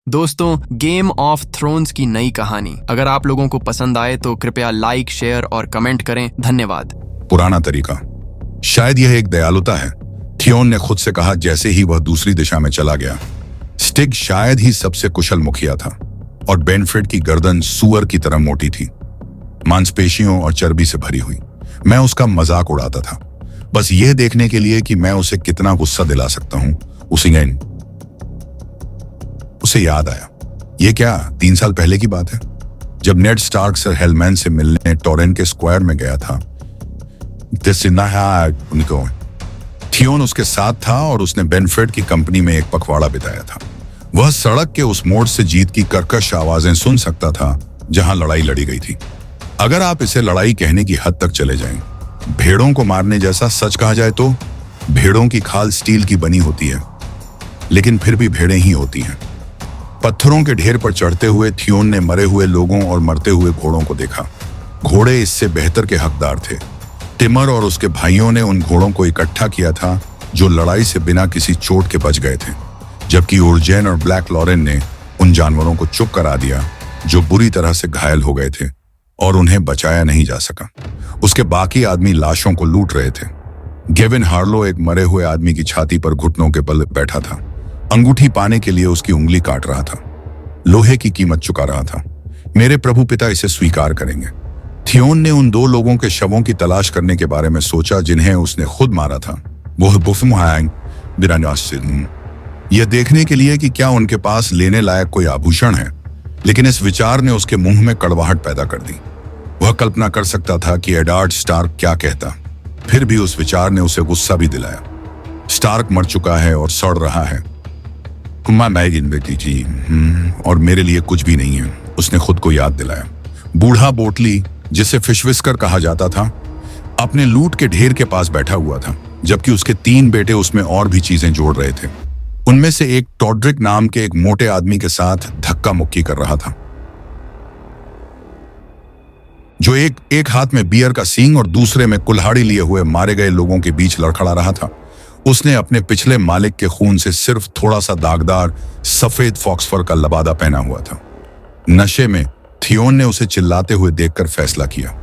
दोस्तों, game of thrones की नई कहानी अगर आप लोगों को पसंद आए तो कृपया लाइक, शेयर और कमेंट करें। धन्यवाद। पुराना तरीका, शायद यह एक दयालुता है, थियोन ने खुद से कहा जैसे ही वह दूसरी दिशा में चला गया। स्टिग शायद ही सबसे कुशल मुखिया था और बेनफ्रेड की गर्दन सूअर की तरह मोटी थी, मांसपेशियों और चर्बी से भरी हुई। मैं उसका मजाक उड़ाता था, बस यह देखने के लिए कि मैं उसे कितना गुस्सा दिला सकता हूं। उसे याद आया, यह क्या 3 साल पहले की बात है, जब नेड स्टार्क सर हेलमैन से मिलने टोरेन के स्क्वायर में गया था। थियोन उसके साथ था और उसने बेनफ्रेड की कंपनी में एक पखवाड़ा बिताया था। वह सड़क के उस मोड़ से जीत की कर्कश आवाजें सुन सकता था जहां लड़ाई लड़ी गई थी। अगर आप इसे लड़ाई कहने की हद तक चले जाएं, भेड़ों को मारने जैसा सच कहा जाए तो भेड़ों की खाल स्टील की बनी होती है, लेकिन फिर भी भेड़ें ही होती हैं। पत्थरों के ढेर पर चढ़ते हुए थियोन ने मरे हुए लोगों और मरते हुए घोड़ों को देखा। घोड़े इससे बेहतर के हकदार थे। टिमर और उसके भाइयों ने उन घोड़ों को इकट्ठा किया था जो लड़ाई से बिना किसी चोट के बच गए थे, जबकि उर्जेन और ब्लैक लॉरेन ने उन जानवरों को चुप करा दिया जो बुरी तरह से घायल हो गए थे और उन्हें बचाया नहीं जा सका। उसके बाकी आदमी लाशों को लूट रहे थे। गेविन हार्लो एक मरे हुए आदमी की छाती पर घुटनों के बल बैठा था, अंगूठी पाने के लिए उसकी उंगली काट रहा था, लोहे की कीमत चुका रहा था। मेरे प्रभु पिता इसे स्वीकार करेंगे। थियोन ने उन 2 लोगों के शवों की तलाश करने के बारे में सोचा जिन्हें उसने खुद मारा था, यह देखने के लिए कि क्या उनके पास लेने लायक कोई आभूषण है। लेकिन इस विचार ने उसके मुंह में कड़वाहट पैदा कर दी। वह कल्पना कर सकता था कि एडार्ड स्टार्क क्या कहता, फिर भी उस विचार ने उसे गुस्सा भी दिलाया। स्टार्क मर चुका है और सड़ रहा है, और मेरे लिए कुछ भी नहीं है, उसने खुद को याद दिलाया। बूढ़ा बोटली, जिसे फिशविस्कर कहा जाता था, अपने लूट के ढेर के पास बैठा हुआ था, जबकि उसके 3 बेटे उसमें और भी चीजें जोड़ रहे थे। उनमें से एक टॉड्रिक नाम के एक मोटे आदमी के साथ धक्का मुक्की कर रहा था, जो एक हाथ में बियर का सींग और दूसरे में कुल्हाड़ी लिए हुए मारे गए लोगों के बीच लड़खड़ा रहा था। उसने अपने पिछले मालिक के खून से सिर्फ थोड़ा सा दागदार सफेद फॉक्सफर का लबादा पहना हुआ था। नशे में थियोन ने उसे चिल्लाते हुए देखकर फैसला किया।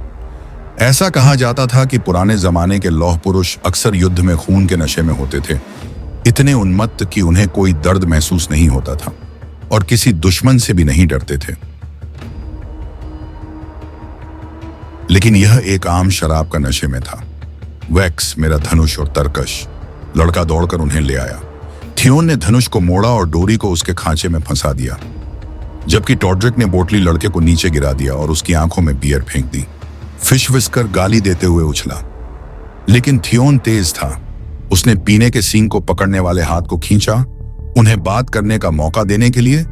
ऐसा कहा जाता था कि पुराने जमाने के लौह पुरुष अक्सर युद्ध में खून के नशे में होते थे, इतने उन्मत्त कि उन्हें कोई दर्द महसूस नहीं होता था और किसी दुश्मन से भी नहीं डरते थे। लेकिन यह एक आम शराब का नशे में था। वैक्स, मेरा धनुष और तरकश। लड़का दौड़कर उन्हें ले आया। थियोन ने धनुष को मोड़ा और डोरी को उसके खांचे में फंसा दिया, जबकि टॉड्रिक ने बोटली लड़के को नीचे गिरा दिया और उसकी आंखों में बियर फेंक दी। फिश विस्कर गाली देते हुए उछला, लेकिन थियोन तेज था। उसने पीने के सींग को पकड़ने वाले हाथ को खींचा, उन्हें बात करने का मौका देने के लिए।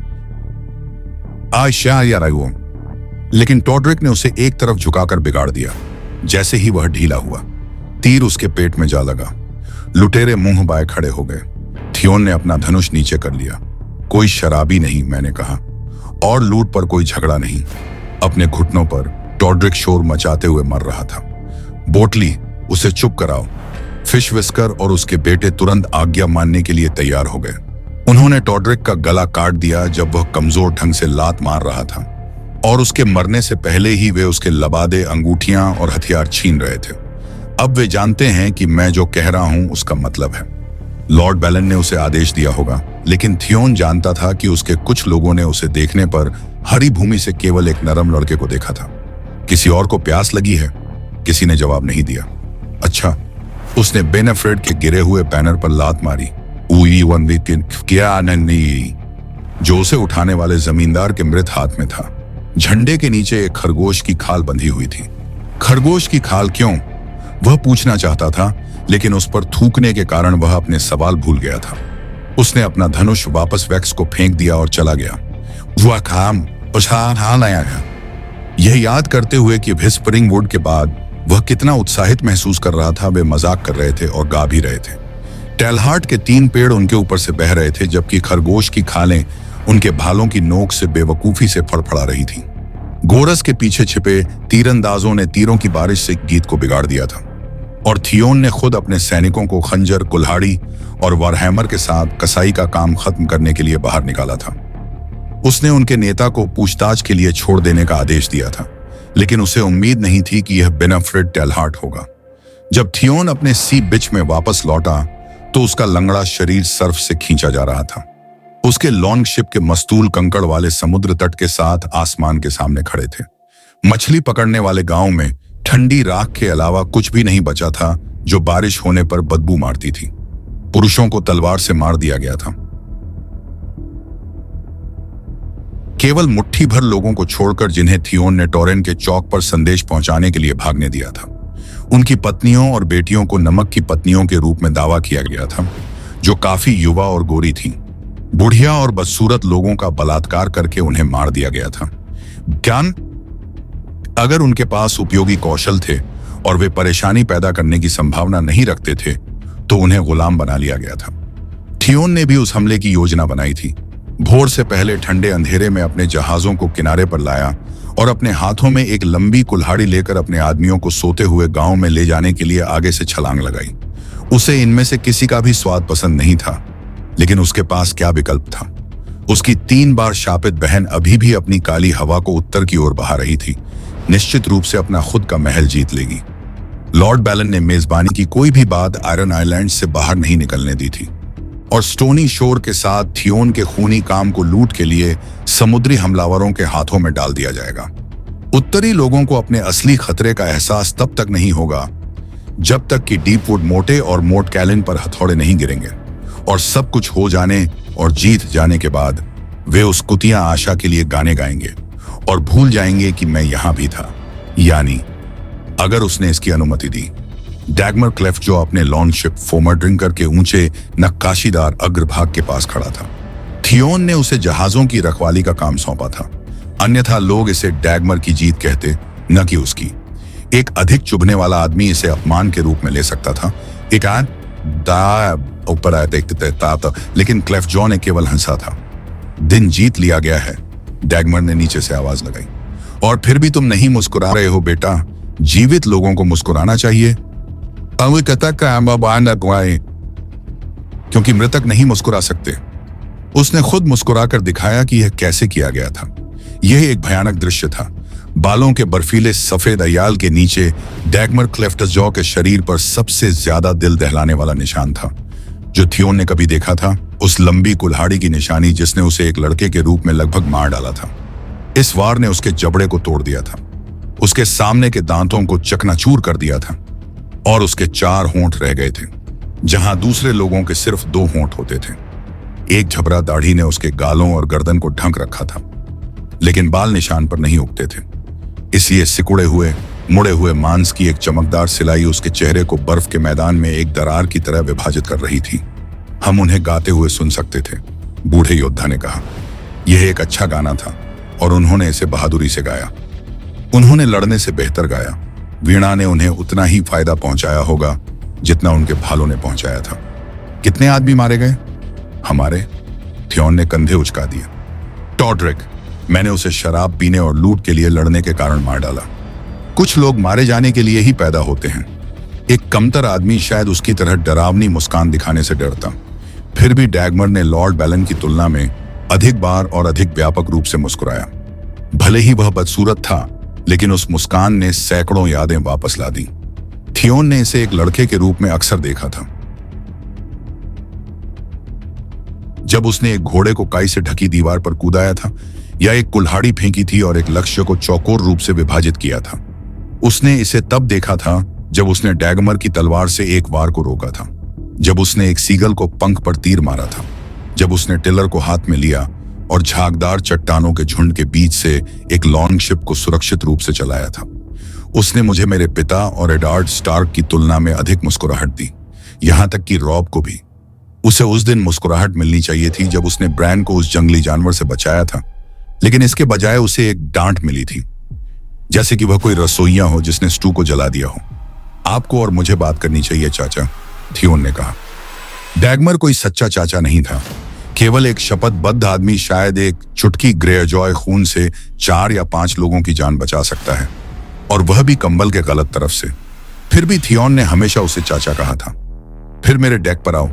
लेकिन टॉड्रिक ने उसे एक तरफ झुकाकर बिगाड़ दिया। जैसे ही वह ढीला हुआ, तीर उसके पेट में जा लगा। लुटेरे मुंह बाए खड़े हो गए। थियोन ने अपना धनुष नीचे कर लिया। कोई शराबी नहीं, मैंने कहा, और लूट पर कोई झगड़ा नहीं। अपने घुटनों पर टॉड्रिक शोर मचाते हुए मर रहा था। बोटली, उसे चुप कराओ। फिश विस्कर और उसके बेटे तुरंत आज्ञा मानने के लिए तैयार हो गए। उन्होंने टॉड्रिक का गला काट दिया जब वह कमजोर ढंग से लात मार रहा था, और उसके मरने से पहले ही वे उसके लबादे, अंगूठियां और हथियार छीन रहे थे। अब वे जानते हैं कि मैं जो कह रहा हूं उसका मतलब है। लॉर्ड बैलन ने उसे आदेश दिया होगा, लेकिन थियोन जानता था कि उसके कुछ लोगों ने उसे देखने पर हरी भूमि से केवल एक नरम लड़के को देखा था। किसी और को प्यास लगी है? किसी ने जवाब नहीं दिया। अच्छा, उसने बेनेफ्रेड के गिरे हुए बैनर पर लात मारी, जो उसे उठाने वाले जमींदार के मृत हाथ में था। झंडे के नीचे एक खरगोश की खाल बंधी हुई थी। खरगोश की खाल क्यों? वह पूछना चाहता था, लेकिन उस पर थूकने के कारण वह अपने सवाल भूल गया था। उसने अपना धनुष वापस वैक्स को फेंक दिया और चला गया। वह काम यह याद करते हुए कि व्हिस्परिंग वुड के बाद वह कितना उत्साहित महसूस कर रहा था। वे मजाक कर रहे थे और गा भी रहे थे। टेलहार्ट के 3 पेड़ उनके ऊपर से बह रहे थे, जबकि खरगोश की खालें उनके भालों की नोक से बेवकूफी से फड़फड़ा रही थी। गोरस के पीछे छिपे तीरंदाजों ने तीरों की बारिश से गीत को बिगाड़ दिया था, और थियोन ने खुद अपने सैनिकों को खंजर, कुल्हाड़ी और वारहैमर के साथ कसाई का काम खत्म करने के लिए बाहर निकाला था। उसने उनके नेता को पूछताछ के लिए छोड़ देने का आदेश दिया था, लेकिन उसे उम्मीद नहीं थी कि यह बेनेफ्रेड टेलहार्ट होगा। जब थियोन अपने सी बिच में वापस लौटा तो उसका लंगड़ा शरीर सर्फ से खींचा जा रहा था। उसके लॉन्ग शिप के मस्तूल कंकड़ वाले समुद्र तट के साथ आसमान के सामने खड़े थे। मछली पकड़ने वाले गांव में ठंडी राख के अलावा कुछ भी नहीं बचा था जो बारिश होने पर बदबू मारती थी। पुरुषों को तलवार से मार दिया गया था। केवल मुट्ठी भर लोगों को छोड़कर जिन्हें थियोन ने टोरेन के चौक पर संदेश पहुंचाने के लिए भागने दिया था। उनकी पत्नियों और बेटियों को नमक की पत्नियों के रूप में दावा किया गया था, जो काफी युवा और गोरी थीं। बुढ़िया और बदसूरत लोगों का बलात्कार करके उन्हें मार दिया गया था। ज्ञान, अगर उनके पास उपयोगी कौशल थे और वे परेशानी पैदा करने की संभावना नहीं रखते थे तो उन्हें गुलाम बना लिया गया था। थियोन ने भी उस हमले की योजना बनाई थी। भोर से पहले ठंडे अंधेरे में अपने जहाजों को किनारे पर लाया और अपने हाथों में एक लंबी कुल्हाड़ी लेकर अपने आदमियों को सोते हुए गांव में ले जाने के लिए आगे से छलांग लगाई। उसे इनमें से किसी का भी स्वाद पसंद नहीं था, लेकिन उसके पास क्या विकल्प था। उसकी 3 बार शापित बहन अभी भी अपनी काली हवा को उत्तर की ओर बहा रही थी। निश्चित रूप से अपना खुद का महल जीत लेगी। लॉर्ड बैलन ने मेजबानी की कोई भी बात आयरन आइलैंड से बाहर नहीं निकलने दी थी और स्टोनी शोर के साथ थियोन के खूनी काम को लूट के लिए समुद्री हमलावरों के हाथों में डाल दिया जाएगा। उत्तरी लोगों को अपने असली खतरे का एहसास तब तक नहीं होगा जब तक कि डीपवुड मोटे और मोट कैलिन पर हथौड़े नहीं गिरेंगे, और सब कुछ हो जाने और जीत जाने के बाद वे उस कुतिया आशा के लिए गाने गाएंगे और भूल जाएंगे कि मैं यहां भी था, यानी अगर उसने इसकी अनुमति दी। डैगमर क्लेफ्ट, जो अपने लॉन्ग शिप फोमर ड्रिंकर के ऊंचे नक्काशीदार अग्रभाग के पास खड़ा था, थियोन ने उसे जहाजों की रखवाली का काम सौंपा था। अन्यथा लोग इसे डैगमर की जीत कहते, न कि उसकी। एक अधिक चुभने वाला आदमी इसे अपमान के रूप में ले सकता था। एक ऊपर आया देखते, लेकिन क्लेफ्ट जॉ ने केवल हंसा था। दिन जीत लिया गया है, डैगमर ने नीचे से आवाज लगाई। और फिर भी तुम नहीं मुस्कुरा रहे हो बेटा। जीवित लोगों को मुस्कुराना चाहिए, क्योंकि मृतक नहीं मुस्कुरा सकते। उसने खुद मुस्कुराकर दिखाया कि यह कैसे किया गया था। यह एक भयानक दृश्य था। बालों के बर्फीले सफेद अयाल के नीचे डैगमर क्लेफ्टजॉ के शरीर पर सबसे ज्यादा दिल दहलाने वाला निशान था जो थियोन ने कभी देखा था। उस लंबी कुल्हाड़ी की निशानी जिसने उसे एक लड़के के रूप में लगभग मार डाला था। इस वार ने उसके जबड़े को तोड़ दिया था, उसके सामने के दांतों को चकनाचूर कर दिया था, और उसके 4 होंठ रह गए थे जहां दूसरे लोगों के सिर्फ 2 होंठ होते थे। एक झबरा दाढ़ी ने उसके गालों और गर्दन को ढक रखा था, लेकिन बाल निशान पर नहीं उगते थे। इसलिए सिकुड़े हुए मुड़े हुए मांस की एक चमकदार सिलाई उसके चेहरे को बर्फ के मैदान में एक दरार की तरह विभाजित कर रही थी। हम उन्हें गाते हुए सुन सकते थे, बूढ़े योद्धा ने कहा। यह एक अच्छा गाना था और उन्होंने इसे बहादुरी से गाया। उन्होंने लड़ने से बेहतर गाया। वीणा ने उन्हें उतना ही फायदा पहुंचाया होगा जितना उनके भालों ने पहुंचाया था। कितने आदमी मारे गए? हमारे। थियोन ने कंधे उचका दिए। टॉडरिक, मैंने उसे शराब पीने और लूट के लिए लड़ने के कारण मार डाला। कुछ लोग मारे जाने के लिए ही पैदा होते हैं। एक कमतर आदमी शायद उसकी तरह डरावनी मुस्कान दिखाने से डरता। फिर भी डैगमर ने लॉर्ड बैलन की तुलना में अधिक बार और अधिक व्यापक रूप से मुस्कुराया। भले ही वह बदसूरत था, लेकिन उस मुस्कान ने सैकड़ों यादें वापस ला दी। थियोन ने इसे एक लड़के के रूप में अक्सर देखा था। जब उसने एक घोड़े को काई से ढकी दीवार पर कूदाया था, या एक कुल्हाड़ी फेंकी थी और एक लक्ष्य को चौकोर रूप से विभाजित किया था। उसने इसे तब देखा था जब उसने डैगमर की तलवार से एक वार को रोका था, जब उसने एक सीगल को पंख पर तीर मारा था, जब उसने टिलर को हाथ में लिया और झागदार चट्टानों के झुंड के बीच से एक लॉन्ग शिप को सुरक्षित रूप से चलाया था। उसने मुझे मेरे पिता और एडार्ड स्टार्क की तुलना में अधिक मुस्कुराहट दी, यहां तक कि रॉब को भी। उसे उस दिन मुस्कुराहट मिलनी चाहिए थी जब उसने ब्रैन को उस जंगली जानवर से बचाया था, लेकिन इसके बजाय उसे एक डांट मिली थी, जैसे कि वह कोई रसोइया हो जिसने स्टू को जला दिया हो। आपको और मुझे बात करनी चाहिए चाचा, थियोन ने कहा। डैगमर कोई सच्चा चाचा नहीं था, केवल एक शपथबद्ध आदमी शायद एक चुटकी ग्रेजॉय खून से 4 या 5 लोगों की जान बचा सकता है, और वह भी कंबल के गलत तरफ से। फिर भी थियोन ने हमेशा उसे चाचा कहा था। फिर मेरे डेक पर आओ।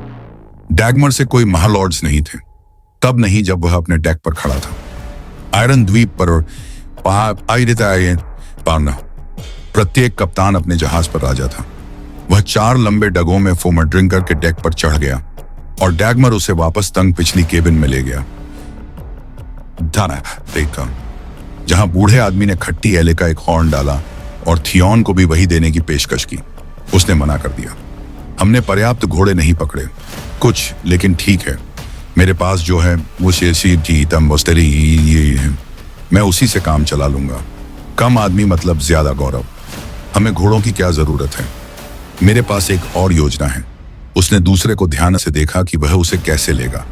डैगमर से कोई महालॉर्ड्स नहीं थे, तब नहीं जब वह अपने डेक पर खड़ा था। आयरन द्वीप पर पाना प्रत्येक कप्तान अपने जहाज पर राजा था। वह 4 लंबे डगों में फोमर ड्रिंकर के डेक पर चढ़ गया और डैगमर उसे वापस तंग पिछली केबिन में ले गया। देखा जहां बूढ़े आदमी ने खट्टी एले का एक हॉर्न डाला और थियोन को भी वही देने की पेशकश की। उसने मना कर दिया। हमने पर्याप्त घोड़े नहीं पकड़े कुछ, लेकिन ठीक है, मेरे पास जो है वो मैं उसी से काम चला लूंगा। कम आदमी मतलब ज्यादा गौरव। हमें घोड़ों की क्या जरूरत है? मेरे पास एक और योजना है। उसने दूसरे को ध्यान से देखा कि वह उसे कैसे लेगा।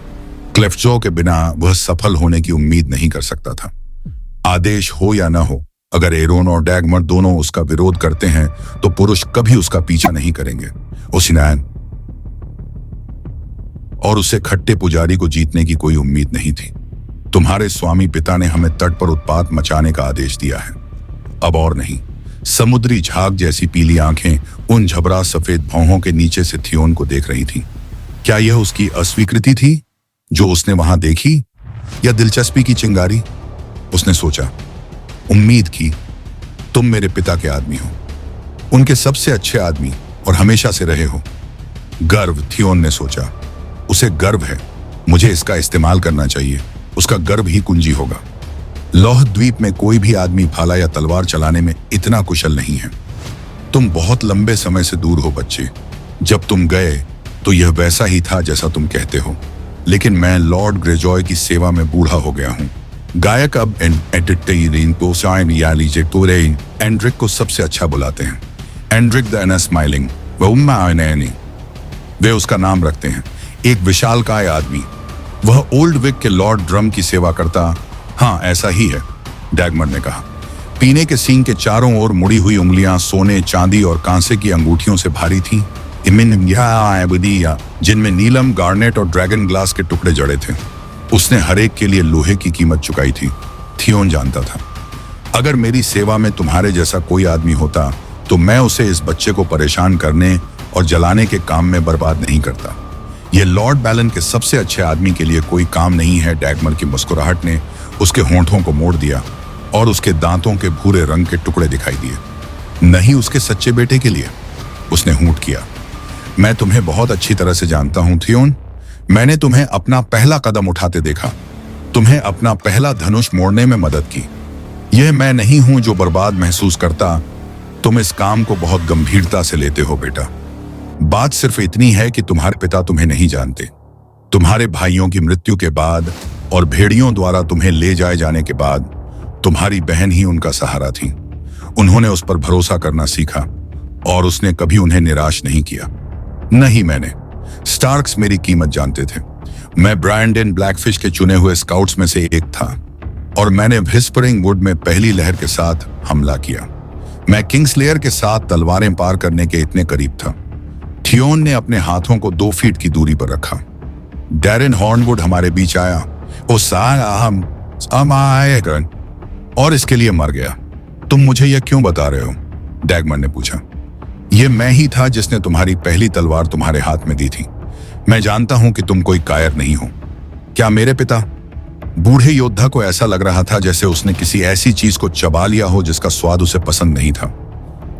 क्लेफ्टजॉ के बिना वह सफल होने की उम्मीद नहीं कर सकता था। आदेश हो या न हो, अगर एरोन और डैगमर दोनों उसका विरोध करते हैं तो पुरुष कभी उसका पीछा नहीं करेंगे। ओसिनान और उसे खट्टे पुजारी को जीतने की कोई उम्मीद नहीं थी। तुम्हारे स्वामी पिता ने हमें तट पर उत्पात मचाने का आदेश दिया है, अब और नहीं। समुद्री झाग जैसी पीली आंखें उन झबरा सफेद भौहों के नीचे से थियोन को देख रही थीं। क्या यह उसकी अस्वीकृति थी जो उसने वहां देखी, या दिलचस्पी की चिंगारी? उसने सोचा, उम्मीद की तुम मेरे पिता के आदमी हो, उनके सबसे अच्छे आदमी, और हमेशा से रहे हो। गर्व, थियोन ने सोचा, उसे गर्व है, मुझे इसका इस्तेमाल करना चाहिए। उसका गर्व ही कुंजी होगा। लौह द्वीप में कोई भी आदमी भाला या तलवार चलाने में इतना कुशल नहीं है। तुम बहुत लंबे समय से दूर हो बच्चे। जब तुम गए तो यह वैसा ही था जैसा तुम कहते हो, लेकिन मैं लॉर्ड ग्रेजॉय की सेवा में बूढ़ा हो गया हूं। गायक अब एंड्रिक को सबसे अच्छा बुलाते हैं। एंड्रिक द स्माइलिंग, वे उसका नाम रखते हैं। एक विशालकाय आदमी। वह ओल्ड विक के लॉर्ड ड्रम की सेवा करता। हाँ, ऐसा ही है, डैगमर ने कहा। पीने के सींग के चारों ओर मुड़ी हुई उंगलियां सोने, चांदी और कांसे की अंगूठियों से भारी थीं, जिनमें नीलम, गार्नेट और ड्रैगन ग्लास के टुकड़े जड़े थे। उसने हर एक के लिए लोहे की कीमत चुकाई थी। थियोन जानता था, अगर मेरी सेवा में तुम्हारे जैसा कोई आदमी होता तो मैं उसे इस बच्चे को परेशान करने और जलाने के काम में बर्बाद नहीं करता। यह लॉर्ड बैलन के सबसे अच्छे आदमी के लिए कोई काम नहीं है। डैगमर की मुस्कुराहट ने उसके होंठों को मोड़ दिया और उसके दांतों के भूरे रंग के टुकड़े दिखाई दिए। नहीं उसके सच्चे बेटे के लिए, उसने हूंट किया। मैं तुम्हें बहुत अच्छी तरह से जानता हूं थियोन। मैंने तुम्हें अपना पहला कदम उठाते देखा, तुम्हें अपना पहला धनुष मोड़ने में मदद की। यह मैं नहीं हूं जो बर्बाद महसूस करता। तुम इस काम को बहुत गंभीरता से लेते हो बेटा। बात सिर्फ इतनी है कि तुम्हारे पिता तुम्हें नहीं जानते। तुम्हारे भाइयों की मृत्यु के बाद और भेड़ियों द्वारा तुम्हें ले जाए जाने के बाद तुम्हारी बहन ही उनका सहारा थी। उन्होंने उस पर भरोसा करना सीखा और उसने कभी उन्हें निराश नहीं किया। नहीं, मैंने। स्टार्क्स मेरी कीमत जानते थे। मैं ब्रायनडेन ब्लैकफिश के चुने हुए स्काउट्स में से एक था और मैंने व्हिस्परिंग वुड में पहली लहर के साथ हमला किया। मैं किंग्सलेयर के साथ तलवारें पार करने के इतने करीब था। थियोन ने अपने हाथों को 2 फीट की दूरी पर रखा। डैरेन हॉर्नवुड हमारे बीच आया, वो सारा हम आएगा और इसके लिए मर गया। तुम मुझे यह क्यों बता रहे हो? डैगमर ने पूछा। यह मैं ही था जिसने तुम्हारी पहली तलवार तुम्हारे हाथ में दी थी। मैं जानता हूं कि तुम कोई कायर नहीं हो। क्या मेरे पिता? बूढ़े योद्धा को ऐसा लग रहा था जैसे उसने किसी ऐसी चीज को चबा लिया हो जिसका स्वाद उसे पसंद नहीं था।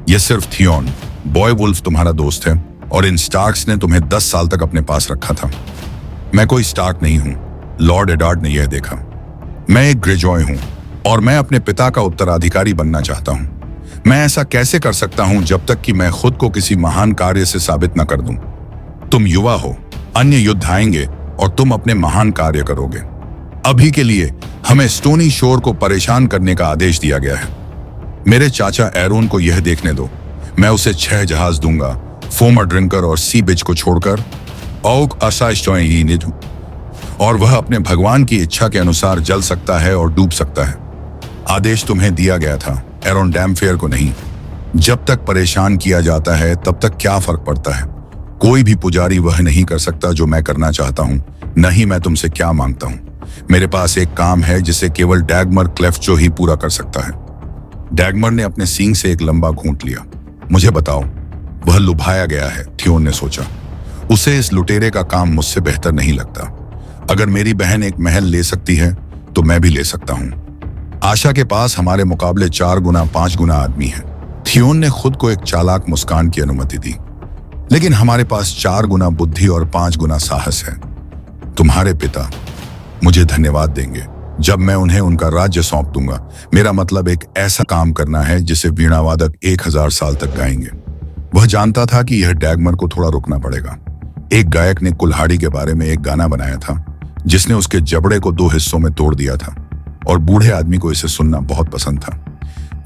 यह सिर्फ थियोन, बॉय वुल्फ तुम्हारा दोस्त है और इन स्टार्क्स ने तुम्हें 10 साल तक अपने पास रखा था। मैं कोई स्टार्क नहीं हूं, लॉर्ड एडार्ड ने यह देखा। मैं एक ग्रेजॉय हूं और मैं अपने पिता का उत्तराधिकारी बनना चाहता हूं। मैं ऐसा कैसे कर सकता हूं जब तक कि मैं खुद को किसी महान कार्य से साबित न कर दूं। तुम युवा हो, अन्य युद्ध आएंगे और तुम अपने महान कार्य करोगे। अभी के लिए हमें स्टोनी शोर को परेशान करने का आदेश दिया गया है। मेरे चाचा एरोन को यह देखने दो। मैं उसे 6 जहाज दूंगा, फोमर ड्रिंकर और सी बिच को छोड़कर, और वह अपने भगवान की इच्छा के अनुसार जल सकता है और डूब सकता है। आदेश तुम्हें दिया गया था, एरोन डैमफेयर को नहीं। जब तक परेशान किया जाता है तब तक क्या फर्क पड़ता है? कोई भी पुजारी वह नहीं कर सकता जो मैं करना चाहता हूं। नहीं, मैं तुमसे क्या मांगता हूं। मेरे पास एक काम है जिसे केवल डैगमर क्लेफ्टजॉ ही पूरा कर सकता है। डैगमर ने अपने सींग से एक लंबा घूंट लिया। मुझे बताओ। वह लुभाया गया है, थियोन ने सोचा। उसे इस लुटेरे का काम मुझसे बेहतर नहीं लगता। अगर मेरी बहन एक महल ले सकती है तो मैं भी ले सकता हूं। आशा के पास हमारे मुकाबले 4 गुना 5 गुना आदमी हैं। थियोन ने खुद को एक चालाक मुस्कान की अनुमति दी। लेकिन हमारे पास 4 गुना बुद्धि और 5 गुना साहस है। तुम्हारे पिता मुझे धन्यवाद देंगे जब मैं उन्हें उनका राज्य सौंप दूंगा। मेरा मतलब एक ऐसा काम करना है जिसे वीणावादक 1000 साल तक गाएंगे। वह जानता था कि यह डैगमर को थोड़ा रुकना पड़ेगा। एक गायक ने कुल्हाड़ी के बारे में एक गाना बनाया था जिसने उसके जबड़े को 2 हिस्सों में तोड़ दिया था और बूढ़े आदमी को इसे सुनना बहुत पसंद था।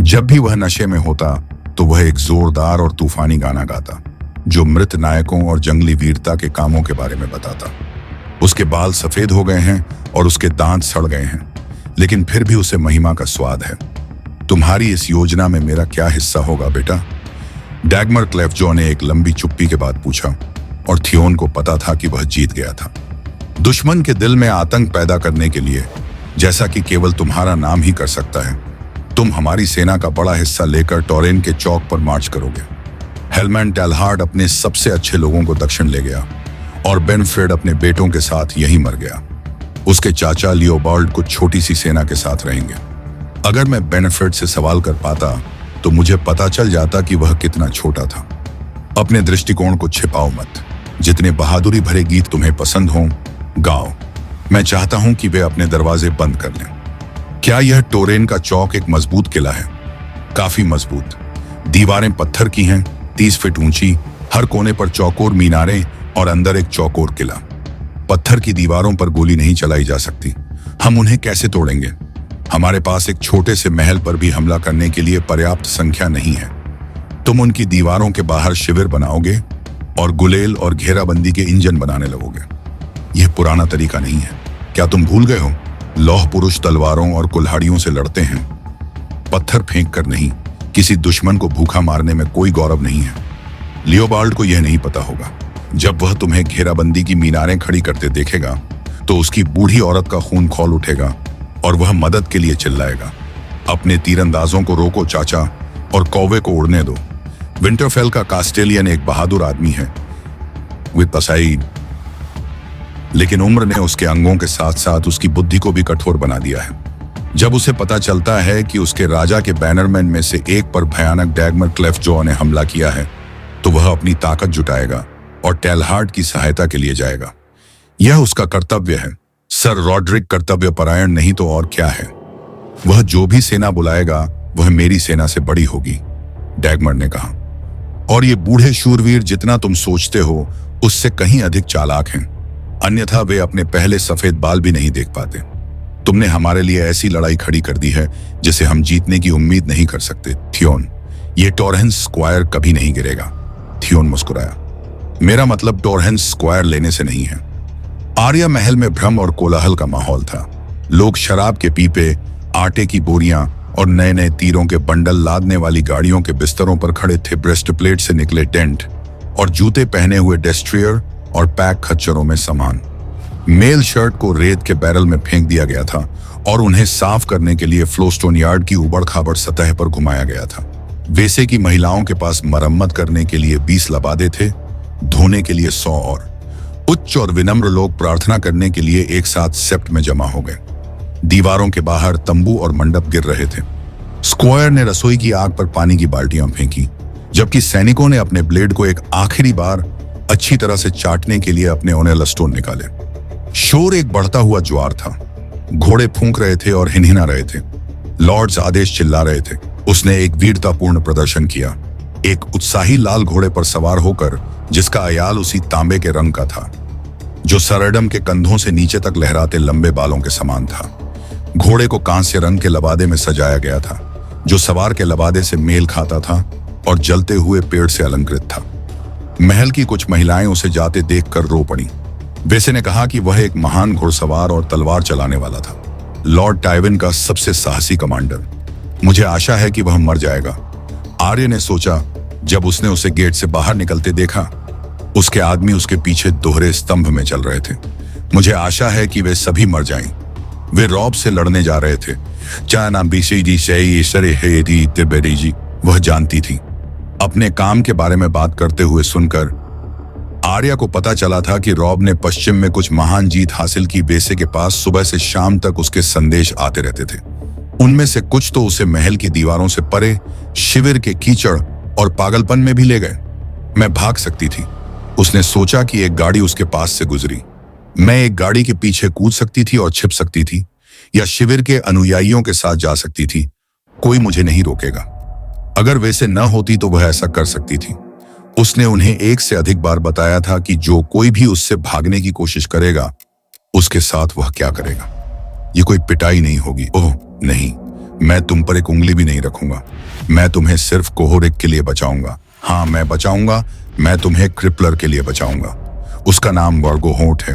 जब भी वह नशे में होता तो वह एक जोरदार और तूफानी गाना गाता जो मृत नायकों और जंगली वीरता के कामों के बारे में बताता। उसके बाल सफेद हो गए हैं और उसके दांत सड़ गए हैं, लेकिन फिर भी उसे महिमा का स्वाद है। तुम्हारी इस योजना में मेरा क्या हिस्सा होगा बेटा? डैगमर क्लेफजॉ ने एक लंबी चुप्पी के बाद पूछा और थियोन को पता था कि वह जीत गया था। दुश्मन के दिल में आतंक पैदा करने के लिए, जैसा कि केवल तुम्हारा नाम ही कर सकता है, तुम हमारी सेना का बड़ा हिस्सा लेकर टोरेन के चौक पर मार्च करोगे। हेलमैन टेलहार्ड अपने सबसे अच्छे लोगों को दक्षिण ले गया और बेनफ्रेड अपने बेटों के साथ यहीं मर गया। उसके चाचा लियोबार्ड कुछ छोटी सी सेना के साथ रहेंगे। अगर मैं बेनफ्रेड से सवाल कर पाता तो मुझे पता चल जाता कि वह कितना छोटा था। अपने दृष्टिकोण को छिपाओ मत। जितने बहादुरी भरे गीत तुम्हें पसंद हों, गाओ। मैं चाहता हूं कि वे अपने दरवाजे बंद कर लें। क्या यह टोरेन का चौक एक मजबूत किला है? काफी मजबूत। दीवारें पत्थर की हैं, 30 फीट ऊंची, हर कोने पर चौकोर मीनारें और अंदर एक चौकोर किला। पत्थर की दीवारों पर गोली नहीं चलाई जा सकती। हम उन्हें कैसे तोड़ेंगे? हमारे पास एक छोटे से महल पर भी हमला करने के लिए पर्याप्त संख्या नहीं है। तुम उनकी दीवारों के बाहर शिविर बनाओगे और गुलेल और घेराबंदी के इंजन बनाने लगोगे। यह पुराना तरीका नहीं है। क्या तुम भूल गए हो? लौह पुरुष तलवारों और कुल्हाड़ियों से लड़ते हैं, पत्थर फेंक कर नहीं। किसी दुश्मन को भूखा मारने में कोई गौरव नहीं है। लियोबार्ड को यह नहीं पता होगा। जब वह तुम्हें घेराबंदी की मीनारें खड़ी करते देखेगा तो उसकी बूढ़ी औरत का खून खौल उठेगा और वह मदद के लिए चिल्लाएगा। अपने तीरंदाजों को रोको चाचा और कौवे को उड़ने दो। विंटरफेल का कास्टेलियन एक बहादुर आदमी है विद पसाइड, लेकिन उम्र ने उसके अंगों के साथ साथ उसकी बुद्धि को भी कठोर बना दिया है। जब उसे पता चलता है कि उसके राजा के बैनरमैन में से एक पर भयानक डैगमर क्लेफजॉ ने हमला किया है तो वह अपनी ताकत जुटाएगा और टेलहार्ड की सहायता के लिए जाएगा। यह उसका कर्तव्य है। सर रॉड्रिक कर्तव्य परायण नहीं तो और क्या है। वह जो भी सेना बुलाएगा वह मेरी सेना से बड़ी होगी, डैगमर ने कहा। और ये बूढ़े शूरवीर जितना तुम सोचते हो उससे कहीं अधिक चालाक हैं, अन्यथा वे अपने पहले सफेद बाल भी नहीं देख पाते। तुमने हमारे लिए ऐसी लड़ाई खड़ी कर दी है जिसे हम जीतने की उम्मीद नहीं कर सकते थियोन। ये टॉरहेंस स्क्वायर कभी नहीं गिरेगा। थियोन मुस्कुराया। मेरा मतलब टॉरहेंस स्क्वायर लेने से नहीं है। आर्या महल में भ्रम और कोलाहल का माहौल था। लोग शराब के पीपे, आटे की बोरियां और नए नए तीरों के बंडल लादने वाली गाड़ियों के बिस्तरों पर खड़े थे। ब्रेस्टप्लेट से निकले टेंट और जूते पहने हुए डेस्ट्रियर और पैक खच्चरों में सामान। मेल शर्ट को रेत के बैरल में फेंक दिया गया था और उन्हें साफ करने के लिए फ्लोस्टोन यार्ड की उबड़ खाबड़ सतह पर घुमाया गया था। वेसे की महिलाओं के पास मरम्मत करने के लिए 20 लबादे थे, धोने के लिए 100 और उच्च और विनम्र लोग प्रार्थना करने के लिए एक साथ सेप्ट में जमा हो गए। दीवारों के बाहर तंबू और मंडप गिर रहे थे। स्क्वायर ने रसोई की आग पर पानी की बाल्टियां फेंकी, जबकि सैनिकों ने अपने ब्लेड को एक आखिरी बार अच्छी तरह से चाटने के लिए अपने ओनेलस्टोन निकाले। शोर एक बढ़ता हुआ ज्वार था। घोड़े फूंक रहे थे और हिनहिना रहे थे। लॉर्ड्स आदेश चिल्ला रहे थे। उसने एक वीरतापूर्ण प्रदर्शन किया, एक उत्साही लाल घोड़े पर सवार होकर जिसका अयाल उसी तांबे के रंग का था जो सरडम के कंधों से नीचे तक लहराते लंबे बालों के समान था। घोड़े को कांस्य रंग के लबादे में सजाया गया था जो सवार के लबादे से मेल खाता था और जलते हुए पेड़ से अलंकृत था। महल की कुछ महिलाएं उसे जाते देखकर रो पड़ी। वेसे ने कहा कि वह एक महान घुड़सवार और तलवार चलाने वाला था, लॉर्ड टाइविन का सबसे साहसी कमांडर। मुझे आशा है कि वह मर जाएगा, आर्य ने सोचा जब उसने उसे गेट से बाहर निकलते देखा। उसके आदमी उसके पीछे दोहरे स्तंभ में चल रहे थे। मुझे आशा है कि वे सभी मर जाएं। वे रॉब से लड़ने जा रहे थे। वह जानती थी। अपने काम के बारे में बात करते हुए सुनकर आर्या को पता चला था कि रॉब ने पश्चिम में कुछ महान जीत हासिल की। वेसे के पास सुबह से शाम तक उसके संदेश आते रहते थे। उनमें से कुछ तो उसे महल की दीवारों से परे शिविर के कीचड़ और पागलपन में भी ले गए। मैं भाग सकती थी। उसने सोचा कि एक गाड़ी उसके पास से गुजरी। मैं एक गाड़ी के पीछे कूद सकती थी और छिप सकती थी, या शिविर के अनुयायियों के साथ जा सकती थी। कोई मुझे नहीं रोकेगा। अगर वैसे न होती तो वह ऐसा कर सकती थी। उसने उन्हें एक से अधिक बार बताया था कि जो कोई भी उससे भागने की कोशिश करेगा, उसके साथ वह क्या करेगा। ये कोई पिटाई नहीं होगी। ओह नहीं, मैं तुम पर एक उंगली भी नहीं रखूंगा। मैं तुम्हें सिर्फ कोहरिक के लिए बचाऊंगा। हाँ, मैं बचाऊंगा। मैं तुम्हें क्रिपलर के लिए बचाऊंगा। उसका नाम वर्गो होंठ है,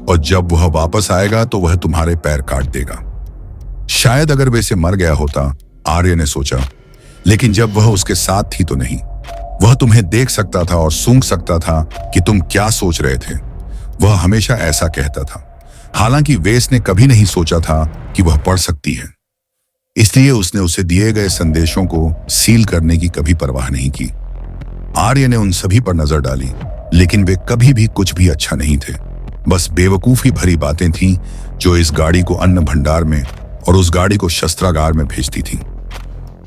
और जब वह वापस आएगा तो वह तुम्हारे पैर काट देगा। शायद अगर वैसे मर गया होता, आर्य ने सोचा, लेकिन जब वह उसके साथ थी तो नहीं। वह तुम्हें देख सकता था और सूंघ सकता था कि तुम क्या सोच रहे थे। वह हमेशा ऐसा कहता था, हालांकि वेस ने कभी नहीं सोचा था कि वह पढ़ सकती है। इसलिए उसने उसे दिए गए संदेशों को सील करने की कभी परवाह नहीं की। आर्य ने उन सभी पर नजर डाली, लेकिन वे कभी भी कुछ भी अच्छा नहीं थे। बस बेवकूफी भरी बातें थीं जो इस गाड़ी को अन्न भंडार में और उस गाड़ी को शस्त्रागार में भेजती थीं।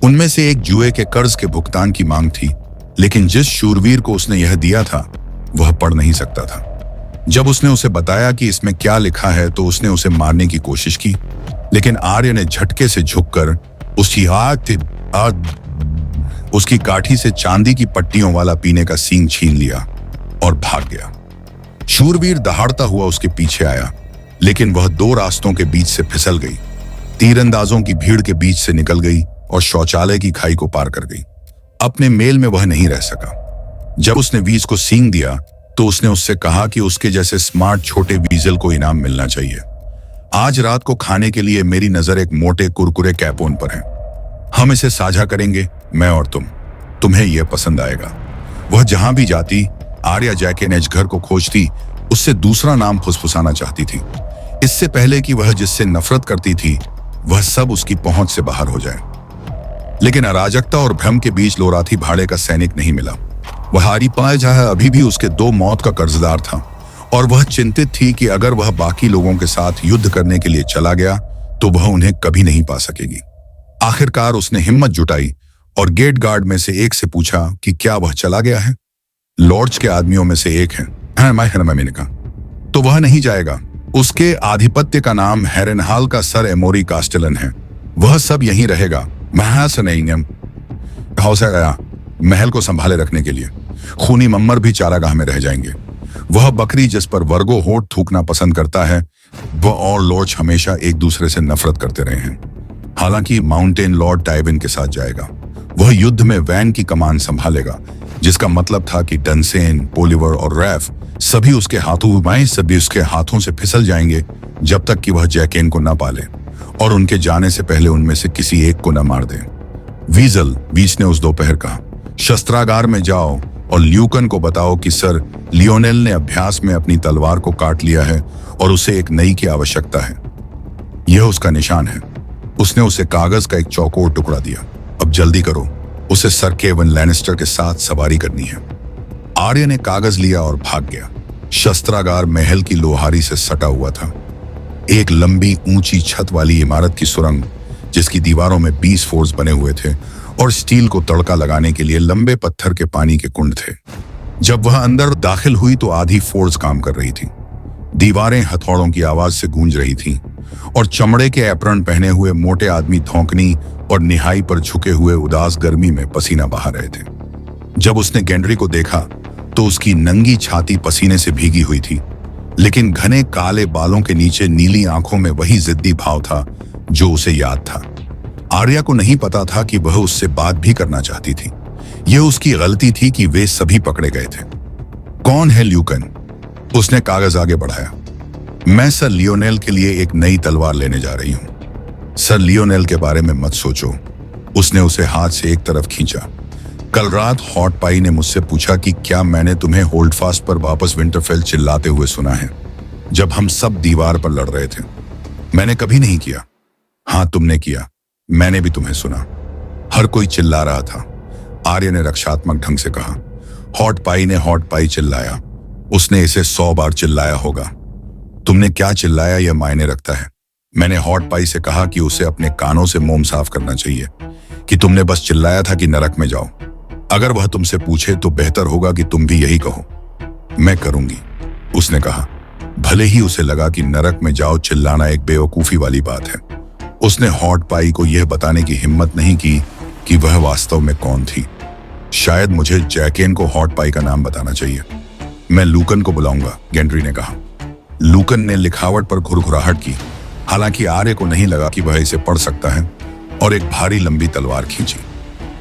उनमें से एक जुए के कर्ज के भुगतान की मांग थी, लेकिन जिस शूरवीर को उसने यह दिया था वह पढ़ नहीं सकता था। जब उसने उसे बताया कि इसमें क्या लिखा है तो उसने उसे मारने की कोशिश की, लेकिन आर्य ने झटके से झुककर उसकी काठी से चांदी की पट्टियों वाला पीने का सींग छीन लिया और भाग गया। शूरवीर दहाड़ता हुआ उसके पीछे आया, लेकिन वह दो रास्तों के बीच से फिसल गई, तीरंदाजों की भीड़ के बीच से निकल गई और शौचालय की खाई को पार कर गई। अपने मेल में वह नहीं रह सका। जब उसने वीज को सींग दिया तो उसने उससे कहा कि उसके जैसे स्मार्ट छोटे वीजल को इनाम मिलना चाहिए। आज रात को खाने के लिए मेरी नजर एक मोटे कुरकुरे कैपोन पर है। हम इसे साझा करेंगे, मैं और तुम। तुम्हें यह पसंद आएगा। वह जहां भी जाती, आर्या जैकेनेज घर को खोजती, उससे दूसरा नाम फुसफुसाना चाहती थी, इससे पहले कि वह जिससे नफरत करती थी वह सब उसकी पहुंच से बाहर हो जाए। लेकिन अराजकता और भ्रम के बीच लोराथी भाड़े का सैनिक नहीं मिला। वह हारी पाए जहां अभी भी उसके 2 मौत का कर्जदार था, और वह चिंतित थी कि अगर वह बाकी लोगों के साथ युद्ध करने के लिए चला गया तो वह उन्हें कभी नहीं पा सकेगी। आखिरकार उसने हिम्मत जुटाई और गेट गार्ड में से एक से पूछा कि क्या वह चला गया है। लॉर्ड्स के आदमियों में से एक है, मैंने कहा। तो वह नहीं जाएगा। उसके आधिपत्य का नाम हेरेनहाल का सर एमोरी कास्टेलन है। वह सब यहीं रहेगा, महल को संभाले रखने के लिए। खूनी मम्मर भी चारागाह में रह जाएंगे। वह बकरी जिस पर वर्गो होंठ थूकना पसंद करता है, वह और लॉर्ड्स हमेशा एक दूसरे से नफरत करते रहे हैं। हालांकि माउंटेन लॉर्ड टाइविन के साथ जाएगा। वह युद्ध में वैन की कमान संभालेगा, जिसका मतलब था कि डनसेन, पोलिवर और रैफ सभी उसके हाथों से फिसल जाएंगे जब तक कि वह जैकेन को न पाले और उनके जाने से पहले उनमें से किसी एक को न मार दे। वीज ने उस दोपहर कहा, शस्त्रागार में जाओ और ल्यूकन को बताओ कि सर लियोनेल ने अभ्यास में अपनी तलवार को काट लिया है और उसे एक नई की आवश्यकता है। यह उसका निशान है। उसने उसे कागज का एक चौकोर टुकड़ा दिया। अब जल्दी करो, उसे सर केवन लैनिस्टर के साथ सवारी करनी है। आर्य ने कागज लिया और भाग गया। शस्त्रागार महल की लोहारी से सटा हुआ था। एक लंबी ऊंची छत वाली इमारत की सुरंग, जिसकी दीवारों में 20 फोर्स बने हुए थे और स्टील को तड़का लगाने के लिए लंबे पत्थर के पानी के कुंड थे। जब वह अंदर दाखिल हुई तो आधी फोर्स काम कर रही थी। दीवारें हथौड़ों की आवाज से गूंज रही थीं और चमड़े के एप्रन पहने हुए मोटे आदमी धौंकनी और निहाई पर झुके हुए उदास गर्मी में पसीना बहा रहे थे। जब उसने गेंड्री को देखा तो उसकी नंगी छाती पसीने से भीगी हुई थी, लेकिन घने काले बालों के नीचे नीली आंखों में वही जिद्दी भाव था जो उसे याद था। आर्या को नहीं पता था कि वह उससे बात भी करना चाहती थी। यह उसकी गलती थी कि वे सभी पकड़े गए थे। कौन है ल्यूकन? उसने कागज आगे बढ़ाया। मैं सर लियोनेल के लिए एक नई तलवार लेने जा रही हूं। सर लियोनेल के बारे में मत सोचो। उसने उसे हाथ से एक तरफ खींचा। कल रात हॉट पाई ने मुझसे पूछा कि क्या मैंने तुम्हें होल्डफास्ट पर वापस विंटरफेल चिल्लाते हुए सुना है, जब हम सब दीवार पर लड़ रहे थे। मैंने कभी नहीं किया। हाँ, तुमने किया। मैंने भी तुम्हें सुना। हर कोई चिल्ला रहा था, आर्य ने रक्षात्मक ढंग से कहा। हॉट पाई चिल्लाया। उसने इसे 100 बार चिल्लाया होगा। तुमने क्या चिल्लाया यह मायने रखता है। मैंने हॉट पाई से कहा कि उसे अपने कानों से मोम साफ करना चाहिए, कि तुमने बस चिल्लाया था कि नरक में जाओ। अगर वह तुमसे पूछे तो बेहतर होगा कि तुम भी यही कहो। मैं करूंगी, उसने कहा। भले ही उसे लगा कि नरक में जाओ चिल्लाना एक बेवकूफी वाली बात है, उसने हॉट पाई को यह बताने की हिम्मत नहीं की कि वह वास्तव में कौन थी। शायद मुझे जैकेन को हॉट पाई का नाम बताना चाहिए। मैं लूकन को बुलाऊंगा, गेंड्री ने कहा। लूकन ने लिखावट पर घुरघुराहट की, हालांकि आर्य को नहीं लगा कि वह इसे पढ़ सकता है, और एक भारी लंबी तलवार खींची।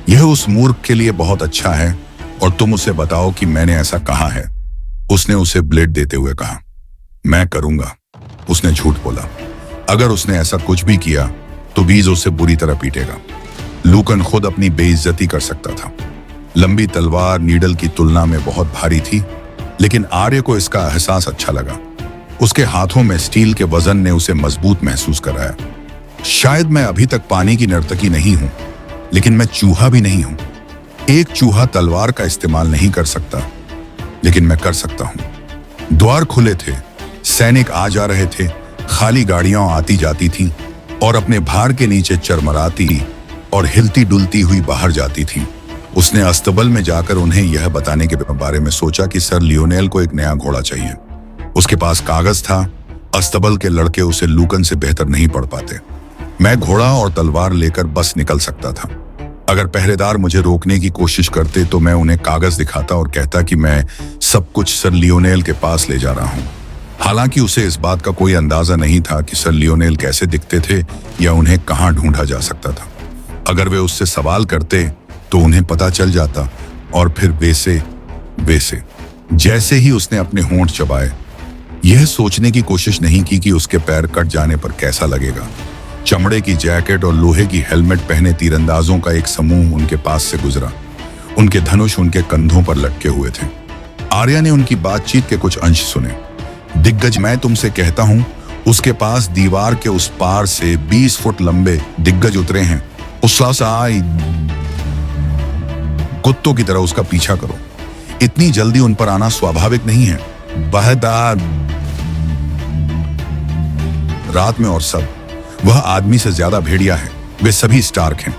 यह उस मूर्ख के लिए बहुत अच्छा है, और तुम उसे बताओ कि मैंने ऐसा कहा है, उसने उसे ब्लेड देते हुए कहा। मैं करूंगा, उसने झूठ बोला। अगर उसने ऐसा कुछ भी किया तो वीज उसे बुरी तरह पीटेगा। लूकन खुद अपनी बेइज्जती कर सकता था। लंबी तलवार नीडल की तुलना में बहुत भारी थी, लेकिन आर्य को इसका एहसास अच्छा लगा। उसके हाथों में स्टील के वजन ने उसे मजबूत महसूस कराया। शायद मैं अभी तक पानी की नर्तकी नहीं हूं, लेकिन मैं चूहा भी नहीं हूं। एक चूहा तलवार का इस्तेमाल नहीं कर सकता, लेकिन मैं कर सकता हूं। द्वार खुले थे, सैनिक आ जा रहे थे, खाली गाड़ियां आती जाती थीं और अपने भार के नीचे चरमराती और हिलती डुलती हुई बाहर जाती थीं। उसने अस्तबल में जाकर उन्हें यह बताने के बारे में सोचा कि सर लियोनेल को एक नया घोड़ा चाहिए। उसके पास कागज था। अस्तबल के लड़के उसे लूकन से बेहतर नहीं पढ़ पाते। मैं घोड़ा और तलवार लेकर बस निकल सकता था। अगर पहरेदार मुझे रोकने की कोशिश करते तो मैं उन्हें कागज दिखाता और कहता कि मैं सब कुछ सर लियोनेल के पास ले जा रहा हूं। हालांकि उसे इस बात का कोई अंदाजा नहीं था कि सर लियोनेल कैसे दिखते थे या उन्हें कहां ढूंढा जा सकता था। अगर वे उससे सवाल करते तो उन्हें पता चल जाता, और फिर वैसे जैसे ही उसने अपने होंठ चबाए, यह सोचने की कोशिश नहीं की कि उसके पैर कट जाने पर कैसा लगेगा। चमड़े की जैकेट और लोहे की हेलमेट पहने तीरंदाजों का एक समूह उनके पास से गुजरा। उनके धनुष उनके कंधों पर लटके हुए थे। आर्या ने उनकी बातचीत के कुछ अंश सुने। दिग्गज, मैं तुमसे कहता हूं, उसके पास दीवार के उस पार से 20 फुट लंबे दिग्गज उतरे हैं। उस कुत्तों की तरह उसका पीछा करो। इतनी जल्दी उन पर आना स्वाभाविक नहीं है। बहदार रात में और सब, वह आदमी से ज्यादा भेड़िया है। वे सभी स्टार्क हैं।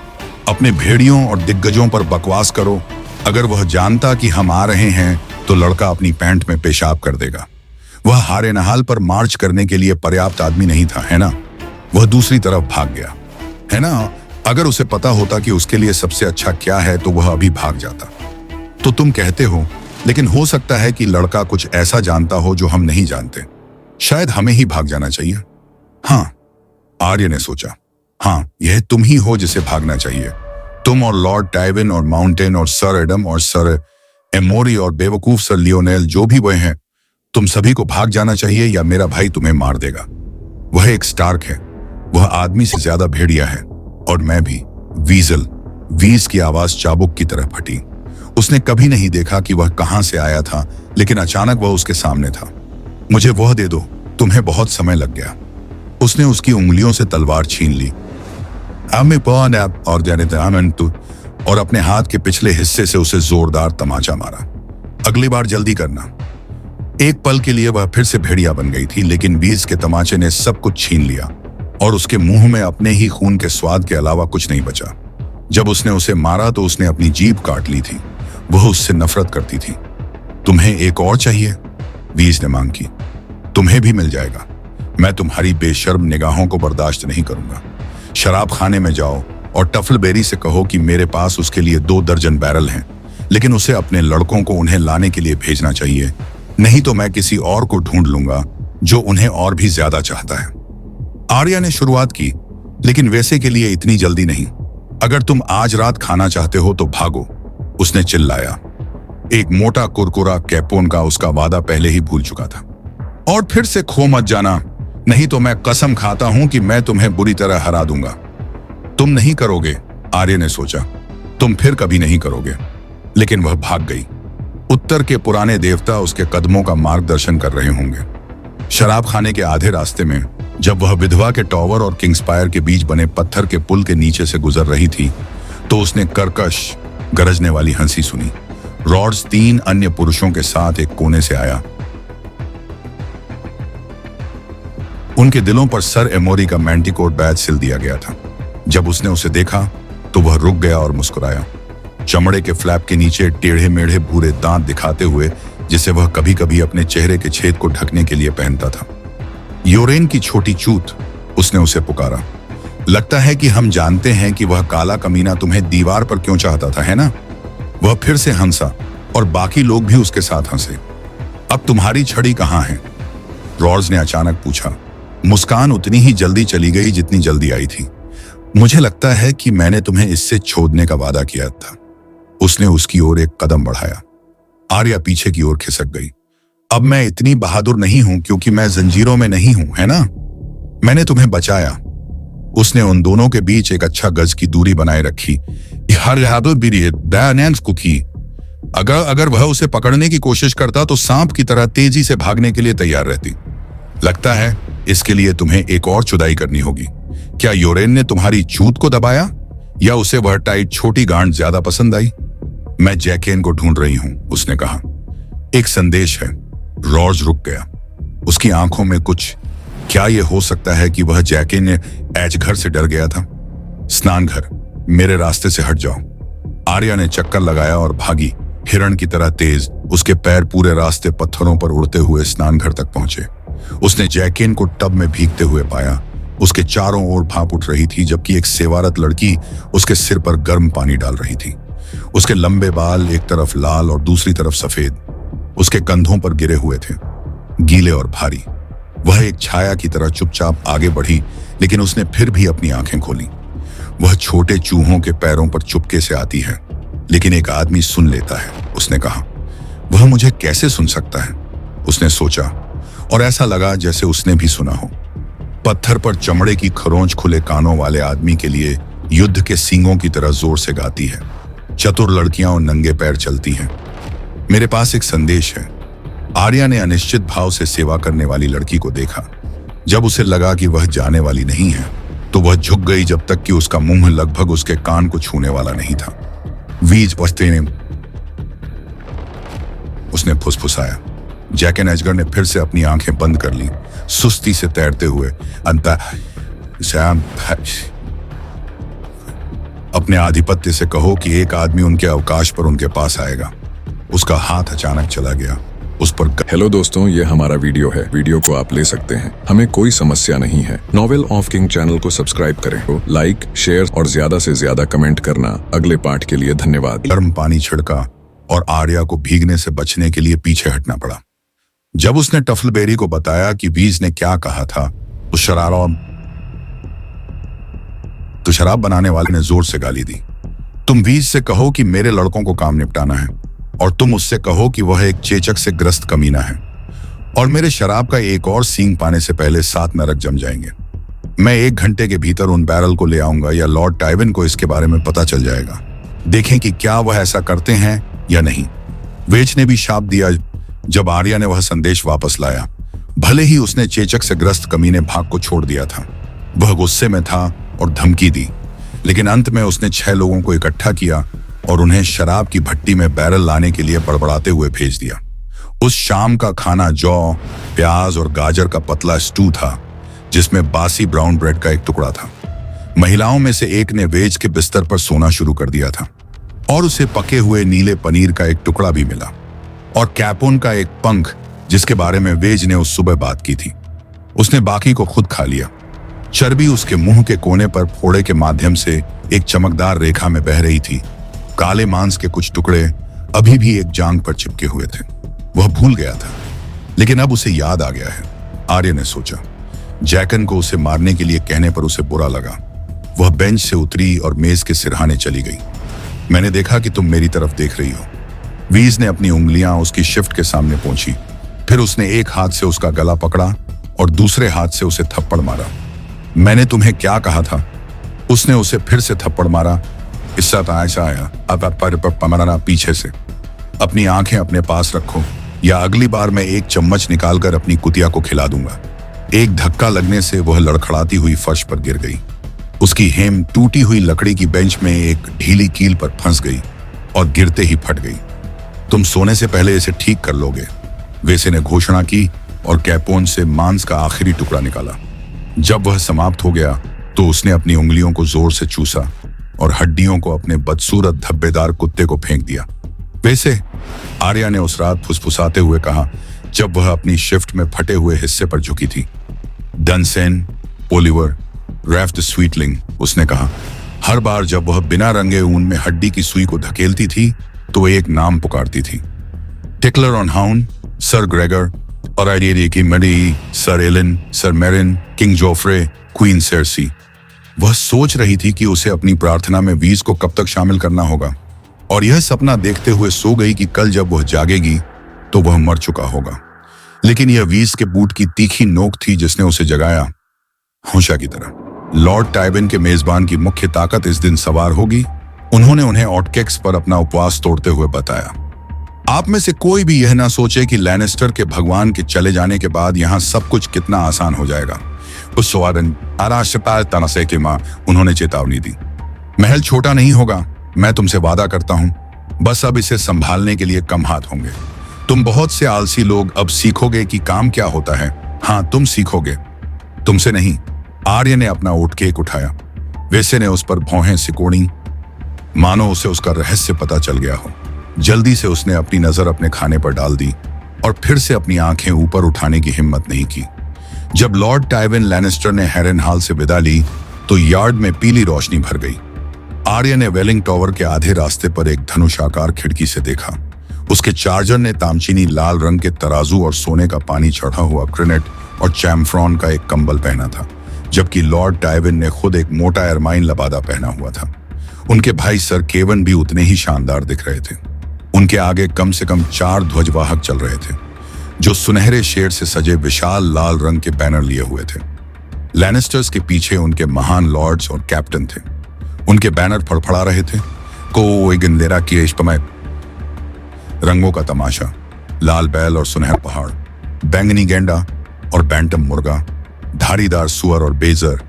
अपने भेड़ियों और दिग्गजों पर बकवास करो। अगर वह जानता कि हम आ रहे हैं तो लड़का अपनी पैंट में पेशाब कर देगा। वह हारे नहाल पर मार्च करने के लिए पर्याप्त आदमी नहीं था, है ना? वह दूसरी तरफ भाग गया, है ना? अगर उसे पता होता कि उसके लिए सबसे अच्छा क्या है तो वह अभी भाग जाता। तो तुम कहते हो, लेकिन हो सकता है कि लड़का कुछ ऐसा जानता हो जो हम नहीं जानते। शायद हमें ही भाग जाना चाहिए। हाँ, आर्य ने सोचा। हाँ, यह तुम ही हो जिसे भागना चाहिए। तुम और लॉर्ड टाइविन और माउंटेन और सर एडम और सर एमोरी और बेवकूफ सर लियोनेल, जो भी वह हैं, तुम सभी को भाग जाना चाहिए या मेरा भाई तुम्हें मार देगा। वह एक स्टार्क है। वह आदमी से ज्यादा भेड़िया है, और मैं भी। वीजल, वीज की आवाज चाबुक की तरह फटी। उसने कभी नहीं देखा कि वह कहां से आया था, लेकिन अचानक वह उसके सामने था। मुझे वह दे दो, तुम्हें बहुत समय लग गया। उसने उसकी उंगलियों से तलवार छीन ली और अपने हाथ के पिछले हिस्से से उसे जोरदार तमाचा मारा। अगली बार जल्दी करना। एक पल के लिए वह फिर से भेड़िया बन गई थी, लेकिन वीज के तमाचे ने सब कुछ छीन लिया और उसके मुंह में अपने ही खून के स्वाद के अलावा कुछ नहीं बचा। जब उसने उसे मारा तो उसने अपनी जीभ काट ली थी। वह उससे नफरत करती थी। तुम्हें एक और चाहिए? वीज ने मांग की। तुम्हें भी मिल जाएगा। मैं तुम्हारी बेशर्म निगाहों को बर्दाश्त नहीं करूंगा। शराब खाने में जाओ और टफलबेरी से कहो कि मेरे पास उसके लिए 2 दर्जन बैरल हैं, लेकिन उसे अपने लड़कों को उन्हें लाने के लिए भेजना चाहिए। नहीं तो मैं किसी और को ढूंढ लूंगा जो उन्हें और भी ज्यादा चाहता है। आर्या ने शुरुआत की, लेकिन वैसे के लिए इतनी जल्दी नहीं। अगर तुम आज रात खाना चाहते हो तो भागो, उसने चिल्लाया। एक मोटा कुरकुरा कैपोन का उसका वादा पहले ही भूल चुका था। और फिर से खो मत जाना, नहीं तो मैं कसम खाता हूं कि मैं तुम्हें बुरी तरह हरा दूंगा। तुम नहीं करोगे, आर्य ने सोचा। तुम फिर कभी नहीं करोगे। लेकिन वह भाग गई। उत्तर के पुराने देवता उसके कदमों का मार्गदर्शन कर रहे होंगे। शराब खाने के आधे रास्ते में जब वह विधवा के टॉवर और किंग्सपायर के बीच बने पत्थर के पुल के नीचे से गुजर रही थी तो उसने कर्कश गरजने वाली हंसी सुनी। रॉड्स 3 अन्य पुरुषों के साथ एक कोने से आया। उनके दिलों पर सर एमोरी का मैंटिकोट बैज सिल दिया गया था। जब उसने उसे देखा तो वह रुक गया और मुस्कुराया, चमड़े के फ्लैप के नीचे टेढ़े मेढ़े भूरे दांत दिखाते हुए, जिसे वह कभी कभी अपने चेहरे के छेद को ढकने के लिए पहनता था। योरेन की छोटी चूत, उसने उसे पुकारा। लगता है कि हम जानते हैं कि वह काला कमीना तुम्हें दीवार पर क्यों चाहता था, है ना? वह फिर से हंसा और बाकी लोग भी उसके साथ हंसे। अब तुम्हारी छड़ी कहाँ है? रॉर्ज ने अचानक पूछा। मुस्कान उतनी ही जल्दी चली गई जितनी जल्दी आई थी। मुझे लगता है कि मैंने तुम्हें इससे छोड़ने का वादा किया था। उसने उसकी ओर एक कदम बढ़ाया। आर्या पीछे की ओर खिसक गई। अब मैं इतनी बहादुर नहीं हूं क्योंकि मैं जंजीरों में नहीं हूं, है ना? मैंने तुम्हें बचाया। उसने उन दोनों के बीच एक अच्छा गज की दूरी बनाए रखी। अगर वह उसे पकड़ने की कोशिश करता तो सांप की तरह तेजी से भागने के लिए तैयार रहती। लगता है इसके लिए तुम्हें एक और चुदाई करनी होगी। क्या योरेन ने तुम्हारी चूत को दबाया या उसे वह टाइट छोटी गांठ ज्यादा पसंद आई? मैं जैकेन को ढूंढ रही हूं, उसने कहा। एक संदेश है। रॉर्ज रुक गया, उसकी आंखों में कुछ। क्या यह हो सकता है कि वह जैकेन ने एज घर से डर गया था? स्नान घर, मेरे रास्ते से हट जाओ। आर्या ने चक्कर लगाया और भागी, हिरण की तरह तेज। उसके पैर पूरे रास्ते पत्थरों पर उड़ते हुए स्नान घर तक पहुंचे। उसने जैकेन को टब में भीगते हुए पाया। उसके चारों ओर भाप उठ रही थी, जबकि एक सेवारत लड़की उसके सिर पर गर्म पानी डाल रही थी। उसके लंबे बाल एक तरफ लाल और दूसरी तरफ सफेद, उसके कंधों पर गिरे हुए थे, गीले और भारी। वह एक छाया की तरह चुपचाप आगे बढ़ी, लेकिन उसने फिर भी अपनी आंखें खोली। वह छोटे चूहों के पैरों पर चुपके से आती है, लेकिन एक आदमी सुन लेता है, उसने कहा। वह मुझे कैसे सुन सकता है? उसने सोचा, और ऐसा लगा जैसे उसने भी सुना हो। पत्थर पर चमड़े की खरोंच खुले कानों वाले आदमी के लिए युद्ध के सींगों की तरह जोर से गाती है। चतुर लड़कियां और नंगे पैर चलती हैं। मेरे पास एक संदेश है। आर्या ने अनिश्चित भाव से सेवा करने वाली लड़की को देखा। जब उसे लगा कि वह जाने वाली नहीं है तो वह झुक गई, जब तक कि उसका मुंह लगभग उसके कान को छूने वाला नहीं था। वीज बस्ते ने, उसने फुसफुसाया। जैकेन एजगर ने फिर से अपनी आंखें बंद कर ली, सुस्ती से तैरते हुए। अपने आधिपत्य से कहो कि एक आदमी उनके अवकाश पर उनके पास आएगा। उसका हाथ अचानक चला गया। उस पर हेलो दोस्तों, ये हमारा वीडियो है। वीडियो को आप ले सकते हैं, हमें कोई समस्या नहीं है। नॉवेल ऑफ किंग चैनल को सब्सक्राइब करें, लाइक, शेयर और ज्यादा से ज्यादा कमेंट करना। अगले पार्ट के लिए धन्यवाद। गर्म पानी छिड़का और आर्या को भीगने से बचने के लिए पीछे हटना पड़ा। जब उसने टफलबेरी को बताया कि वीज ने क्या कहा था, तो शराब बनाने वाले ने जोर से गाली दी। तुम वीज से कहो कि मेरे लड़कों को काम निपटाना है, और तुम उससे कहो कि वह एक चेचक से ग्रस्त कमीना है, और मेरे शराब का एक और सींग पाने से पहले 7 नरक जम जाएंगे। मैं 1 घंटे के भीतर उन बैरल को ले आऊंगा, या लॉर्ड टाइविन को इसके बारे में पता चल जाएगा। देखें कि क्या वह ऐसा करते हैं या नहीं। वेज ने भी शाप दिया जब आर्या ने वह संदेश वापस लाया। भले ही उसने चेचक से ग्रस्त कमीने भाग को छोड़ दिया था, वह गुस्से में था और धमकी दी, लेकिन अंत में उसने 6 लोगों को इकट्ठा किया और उन्हें शराब की भट्टी में बैरल लाने के लिए बड़बड़ाते हुए भेज दिया। उस शाम का खाना जौ, प्याज और गाजर का पतला स्टू था, जिसमें बासी ब्राउन ब्रेड का एक टुकड़ा था। महिलाओं में से एक ने वेज के बिस्तर पर सोना शुरू कर दिया था, और उसे पके हुए नीले पनीर का एक टुकड़ा भी मिला, और कैपोन का एक पंख, जिसके बारे में वेज ने उस सुबह बात की थी। उसने बाकी को खुद खा लिया। चर्बी उसके मुंह के कोने पर फोड़े के माध्यम से एक चमकदार रेखा में बह रही थी। काले मांस के कुछ टुकड़े अभी भी एक जांग पर चिपके हुए थे। वह भूल गया था, लेकिन अब उसे याद आ गया है, आर्य ने सोचा। जैकन को उसे मारने के लिए कहने पर उसे बुरा लगा। वह बेंच से उतरी और मेज के सिरहाने चली गई। मैंने देखा कि तुम मेरी तरफ देख रही हो। वीज ने अपनी उंगलियां उसकी शिफ्ट के सामने पहुंची। फिर उसने एक हाथ से उसका गला पकड़ा और दूसरे हाथ से उसे थप्पड़ मारा। मैंने तुम्हें क्या कहा था? उसने उसे फिर से थप्पड़ मारा। इससे ऐसा आया, अब पीछे से। अपनी आंखें अपने पास रखो, या अगली बार मैं एक चम्मच निकालकर अपनी कुतिया को खिला दूंगा। एक धक्का लगने से वह लड़खड़ाती हुई फर्श पर गिर गई। उसकी हेम टूटी हुई लकड़ी की बेंच में एक ढीली कील पर फंस गई और गिरते ही फट गई। तुम सोने से पहले इसे ठीक कर लोगे, वेसे ने घोषणा की और कैपोन से मांस का आखिरी टुकड़ा निकाला। जब वह समाप्त हो गया तो उसने अपनी उंगलियों को जोर से चूसा और हड्डियों को अपने बदसूरत धब्बेदार कुत्ते को फेंक दिया। वैसे, आर्या ने उस रात फुसफुसाते हुए कहा जब वह अपनी शिफ्ट में फटे हुए हिस्से पर झुकी थी। डनसेन, ओलिवर, रैफ द स्वीटलिंग, उसने कहा। हर बार जब वह बिना रंगे ऊन में हड्डी की सुई को धकेलती थी तो एक नाम पुकारती थी। Tickler and Hound, sir Gregor और आइडियरी की मरी, sir Ilyn, sir Meryn, king Joffrey, queen Cersei. वह सोच रही थी कि उसे अपनी प्रार्थना में वीज को कब तक शामिल करना होगा, और यह सपना देखते हुए सो गई कि कल जब वह जागेगी तो वह मर चुका होगा। लेकिन यह वीज के बूट की तीखी नोक थी जिसने उसे जगाया, हमेशा की तरह। लॉर्ड टाइबिन के मेजबान की मुख्य ताकत इस दिन सवार होगी। उन्होंने उन्हें ऑटकेक्स पर अपना उपवास तोड़ते हुए बताया। आप में से कोई भी यह ना सोचे कि लैनिस्टर के भगवान के चले जाने के बाद यहाँ सब कुछ कितना आसान हो जाएगा। उस उन्होंने चेतावनी दी। महल छोटा नहीं होगा, मैं तुमसे वादा करता हूं। बस अब इसे संभालने के लिए कम हाथ होंगे। तुम बहुत से आलसी लोग अब सीखोगे कि काम क्या होता है। हाँ, तुम सीखोगे, तुमसे नहीं। आर्य ने अपना ओटकेक उठाया। वैसे ने उस पर भौहें सिकोड़ी, मानो उसे उसका रहस्य पता चल गया हो। जल्दी से उसने अपनी नजर अपने खाने पर डाल दी और फिर से अपनी आंखें ऊपर उठाने की हिम्मत नहीं की। जब लॉर्ड टाइविन लैनिस्टर ने हैरनहाल से विदा ली तो यार्ड में पीली रोशनी भर गई। आर्य ने वेलिंग टॉवर के आधे रास्ते पर एक धनुषाकार खिड़की से देखा। उसके चार्जर ने तामचीनी लाल रंग के तराजू और सोने का पानी चढ़ा हुआ क्रिनेट और चैम्फ्रॉन का एक कंबल पहना था, जबकि लॉर्ड टाइविन ने खुद एक मोटा एरमाइन लबादा पहना हुआ था। उनके भाई सर केवन भी उतने ही शानदार दिख रहे थे। उनके आगे कम से कम 4 ध्वजवाहक चल रहे थे, जो सुनहरे शेड से सजे विशाल लाल रंग के बैनर लिए हुए थे। लैनिस्टर्स के पीछे उनके महान लॉर्ड्स और कैप्टन थे। उनके बैनर फड़फड़ा रहे थे। को गिंदेरा की इश्पमय रंगों का तमाशा, लाल बैल और सुनहरा पहाड़, बैंगनी गेंडा और बैंटम मुर्गा, धारीदार सुअर और बेजर,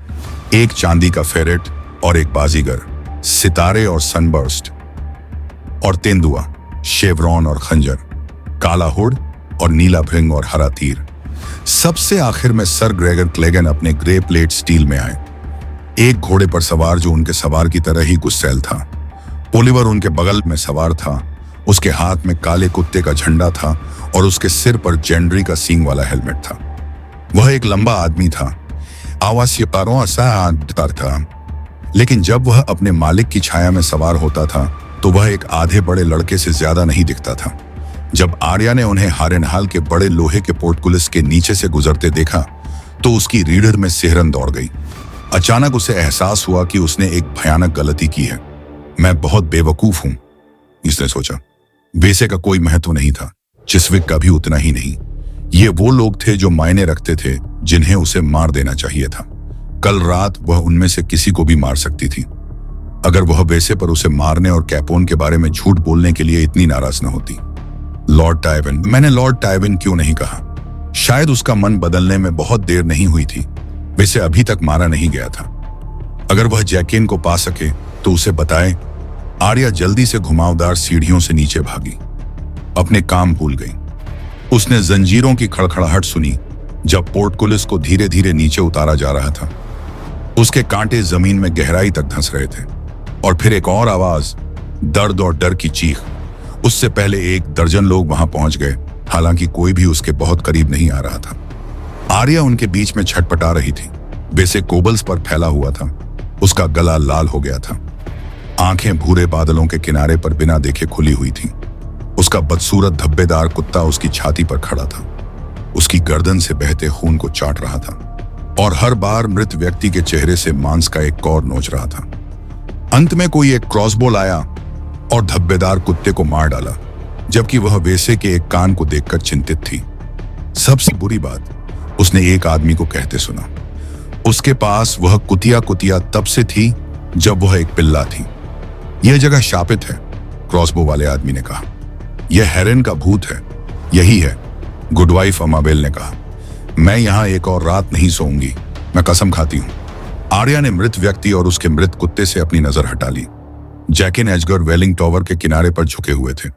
एक चांदी का फेरेट और एक बाजीगर, सितारे और सनबर्स्ट और तेंदुआ, शेवरॉन और खंजर, काला हुड और नीला भृंग और हरा तीर। सबसे आखिर में सर ग्रेगर क्लेगन अपने ग्रे प्लेट स्टील में आए, एक घोड़े पर सवार जो उनके सवार की तरह ही गुस्सैल था। ओलिवर उनके बगल में सवार था। उसके हाथ में काले कुत्ते का झंडा था और उसके सिर पर जेंड्री का सींग वाला हेलमेट था। वह एक लंबा आदमी था, आवासीय पारों था, लेकिन जब वह अपने मालिक की छाया में सवार होता था तो वह एक आधे बड़े लड़के से ज्यादा नहीं दिखता था। जब आर्या ने उन्हें हारेनहाल के बड़े लोहे के पोर्टकुलिस के नीचे से गुजरते देखा तो उसकी रीढ़ में सिहरन दौड़ गई। अचानक उसे एहसास हुआ कि उसने एक भयानक गलती की है। मैं बहुत बेवकूफ हूं, इसने सोचा। वैसे का कोई महत्व नहीं था, चिस्विक का भी उतना ही नहीं। ये वो लोग थे जो मायने रखते थे, जिन्हें उसे मार देना चाहिए था। कल रात वह उनमें से किसी को भी मार सकती थी, अगर वह वैसे पर उसे मारने और कैपोन के बारे में झूठ बोलने के लिए इतनी नाराज न होती। लॉर्ड टाइविन, मैंने लॉर्ड टाइविन क्यों नहीं कहा? शायद उसका मन बदलने में बहुत देर नहीं हुई थी। वैसे अभी तक मारा नहीं गया था। अगर वह जैकिन को पा सके तो उसे बताए। आर्या जल्दी से घुमावदार सीढ़ियों से नीचे भागी, अपने काम भूल गई। उसने जंजीरों की खड़खड़ाहट सुनी जब पोर्टकुलिस को धीरे धीरे नीचे उतारा जा रहा था। उसके कांटे जमीन में गहराई तक धंस रहे थे। और फिर एक और आवाज, दर्द और डर की चीख। उससे पहले 1 दर्जन लोग वहां पहुंच गए, हालांकि कोई भी उसके बहुत करीब नहीं आ रहा था। आर्या उनके बीच में छटपटा रही थी। वैसे कोबल्स पर फैला हुआ था। उसका गला लाल हो गया था। आंखें भूरे बादलों के किनारे पर बिना देखे खुली हुई थीं। उसका बदसूरत धब्बेदार कुत्ता उसकी छाती पर खड़ा था, उसकी गर्दन से बहते खून को चाट रहा था और हर बार मृत व्यक्ति के चेहरे से मांस का एक कौर नोच रहा था। अंत में कोई एक क्रॉसबो लाया और धब्बेदार कुत्ते को मार डाला, जबकि वह वैसे के एक कान को देखकर चिंतित थी। सबसे बुरी बात उसने एक आदमी को कहते सुना। उसके पास वह कुतिया कुतिया तब से थी जब वह एक पिल्ला थी। यह जगह शापित है, क्रॉसबो वाले आदमी ने कहा। यह हेरेन का भूत है। यही है, गुडवाइफ अमाबेल ने कहा। मैं यहां एक और रात नहीं सोऊंगी, मैं कसम खाती हूं। आर्या ने मृत व्यक्ति और उसके मृत कुत्ते से अपनी नजर हटा ली। जैकिन एजगर वेलिंग टॉवर के किनारे पर झुके हुए थे।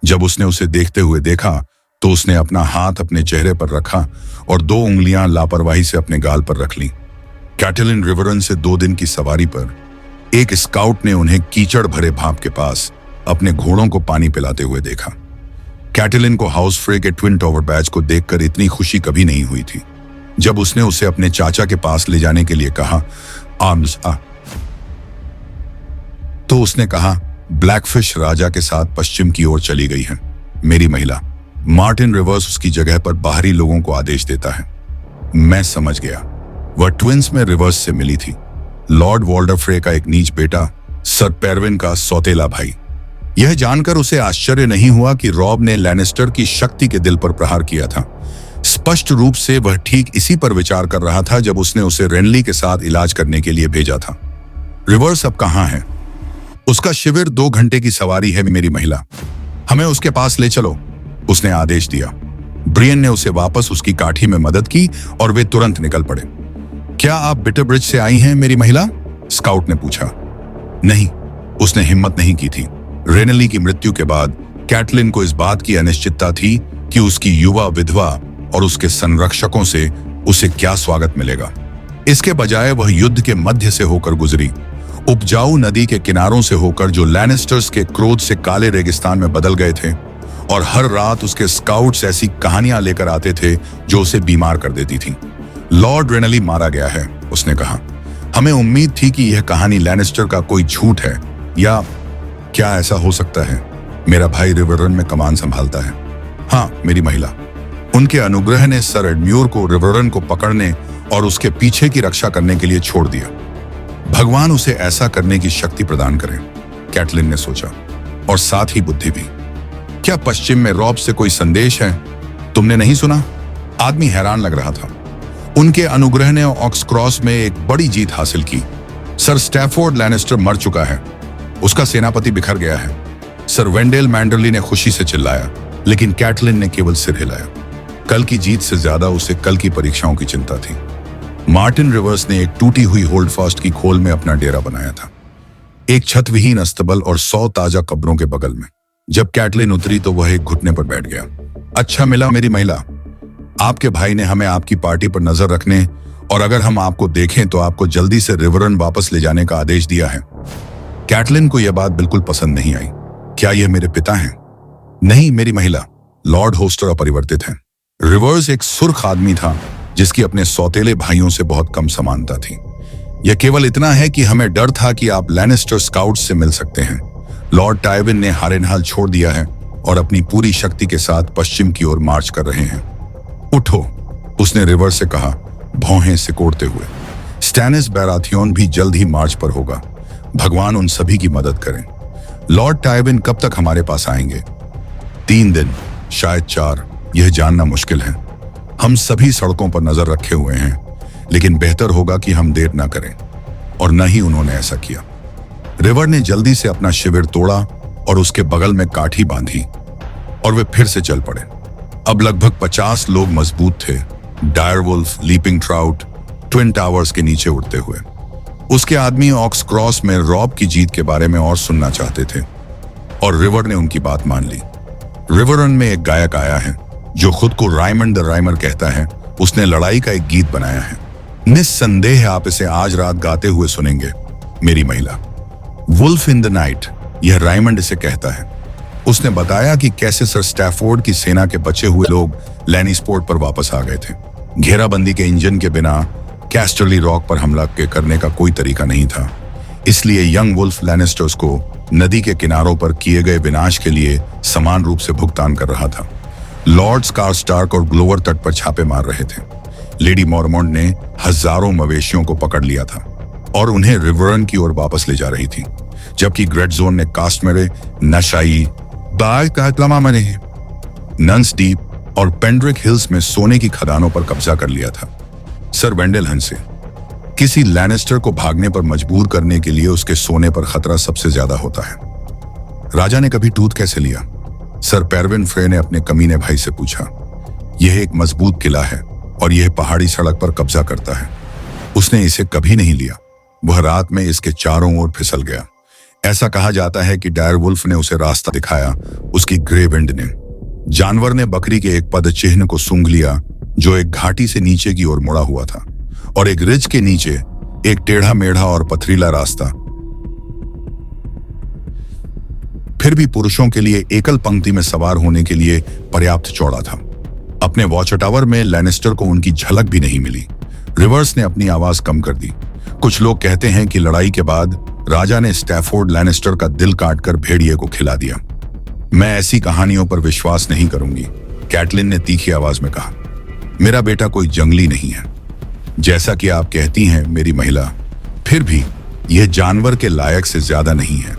जब उसने उसे देखते हुए देखा तो उसने अपना हाथ अपने चेहरे पर रखा और 2 उंगलियां लापरवाही से अपने गाल पर रख लीं। कैटलिन रिवरन से 2 दिन की सवारी पर एक स्काउट ने उन्हें कीचड़ भरे भाप के पास अपने घोड़ों को पानी पिलाते हुए देखा। कैटलिन को हाउस फ्रे के ट्विन टावर बैच को देखकर इतनी खुशी कभी नहीं हुई थी। जब उसने उसे अपने चाचा के पास ले जाने के लिए कहा आर्म्स आ, तो उसने कहा ब्लैकफिश राजा के साथ पश्चिम की ओर चली गई है। मेरी महिला। मार्टिन रिवर्स उसकी जगह पर बाहरी लोगों को आदेश देता है। मैं समझ गया। वह ट्विंस में रिवर्स से मिली थी। लॉर्ड वॉल्डर फ्रे का एक नीच बेटा, सर पेरविन का सौतेला भाई। यह जानकर उसे आश्चर्य नहीं हुआ कि रॉब ने लैनिस्टर की शक्ति के दिल पर प्रहार किया था। स्पष्ट रूप से वह ठीक इसी पर विचार कर रहा था जब उसने उसे रेनली के साथ इलाज करने के लिए भेजा था। रिवर्स अब कहां है? उसका शिविर 2 घंटे की सवारी है मेरी महिला। हमें उसके पास ले चलो, उसने आदेश दिया। ब्रियन ने उसे वापस उसकी काठी में मदद की और वे तुरंत निकल पड़े। क्या आप बिटर ब्रिज से आई हैं मेरी महिला? स्काउट ने पूछा। नहीं, उसने हिम्मत नहीं की थी। रेनली की मृत्यु के बाद कैटलिन को इस बात की अनिश्चितता थी कि उसकी युवा विधवा और उसके संरक्षकों से उसे क्या स्वागत मिलेगा। इसके बजाय वह युद्ध के मध्य से होकर गुजरी, उपजाऊ नदी के किनारों से होकर जो लैनिस्टर्स के क्रोध से काले रेगिस्तान में बदल गए थे, और हर रात उसके स्काउट्स ऐसी कहानियां लेकर आते थे जो उसे बीमार कर देती थी। लॉर्ड रेनली मारा गया है, उसने कहा। हमें उम्मीद थी कि यह कहानी लैनिस्टर का कोई झूठ है, या क्या ऐसा हो सकता है? मेरा भाई रिवरन में कमान संभालता है। हाँ मेरी महिला। उनके अनुग्रह ने सर एडम्यूर को रिवरन को पकड़ने और उसके पीछे की रक्षा करने के लिए छोड़ दिया। भगवान उसे ऐसा करने की शक्ति प्रदान करें, कैटलिन ने सोचा, और साथ ही बुद्धि भी। क्या पश्चिम में रॉब से कोई संदेश है? तुमने नहीं सुना? आदमी हैरान लग रहा था। उनके अनुग्रह ने ऑक्स क्रॉस में एक बड़ी जीत हासिल की। सर स्टैफोर्ड लैनिस्टर मर चुका है, उसका सेनापति बिखर गया है। सर वेंडेल मैंडरली ने खुशी से चिल्लाया, लेकिन कैटलिन ने केवल सिर हिलाया। कल की जीत से ज्यादा उसे कल की परीक्षाओं की चिंता थी। मार्टिन रिवर्स ने एक टूटी हुई होल्डफास्ट की खोल में अपना डेरा बनाया था, एक छतविहीन अस्तबल और 100 ताजा कब्रों के बगल में। जब कैटलिन उतरी तो वह एक घुटने पर बैठ गया। अच्छा मिला मेरी महिला। आपके भाई ने हमें आपकी पार्टी पर नजर रखने और अगर हम आपको देखें तो आपको जल्दी से रिवरन वापस ले जाने का आदेश दिया है। कैटलिन को यह बात बिल्कुल पसंद नहीं आई। क्या यह मेरे पिता हैं? नहीं मेरी महिला, लॉर्ड होस्टर अपरिवर्तित हैं। रिवर्स एक सुर्ख आदमी था जिसकी अपने सौतेले भाइयों से बहुत कम समानता थी। यह केवल इतना है कि हमें डर था कि आप लैनिस्टर स्काउट से मिल सकते हैं। लॉर्ड टाइविन ने हारेनहाल छोड़ दिया है और अपनी पूरी शक्ति के साथ पश्चिम की ओर मार्च कर रहे हैं। उठो, उसने रिवर्स से कहा, भौहें सिकोड़ते हुए। स्टैनिस बैराथियोन भी जल्द ही मार्च पर होगा। भगवान उन सभी की मदद करें। लॉर्ड टाइविन कब तक हमारे पास आएंगे? 3 दिन, शायद 4, यह जानना मुश्किल है। हम सभी सड़कों पर नजर रखे हुए हैं, लेकिन बेहतर होगा कि हम देर ना करें, और न ही उन्होंने ऐसा किया। रिवर ने जल्दी से अपना शिविर तोड़ा और उसके बगल में काठी बांधी, और वे फिर से चल पड़े। अब लगभग 50 लोग मजबूत थे, डायरवुल्फ, लीपिंग ट्राउट, ट्विन टावर्स के नीचे उड़ते हुए। उसके आदमी ऑक्स क्रॉस में रॉब की जीत के बारे में और सुनना चाहते थे, और रिवर ने उनकी बात मान ली। रिवरन में एक गायक आया है जो खुद को रायमंड द राइमर कहता है। उसने लड़ाई का एक गीत बनाया है। निस्संदेह आप इसे आज रात गाते हुए सुनेंगे मेरी महिला। वुल्फ इन द नाइट, यह रायमंड इसे कहता है। उसने बताया कि कैसे सर स्टैफोर्ड की सेना के बचे हुए लोग लैनीस्पोर्ट पर वापस आ गए थे। घेराबंदी के इंजन के बिना कैस्टरली रॉक पर हमला करने का कोई तरीका नहीं था। इसलिए यंग वुल्फ लैनिस्टर्स को नदी के किनारों पर किए गए विनाश के लिए समान रूप से भुगतान कर रहा था। लॉर्ड स्टार्क और ग्लोवर तट पर छापे मार रहे थे। लेडी मॉरमोंट ने हजारों मवेशियों को पकड़ लिया था और उन्हें रिवरन की ओर वापस ले जा रही थी, जबकि ग्रेट जोन ने कास्टमेरे, नशाई, नन्स डीप और पेंड्रिक हिल्स में सोने की खदानों पर कब्जा कर लिया था। सर वेंडेल हंसे। किसी लैनिस्टर को भागने पर मजबूर करने के लिए उसके सोने पर खतरा सबसे ज्यादा होता है। राजा ने कभी टूट कैसे लिया? सर पेरविन फ्रे ने अपने कमीने भाई से पूछा। यह एक मजबूत किला है और यह पहाड़ी सड़क पर कब्जा करता है। उसने इसे कभी नहीं लिया। वह रात में इसके चारों ओर फिसल गया। ऐसा कहा जाता है कि डायरवुल्फ ने उसे रास्ता दिखाया, उसकी ग्रे विंड ने। जानवर ने बकरी के एक पद चिन्ह को सूंघ लिया जो एक घाटी से नीचे की ओर मुड़ा हुआ था, और एक रिज के नीचे एक टेढ़ा मेढ़ा और पथरीला रास्ता। फिर भी पुरुषों के लिए एकल पंक्ति में सवार होने के लिए पर्याप्त चौड़ा था। अपने वॉच टावर में लैनिस्टर को उनकी झलक भी नहीं मिली। रिवर्स ने अपनी आवाज कम कर दी। कुछ लोग कहते हैं कि लड़ाई के बाद राजा ने स्टैफोर्ड लैनिस्टर का दिल काटकर भेड़िए को खिला दिया। मैं ऐसी कहानियों पर विश्वास नहीं करूंगी, कैटलिन ने तीखी आवाज में कहा। मेरा बेटा कोई जंगली नहीं है, जैसा कि आप कहती हैं मेरी महिला, फिर भी यह जानवर के लायक से ज्यादा नहीं है।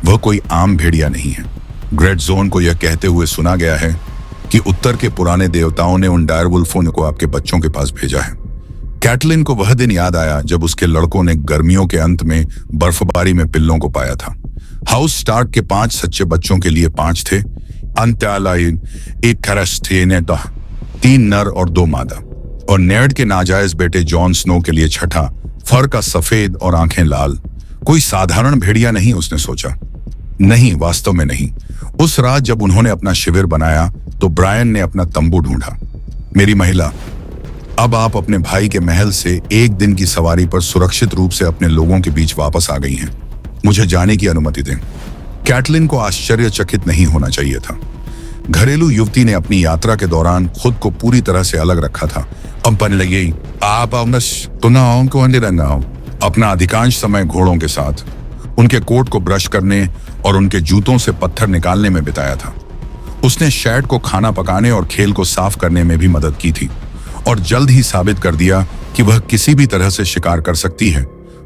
वह कोई आम भेड़िया नहीं है। ग्रेट जोन को यह कहते हुए सुना गया है कि उत्तर के पुराने देवताओं ने उन डायरवुल्फों को आपके बच्चों के पास भेजा है। कैटलिन को वह दिन याद आया जब उसके लड़कों ने गर्मियों के अंत में बर्फबारी में पिल्लों को पाया था। हाउस स्टार्क के 5 सच्चे बच्चों के लिए 5 थे, अंत्यालाइन, एक खरस्टेनेटा, 3 नर और 2 मादा, और नेड के नाजायज बेटे जॉन स्नो के लिए 6ठा, फर का सफेद और आंखें लाल। कोई साधारण भेड़िया नहीं, उसने सोचा। नहीं, वास्तव में नहीं। उस रात जब उन्होंने अपना शिविर बनाया तो ब्रायन ने अपना तंबू ढूंढा। मेरी महिला, अब आप अपने भाई के महल से एक दिन की सवारी पर सुरक्षित रूप से अपने लोगों के बीच वापस आ गई हैं। मुझे जाने की अनुमति दें। कैटलिन को आश्चर्यचकित नहीं होना चाहिए था। घरेलू युवती ने अपनी यात्रा के दौरान खुद को पूरी तरह से अलग रखा था। आप अपना अधिकांश समय घोड़ों के साथ, उनके कोट को ब्रश करने और उनके जूतों से पत्थर निकालने में बिताया था। उसने शैड को खाना पकाने और खेल को साफ करने में भी मदद की थी, और जल्द ही साबित कर दिया कि वह किसी भी तरह से शिकार कर सकती है।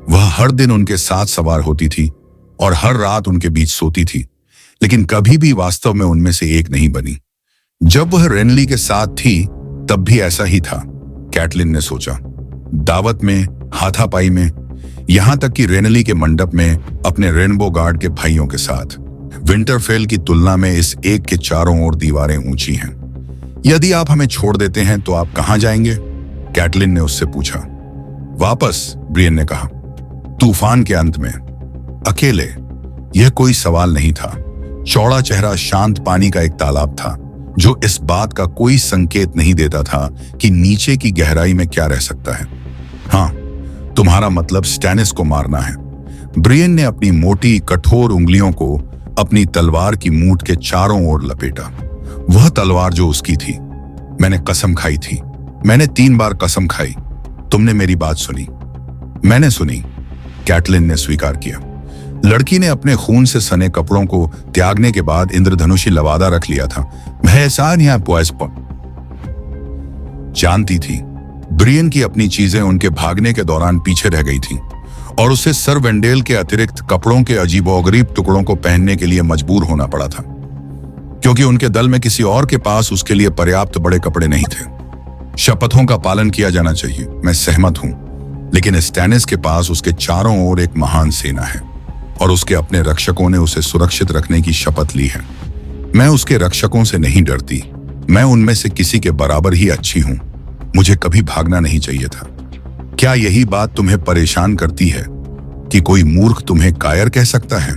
वह हर दिन उनके साथ सवार होती थी और हर रात उनके बीच सोती थी, लेकिन कभी भी वास्तव में उनमें से एक नहीं बनी। जब वह रेनली के साथ थी तब भी ऐसा ही था, कैटलिन ने सोचा। दावत में, हाथापाई में, यहां तक कि रेनली के मंडप में अपने रेनबो गार्ड के भाइयों के साथ। विंटरफेल की तुलना में इस एक के चारों ओर दीवारें ऊंची हैं। यदि आप हमें छोड़ देते हैं तो आप कहां जाएंगे? कैटलिन ने उससे पूछा। वापस, ब्रियन ने कहा, तूफान के अंत में, अकेले। यह कोई सवाल नहीं था। चौड़ा चेहरा शांत पानी का एक तालाब था जो इस बात का कोई संकेत नहीं देता था कि नीचे की गहराई में क्या रह सकता है। हाँ, तुम्हारा मतलब स्टैनिस को मारना है। ब्रियन ने अपनी मोटी कठोर उंगलियों को अपनी तलवार की मूठ के चारों ओर लपेटा। वह तलवार जो उसकी थी। मैंने कसम खाई थी। मैंने 3 बार कसम खाई। तुमने मेरी बात सुनी? मैंने सुनी, कैटलिन ने स्वीकार किया। लड़की ने अपने खून से सने कपड़ों को त्यागने के बाद इंद्रधनुषी लवादा रख लिया था। मैं एहसान यहाँ जानती थी। ब्रियन की अपनी चीजें उनके भागने के दौरान पीछे रह गई थीं, और उसे सर वेंडेल के अतिरिक्त कपड़ों के अजीबोगरीब टुकड़ों को पहनने के लिए मजबूर होना पड़ा था, क्योंकि उनके दल में किसी और के पास उसके लिए पर्याप्त बड़े कपड़े नहीं थे। शपथों का पालन किया जाना चाहिए, मैं सहमत हूं, लेकिन स्टैनिस के पास उसके चारों ओर एक महान सेना है, और उसके अपने रक्षकों ने उसे सुरक्षित रखने की शपथ ली है। मैं उसके रक्षकों से नहीं डरती। मैं उनमें से किसी के बराबर ही अच्छी हूं। मुझे कभी भागना नहीं चाहिए था। क्या यही बात तुम्हें परेशान करती है कि कोई मूर्ख तुम्हें कायर कह सकता है?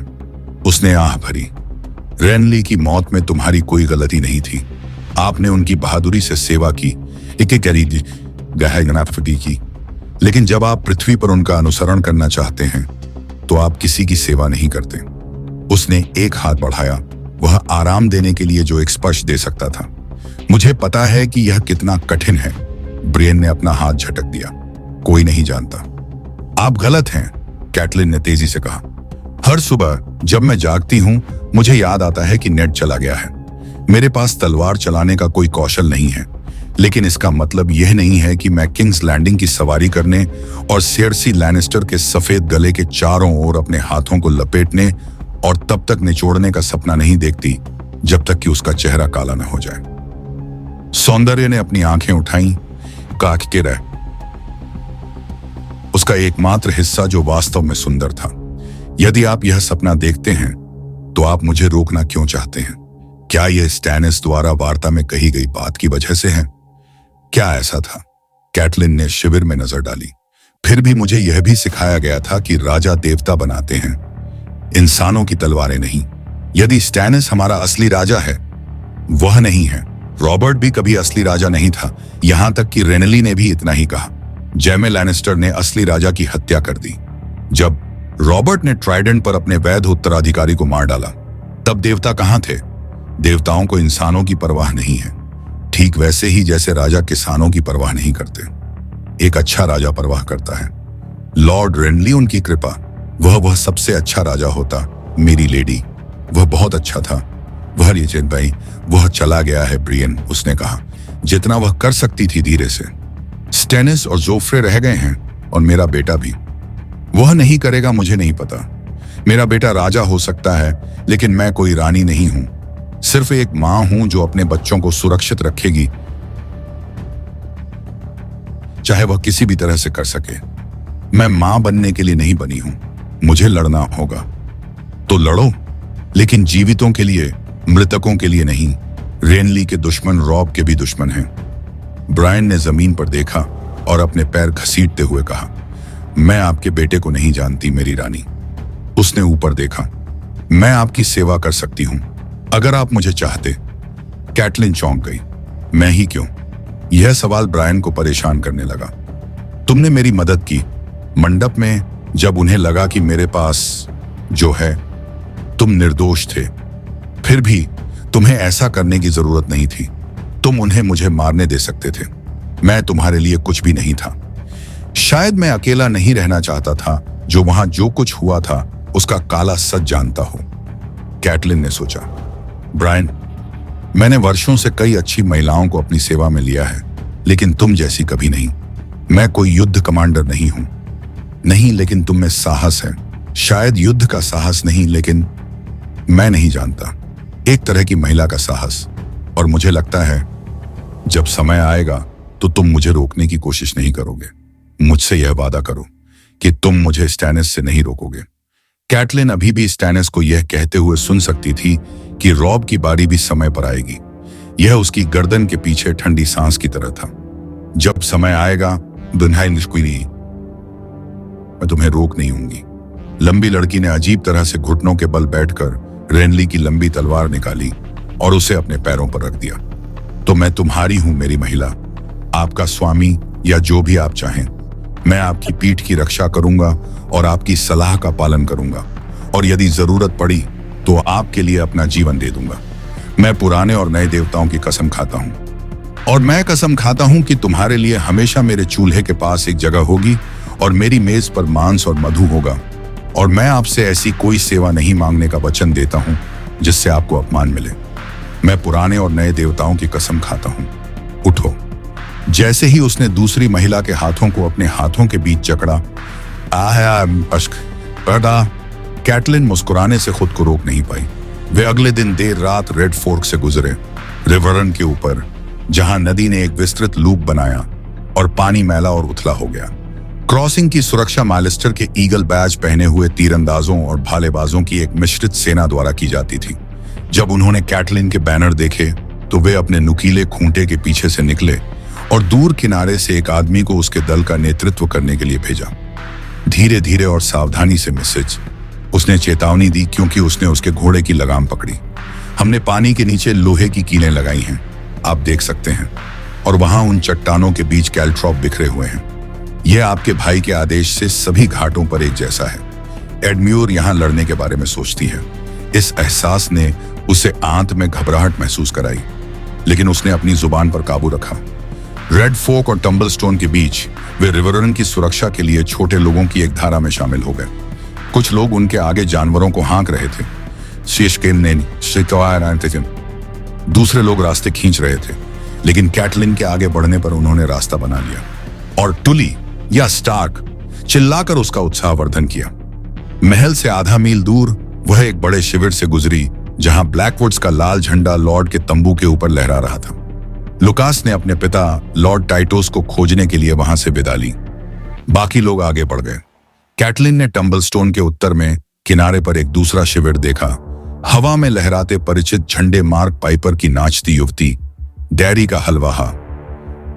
उसने आह भरी। रेनली की मौत में तुम्हारी कोई गलती नहीं थी। आपने उनकी बहादुरी से सेवा की, की, लेकिन जब आप पृथ्वी पर उनका अनुसरण करना चाहते हैं तो आप किसी की सेवा नहीं करते। उसने एक हाथ बढ़ाया, वह आराम देने के लिए जो एक स्पर्श दे सकता था। मुझे पता है कि यह कितना कठिन है। ब्रियन ने अपना हाथ झटक दिया। कोई नहीं जानता। आप गलत हैं, कैटलिन ने तेजी से कहा। हर सुबह जब मैं जागती हूं मुझे याद आता है कि नेड चला गया है। मेरे पास तलवार चलाने का कोई कौशल नहीं है, लेकिन इसका मतलब यह नहीं है कि मैं किंग्स लैंडिंग की सवारी करने और सेर्सी लैनिस्टर के सफेद गले के चारों ओर अपने हाथों को लपेटने और तब तक निचोड़ने का सपना नहीं देखती जब तक कि उसका चेहरा काला न हो जाए। सौंदर्य ने अपनी आंखें उठाई, काक के रह। उसका एकमात्र हिस्सा जो वास्तव में सुंदर था। यदि आप यह सपना देखते हैं तो आप मुझे रोकना क्यों चाहते हैं? क्या यह स्टैनिस द्वारा वार्ता में कही गई बात की वजह से है? क्या ऐसा था? कैटलिन ने शिविर में नजर डाली। फिर भी मुझे यह भी सिखाया गया था कि राजा देवता बनाते हैं, इंसानों की तलवारें नहीं। यदि स्टैनिस हमारा असली राजा है, वह नहीं है। रॉबर्ट भी कभी असली राजा नहीं था, यहां तक कि रेनली ने भी इतना ही कहा। जैमे लैनिस्टर ने असली राजा की हत्या कर दी। जब रॉबर्ट ने ट्राइडेंट पर अपने वैध उत्तराधिकारी को मार डाला, तब देवता कहां थे? देवताओं को इंसानों की परवाह नहीं है, ठीक वैसे ही जैसे राजा किसानों की परवाह नहीं करते। एक अच्छा राजा परवाह करता है। लॉर्ड रेनली, उनकी कृपा, वह सबसे अच्छा राजा होता। मेरी लेडी, वह बहुत अच्छा था। वह रिचेन भाई, वह चला गया है ब्रियन, उसने कहा। जितना वह कर सकती थी धीरे से। स्टेनिस और जोफ्रे रह गए हैं, और मेरा बेटा भी। वह नहीं करेगा, मुझे नहीं पता। मेरा बेटा राजा हो सकता है, लेकिन मैं कोई रानी नहीं हूं। सिर्फ एक मां हूं जो अपने बच्चों को सुरक्षित रखेगी, चाहे वह किसी भी तरह से कर सके। मैं मां बनने के लिए नहीं बनी हूं। मुझे लड़ना होगा तो लड़ो, लेकिन जीवितों के लिए, मृतकों के लिए नहीं। रेनली के दुश्मन रॉब के भी दुश्मन हैं। ब्रायन ने जमीन पर देखा और अपने पैर घसीटते हुए कहा, मैं आपके बेटे को नहीं जानती मेरी रानी। उसने ऊपर देखा। मैं आपकी सेवा कर सकती हूं अगर आप मुझे चाहते। कैटलिन चौंक गई। मैं ही क्यों? यह सवाल ब्रायन को परेशान करने लगा। तुमने मेरी मदद की मंडप में, जब उन्हें लगा कि मेरे पास जो है, तुम निर्दोष थे। फिर भी तुम्हें ऐसा करने की जरूरत नहीं थी। तुम उन्हें मुझे मारने दे सकते थे। मैं तुम्हारे लिए कुछ भी नहीं था। शायद मैं अकेला नहीं रहना चाहता था, जो वहां जो कुछ हुआ था उसका काला सच जानता हो। कैटलिन ने सोचा। ब्रायन, मैंने वर्षों से कई अच्छी महिलाओं को अपनी सेवा में लिया है, लेकिन तुम जैसी कभी नहीं। मैं कोई युद्ध कमांडर नहीं हूं। नहीं, लेकिन तुम में साहस है। शायद युद्ध का साहस नहीं, लेकिन मैं नहीं जानता, एक तरह की महिला का साहस। और मुझे लगता है जब समय आएगा तो तुम मुझे रोकने की कोशिश नहीं करोगे। मुझसे यह वादा करो कि तुम मुझे स्टैनिस से नहीं रोकोगे। कैटलिन अभी भी स्टैनिस को यह कहते हुए सुन सकती थी कि रॉब की बारी भी समय पर आएगी। यह उसकी गर्दन के पीछे ठंडी सांस की तरह था। जब समय आएगा, मैं तुम्हें रोक नहीं होंगी। लंबी लड़की ने अजीब तरह से घुटनों के बल बैठकर रेनली की लंबी तलवार निकाली और उसे अपने पैरों पर रख दिया। तो मैं तुम्हारी हूं मेरी महिला, आपका स्वामी या जो भी आप चाहें। मैं आपकी पीठ की रक्षा करूंगा और आपकी सलाह का पालन करूंगा, और यदि जरूरत पड़ी तो आपके लिए अपना जीवन दे दूंगा। मैं पुराने और नए देवताओं की कसम खाता हूं, और मैं कसम खाता हूं कि तुम्हारे लिए हमेशा मेरे चूल्हे के पास एक जगह होगी और मेरी मेज पर मांस और मधु होगा। और मैं आपसे ऐसी कोई सेवा नहीं मांगने का वचन देता हूं जिससे आपको अपमान मिले। मैं पुराने और नए देवताओं की कसम खाता हूं। उठो। जैसे ही उसने दूसरी महिला के हाथों को अपने हाथों के बीच जकड़ा, कैटलिन मुस्कुराने से खुद को रोक नहीं पाई। वे अगले दिन देर रात रेड फोर्क से गुजरे, रिवरन के ऊपर, जहां नदी ने एक विस्तृत लूप बनाया और पानी मैला और उथला हो गया। क्रॉसिंग की सुरक्षा मैलिस्टर के ईगल बैज पहने हुए तीरंदाजों और भालेबाजों की एक मिश्रित सेना द्वारा की जाती थी। जब उन्होंने कैटलिन के बैनर देखे तो वे अपने नुकीले खूंटे के पीछे से निकले और दूर किनारे से एक आदमी को उसके दल का नेतृत्व करने के लिए भेजा। धीरे धीरे और सावधानी से मिसेज, उसने चेतावनी दी, क्योंकि उसने उसके घोड़े की लगाम पकड़ी। हमने पानी के नीचे लोहे की कीलें लगाई हैं, आप देख सकते हैं, और वहां उन चट्टानों के बीच कैल्ट्रॉप बिखरे हुए हैं। यह आपके भाई के आदेश से सभी घाटों पर एक जैसा है। एडम्योर यहां लड़ने के बारे में सोचती है। इस एहसास ने उसे आंत में घबराहट महसूस कराई, लेकिन उसने अपनी जुबान पर काबू रखा। रेड फोक और टम्बलस्टोन के बीच वे रिवरन की सुरक्षा के लिए छोटे लोगों की एक धारा में शामिल हो गए। कुछ लोग उनके आगे जानवरों को हाँक रहे थे, दूसरे लोग रास्ते खींच रहे थे, लेकिन कैटलिन के आगे बढ़ने पर उन्होंने रास्ता बना लिया और टुली या स्टार्क चिल्लाकर उसका उत्साहवर्धन किया। महल से आधा मील दूर वह एक बड़े शिविर से गुजरी, जहां ब्लैकवुड्स का लाल झंडा लॉर्ड के तंबू के ऊपर लहरा रहा था। लुकास ने अपने पिता लॉर्ड टाइटोस को खोजने के लिए वहां से विदा ली। बाकी लोग आगे बढ़ गए। कैटलिन ने टम्बलस्टोन के उत्तर में किनारे पर एक दूसरा शिविर देखा। हवा में लहराते परिचित झंडे, मार्क पाइपर की नाचती युवती, डैरी का हलवाहा,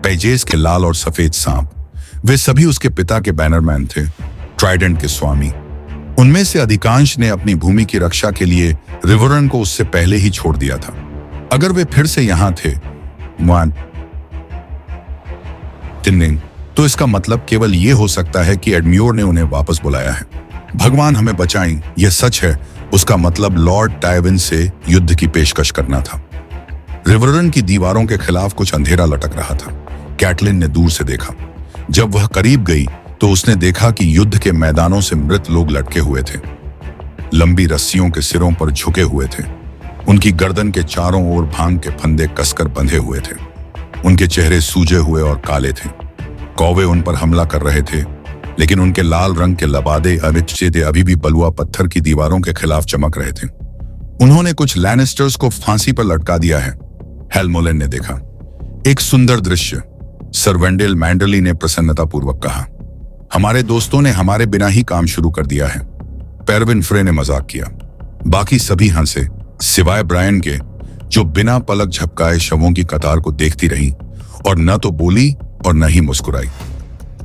पेजेस के लाल और सफेद सांप, वे सभी उसके पिता के बैनरमैन थे, ट्राइडेंट के स्वामी। उनमें से अधिकांश ने अपनी भूमि की रक्षा के लिए रिवरन को उससे पहले ही छोड़ दिया था। अगर वे फिर से यहां थे, तो इसका मतलब केवल ये हो सकता है कि एडम्योर ने उन्हें वापस बुलाया है। भगवान हमें बचाएं, यह सच है। उसका मतलब लॉर्ड टाइविन से युद्ध की पेशकश करना था। रिवररन की दीवारों के खिलाफ कुछ अंधेरा लटक रहा था। कैटलिन ने दूर से देखा। जब वह करीब गई तो उसने देखा कि युद्ध के मैदानों से मृत लोग लटके हुए थे, लंबी रस्सियों के सिरों पर झुके हुए थे। उनकी गर्दन के चारों ओर भांग के फंदे कसकर बंधे हुए थे। उनके चेहरे सूजे हुए और काले थे। कौवे उन पर हमला कर रहे थे, लेकिन उनके लाल रंग के लबादे अनिश्चित अभी भी बलुआ पत्थर की दीवारों के खिलाफ चमक रहे थे। उन्होंने कुछ लैनिस्टर्स को फांसी पर लटका दिया है, हेलमोलन ने देखा। एक सुंदर दृश्य, सर वेंडेल मैंडरली ने प्रसन्नतापूर्वक कहा। हमारे दोस्तों ने हमारे बिना ही काम शुरू कर दिया है। पेरविन फ्रे ने मजाक किया। बाकी सभी हंसे, सिवाय ब्रायन के, जो बिना पलक झपकाए शवों की कतार को देखती रही और न तो बोली और न ही मुस्कुराई।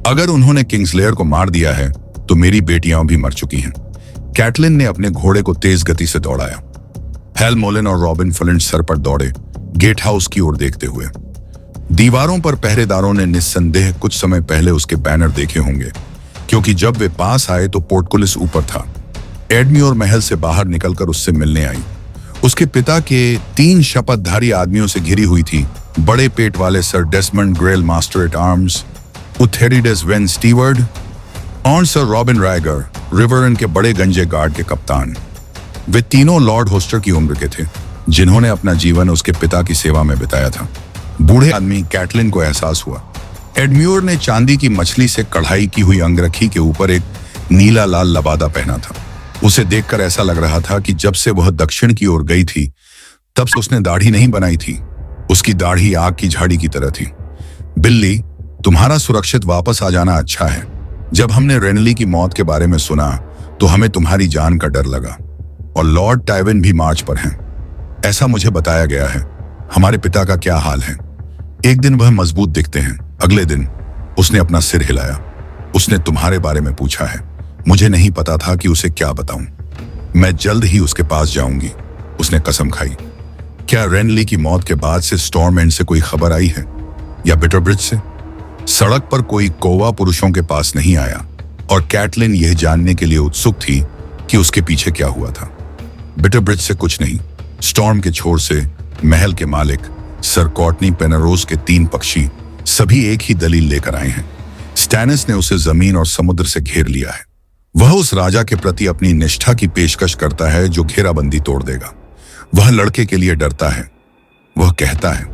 अगर उन्होंने किंग्सलेयर को मार दिया है तो मेरी बेटियां भी मर चुकी हैं। कैटलिन ने अपने घोड़े को तेज गति से दौड़ाया। हेलमोलन और रॉबिन फ्लिंट सर पर दौड़े, गेट हाउस की ओर देखते हुए। दीवारों पर पहरेदारों ने निस्संदेह कुछ समय पहले उसके बैनर देखे होंगे, क्योंकि जब वे पास आए तो पोर्टकुलिस ऊपर था। एडम्योर महल से बाहर निकलकर उससे मिलने आई। उसके पिता के 3 शपथधारी आदमियों से घिरी हुई थी। बड़े पेट वाले sir Desmond Grell master at arms, Utherydes Wayn steward और सर रॉबिन रायगर, रिवररन के बड़े गंजे गार्ड के कप्तान। वे तीनों लॉर्ड होस्टर की उम्र के थे, जिन्होंने अपना जीवन उसके पिता की सेवा में बिताया था। बूढ़े आदमी कैटलिन को एहसास हुआ। एडम्योर ने चांदी की मछली से कढ़ाई की हुई अंगरखी के ऊपर एक नीला लाल लबादा पहना था। उसे देखकर ऐसा लग रहा था कि जब से वह दक्षिण की ओर गई थी तब से उसने दाढ़ी नहीं बनाई थी। उसकी दाढ़ी आग की झाड़ी की तरह थी। बिल्ली, तुम्हारा सुरक्षित वापस आ जाना अच्छा है। जब हमने रेनली की मौत के बारे में सुना तो हमें तुम्हारी जान का डर लगा, और लॉर्ड टाइविन भी मार्च पर हैं, ऐसा मुझे बताया गया है। हमारे पिता का क्या हाल है? एक दिन वह मजबूत दिखते हैं, अगले दिन उसने अपना सिर हिलाया। उसने तुम्हारे बारे में पूछा है। मुझे नहीं पता था कि उसे क्या बताऊं। मैं जल्द ही उसके पास जाऊंगी, उसने कसम खाई। क्या रेनली की मौत के बाद से स्टॉर्म एंड से कोई खबर आई है, या बिटरब्रिज से? सड़क पर कोई कौवा पुरुषों के पास नहीं आया, और कैटलिन यह जानने के लिए उत्सुक थी कि उसके पीछे क्या हुआ था। बिटरब्रिज से कुछ नहीं, स्टॉर्म के छोर से महल के मालिक सर कॉर्टनी पेनरोज के 3 पक्षी सभी एक ही दलील लेकर आए हैं। स्टैनिस ने उसे जमीन और समुद्र से घेर लिया है। वह उस राजा के प्रति अपनी निष्ठा की पेशकश करता है जो घेराबंदी तोड़ देगा। वह लड़के के लिए डरता है। वह कहता है,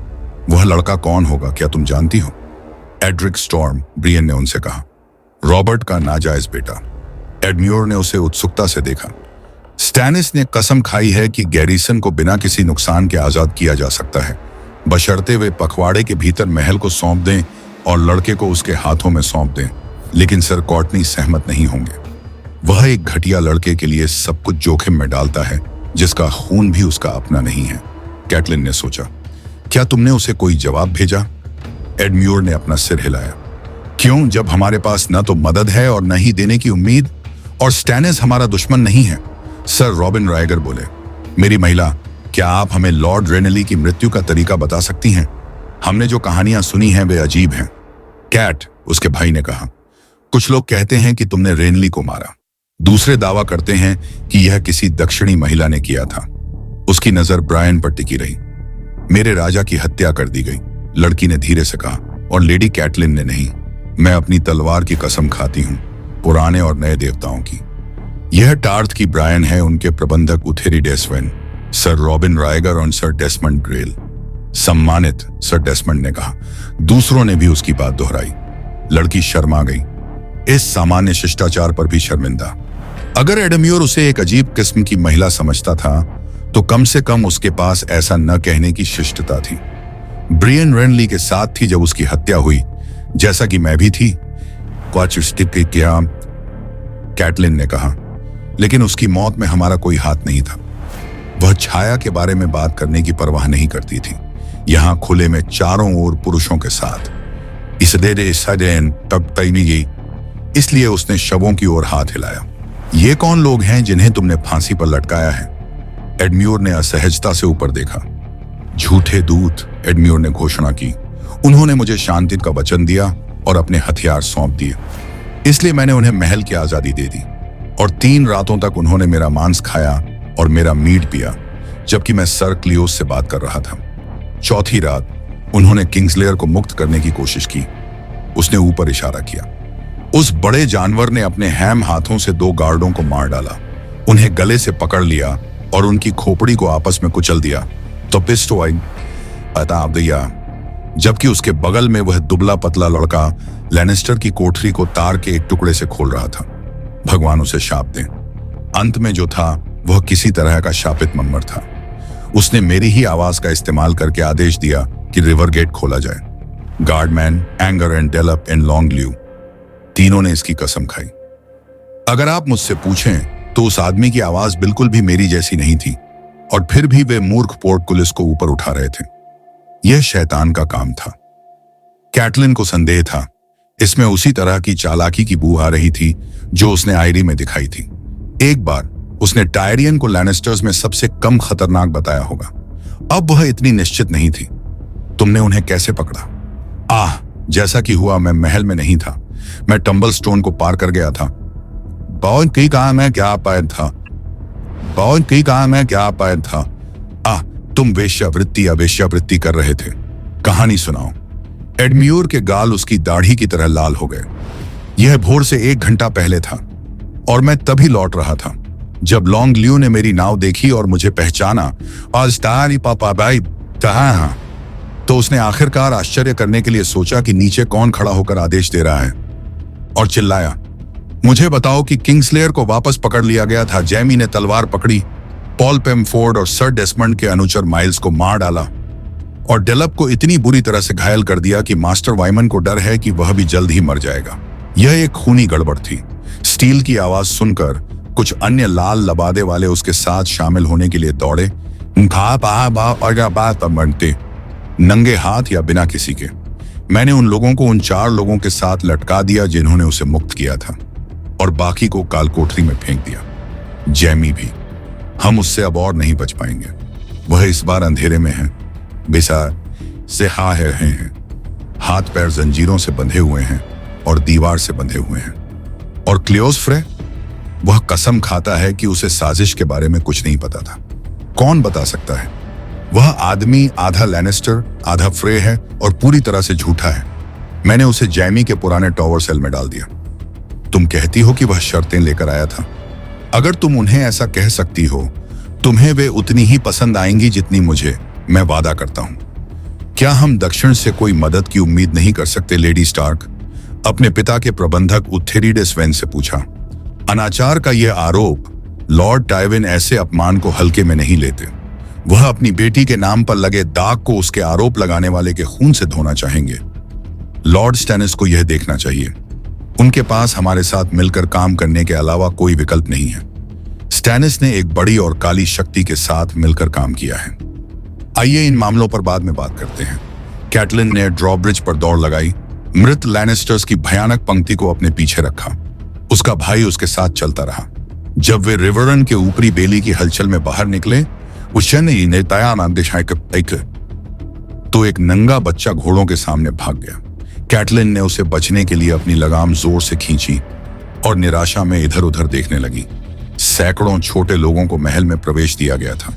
वह लड़का कौन होगा, क्या तुम जानती हो? एड्रिक स्टॉर्म, ब्रियन ने उनसे कहा। रॉबर्ट का नाजायज बेटा। एडम्योर ने उसे उत्सुकता से देखा। स्टैनिस ने कसम खाई है कि गैरिसन को बिना किसी नुकसान के आजाद किया जा सकता है, बशर्ते वे पखवाड़े के भीतर महल को सौंप दें और लड़के को उसके हाथों में सौंप दें। लेकिन सर कॉर्टनी सहमत नहीं होंगे। वह एक घटिया लड़के के लिए सब कुछ जोखिम में डालता है, जिसका खून भी उसका अपना नहीं है। कैटलिन ने सोचा, क्या तुमने उसे कोई जवाब भेजा? एडम्योर ने अपना सिर हिलाया। क्यों, जब हमारे पास न तो मदद है और न ही देने की उम्मीद, और स्टैनिस हमारा दुश्मन नहीं है। सर रॉबिन रायगर बोले, मेरी महिला, क्या आप हमें लॉर्ड रेनली की मृत्यु का तरीका बता सकती हैं? हमने जो कहानियां सुनी हैं वे अजीब हैं। कैट, उसके भाई ने कहा, कुछ लोग कहते हैं कि तुमने रेनली को मारा। दूसरे दावा करते हैं कि यह किसी दक्षिणी महिला ने किया था। उसकी नजर ब्रायन पर टिकी रही। मेरे राजा की हत्या कर दी गई, लड़की ने धीरे से कहा, और लेडी कैटलिन ने नहीं। मैं अपनी तलवार की कसम खाती हूं, पुराने और नए देवताओं की। यह टार्थ की ब्रायन है, उनके प्रबंधक उथेरिडस वेन, सर रॉबिन रायगर और सर डेस्मंड ग्रेल। सम्मानित, सर डेस्मंड ने कहा। दूसरों ने भी उसकी बात दोहराई। लड़की शर्मा गई, इस सामान्य शिष्टाचार पर भी शर्मिंदा। अगर एडम्योर उसे एक अजीब किस्म की महिला समझता था तो कम से कम उसके पास ऐसा न कहने की शिष्टता थी। ब्रियन रेनली के साथ थी जब उसकी हत्या हुई, जैसा कि मैं भी थी, क्या कैटलिन ने कहा। लेकिन उसकी मौत में हमारा कोई हाथ नहीं था। वह छाया के बारे में बात करने की परवाह नहीं करती थी, यहां खुले में चारों ओर पुरुषों के साथ। इसलिए उसने शवों की ओर हाथ हिलाया। ये कौन लोग हैं जिन्हें तुमने फांसी पर लटकाया है? एडम्योर ने असहजता से ऊपर देखा। झूठे दूत, एडम्योर ने घोषणा की। उन्होंने मुझे शांति का वचन दिया और अपने हथियार सौंप दिए। इसलिए मैंने उन्हें महल की आजादी दे दी और 3 रातों तक उन्होंने मेरा मांस खाया और मेरा मीट पिया, जबकि मैं सर क्लियोस से बात कर रहा था। चौथी रात उन्होंने किंग्सलेयर को मुक्त करने की कोशिश की। उसने ऊपर इशारा किया। उस बड़े जानवर ने अपने हैम हाथों से 2 गार्डों को मार डाला, उन्हें गले से पकड़ लिया और उनकी खोपड़ी को आपस में कुचल दिया। तो पिस्टो आई अताब दिया, जबकि उसके बगल में वह दुबला पतला लड़का लैनिस्टर की कोठरी को तार के एक टुकड़े से खोल रहा था। भगवान उसे शाप दें। अंत में जो था वह किसी तरह का शापित मम्मर था। उसने मेरी ही आवाज का इस्तेमाल करके आदेश दिया कि रिवर गेट खोला जाए। गार्डमैन, एंगर एंड डेलप एंड लॉन्गल्यू तीनों ने इसकी कसम खाई। अगर आप मुझसे पूछें तो उस आदमी की आवाज बिल्कुल भी मेरी जैसी नहीं थी, और फिर भी वे मूर्ख पोर्टकुलिस को ऊपर उठा रहे थे। यह शैतान का काम था। कैटलिन को संदेह था, इसमें उसी तरह की चालाकी की बू आ रही थी जो उसने आयरी में दिखाई थी। एक बार उसने टायरियन को लैनिस्टर्स में सबसे कम खतरनाक बताया होगा। अब वह इतनी निश्चित नहीं थी। तुमने उन्हें कैसे पकड़ा? जैसा कि हुआ, मैं महल में नहीं था। मैं टंबल स्टोन को पार कर गया था। बहुत की कहा मैं क्या पाया था। तुम वेश्यावृत्ति कर रहे थे। कहानी सुनाओ। एडम्योर के गाल उसकी दाढ़ी की तरह लाल हो गए। यह भोर से 1 घंटा पहले था और मैं तभी लौट रहा था जब लॉन्गल्यू ने मेरी नाव देखी और मुझे पहचाना। आज तारी पापा भाई तो उसने आखिरकार आश्चर्य करने के लिए सोचा कि नीचे कौन खड़ा होकर आदेश दे रहा है, और चिल्लाया, मुझे बताओ कि किंग्सलेयर को वापस पकड़ लिया गया था। जैमी ने तलवार पकड़ी, पॉल पेमफोर्ड और सर डेसमंड के अनुचर माइल्स को मार डाला और डेलप को इतनी बुरी तरह से घायल कर दिया कि मास्टर वाइमन को डर है कि वह भी जल्द ही मर जाएगा। यह एक खूनी गड़बड़ थी। स्टील की आवाज सुनकर कुछ अन्य लाल लबादे वाले उसके साथ शामिल होने के लिए दौड़े, नंगे हाथ या बिना किसी के। मैंने उन लोगों को उन 4 लोगों के साथ लटका दिया जिन्होंने उसे मुक्त किया था, और बाकी को काल कोठरी में फेंक दिया। जैमी भी। हम उससे अब और नहीं बच पाएंगे। वह इस बार अंधेरे में है, बेसार से हैं। हाथ पैर जंजीरों से बंधे हुए हैं और दीवार से बंधे हुए हैं। और क्लियोस फ्रे, वह कसम खाता है कि उसे साजिश के बारे में कुछ नहीं पता था। कौन बता सकता है? वह आदमी आधा लैनिस्टर आधा फ्रे है और पूरी तरह से झूठा है। मैंने उसे जैमी के पुराने टॉवर सेल में डाल दिया। तुम कहती हो कि वह शर्तें लेकर आया था। अगर तुम उन्हें ऐसा कह सकती हो, तुम्हें वे उतनी ही पसंद आएंगी जितनी मुझे। मैं वादा करता हूं। क्या हम दक्षिण से कोई मदद की उम्मीद नहीं कर सकते, लेडी स्टार्क? अपने पिता के प्रबंधक उत्थेरिडस वेन से पूछा। अनाचार का यह आरोप, लॉर्ड टाइविन ऐसे अपमान को हल्के में नहीं लेते। वह अपनी बेटी के नाम पर लगे दाग को उसके आरोप लगाने वाले के खून से धोना चाहेंगे। लॉर्ड स्टैनिस को यह देखना चाहिए। उनके पास हमारे साथ मिलकर काम करने के अलावा कोई विकल्प नहीं है। स्टैनिस ने एक बड़ी और काली शक्ति के साथ मिलकर काम किया है। आइए इन मामलों पर बाद में बात करते हैं। कैटलिन ने ड्रॉब्रिज पर दौड़ लगाई, मृत लैनिस्टर्स की भयानक पंक्ति को अपने पीछे रखा। उसका भाई उसके साथ चलता रहा। जब वे रिवरन के ऊपरी बेली की हलचल में बाहर निकले, तो एक नंगा बच्चा घोड़ों के सामने भाग गया। कैटलिन ने उसे बचने के लिए अपनी लगाम जोर से खींची और निराशा में इधर उधर देखने लगी। सैकड़ों छोटे लोगों को महल में प्रवेश दिया गया था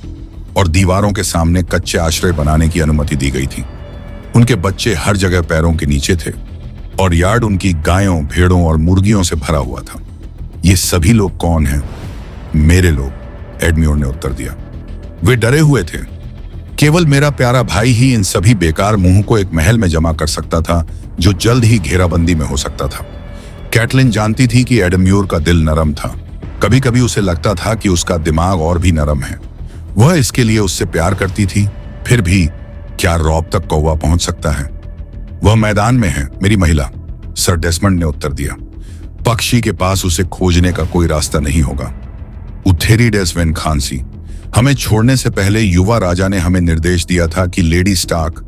और दीवारों के सामने कच्चे आश्रय बनाने की अनुमति दी गई थी। उनके बच्चे हर जगह पैरों के नीचे थे और यार्ड उनकी गायों, भेड़ों और मुर्गियों से भरा हुआ था। ये सभी लोग कौन हैं? मेरे लोग, एडम्योर ने उत्तर दिया। वे डरे हुए थे। केवल मेरा प्यारा भाई ही इन सभी बेकार मुंह को एक महल में जमा कर सकता था जो जल्द ही घेराबंदी में हो सकता था। कैटलिन जानती थी कि एडम्योर का दिल नरम था। कभी कभी उसे लगता था कि उसका दिमाग और भी नरम है। वह इसके लिए उससे प्यार करती थी। फिर भी क्या रॉब तक कौवा पहुंच सकता है? वह मैदान में है, मेरी महिला, सर डेसमंड ने उत्तर दिया। पक्षी के पास उसे खोजने का कोई रास्ता नहीं होगा। उत्थेरिडस वेन खांसी, हमें छोड़ने से पहले युवा राजा ने हमें निर्देश दिया था कि लेडी स्टार्क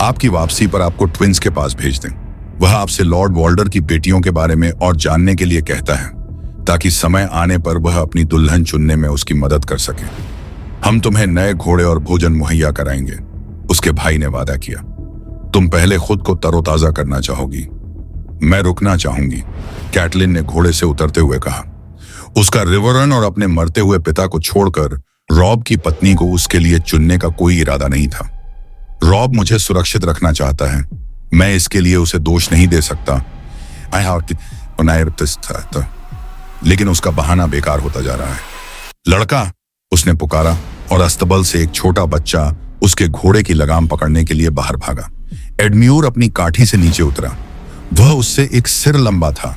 आपकी वापसी पर आपको ट्विंस के पास भेज दें। वह आपसे लॉर्ड वॉल्डर की बेटियों के बारे में और जानने के लिए कहता है, ताकि समय आने पर वह अपनी दुल्हन चुनने में उसकी मदद कर सके। हम तुम्हें नए घोड़े और भोजन मुहैया कराएंगे, उसके भाई ने वादा किया। तुम पहले खुद को तरोताजा करना चाहोगी, मैं रुकना चाहूंगी, कैटलिन ने घोड़े से उतरते हुए कहा। उसका रिवरन और अपने मरते हुए पिता को छोड़कर रॉब की पत्नी को उसके लिए चुनने का कोई इरादा नहीं था। रॉब मुझे सुरक्षित रखना चाहता है, मैं इसके लिए उसे दोष नहीं दे सकता। लेकिन उसका बहाना बेकार होता जा रहा है। लड़का, उसने पुकारा और अस्तबल से एक छोटा बच्चा उसके घोड़े की लगाम पकड़ने के लिए बाहर भागा। एडम्योर अपनी काठी से नीचे उतरा। वह उससे एक सिर लंबा था,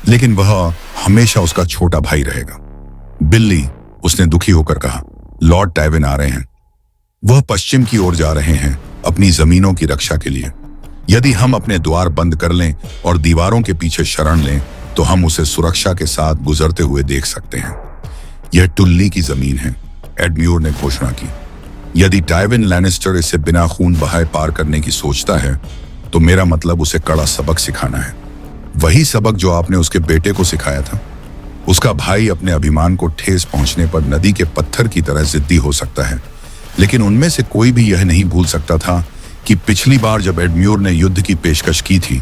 लेकिन वह हमेशा उसका छोटा भाई रहेगा। बिल्ली, उसने दुखी होकर कहा, लॉर्ड टाइविन आ रहे हैं। वह पश्चिम की ओर जा रहे हैं, अपनी जमीनों की रक्षा के लिए। यदि हम अपने द्वार बंद कर लें और दीवारों के पीछे शरण लें, तो हम उसे सुरक्षा के साथ गुजरते हुए देख सकते हैं। यह टुल्ली की जमीन है, एडम्योर ने घोषणा की। यदि टाइविन लैनिस्टर इसे बिना खून बहाए पार करने की सोचता है, तो मेरा मतलब उसे कड़ा सबक सिखाना है। वही सबक जो आपने उसके बेटे को सिखाया था। उसका भाई अपने अभिमान को ठेस पहुंचने पर नदी के पत्थर की तरह जिद्दी हो सकता है, लेकिन उनमें से कोई भी यह नहीं भूल सकता था कि पिछली बार जब एडम्योर ने युद्ध की पेशकश की थी,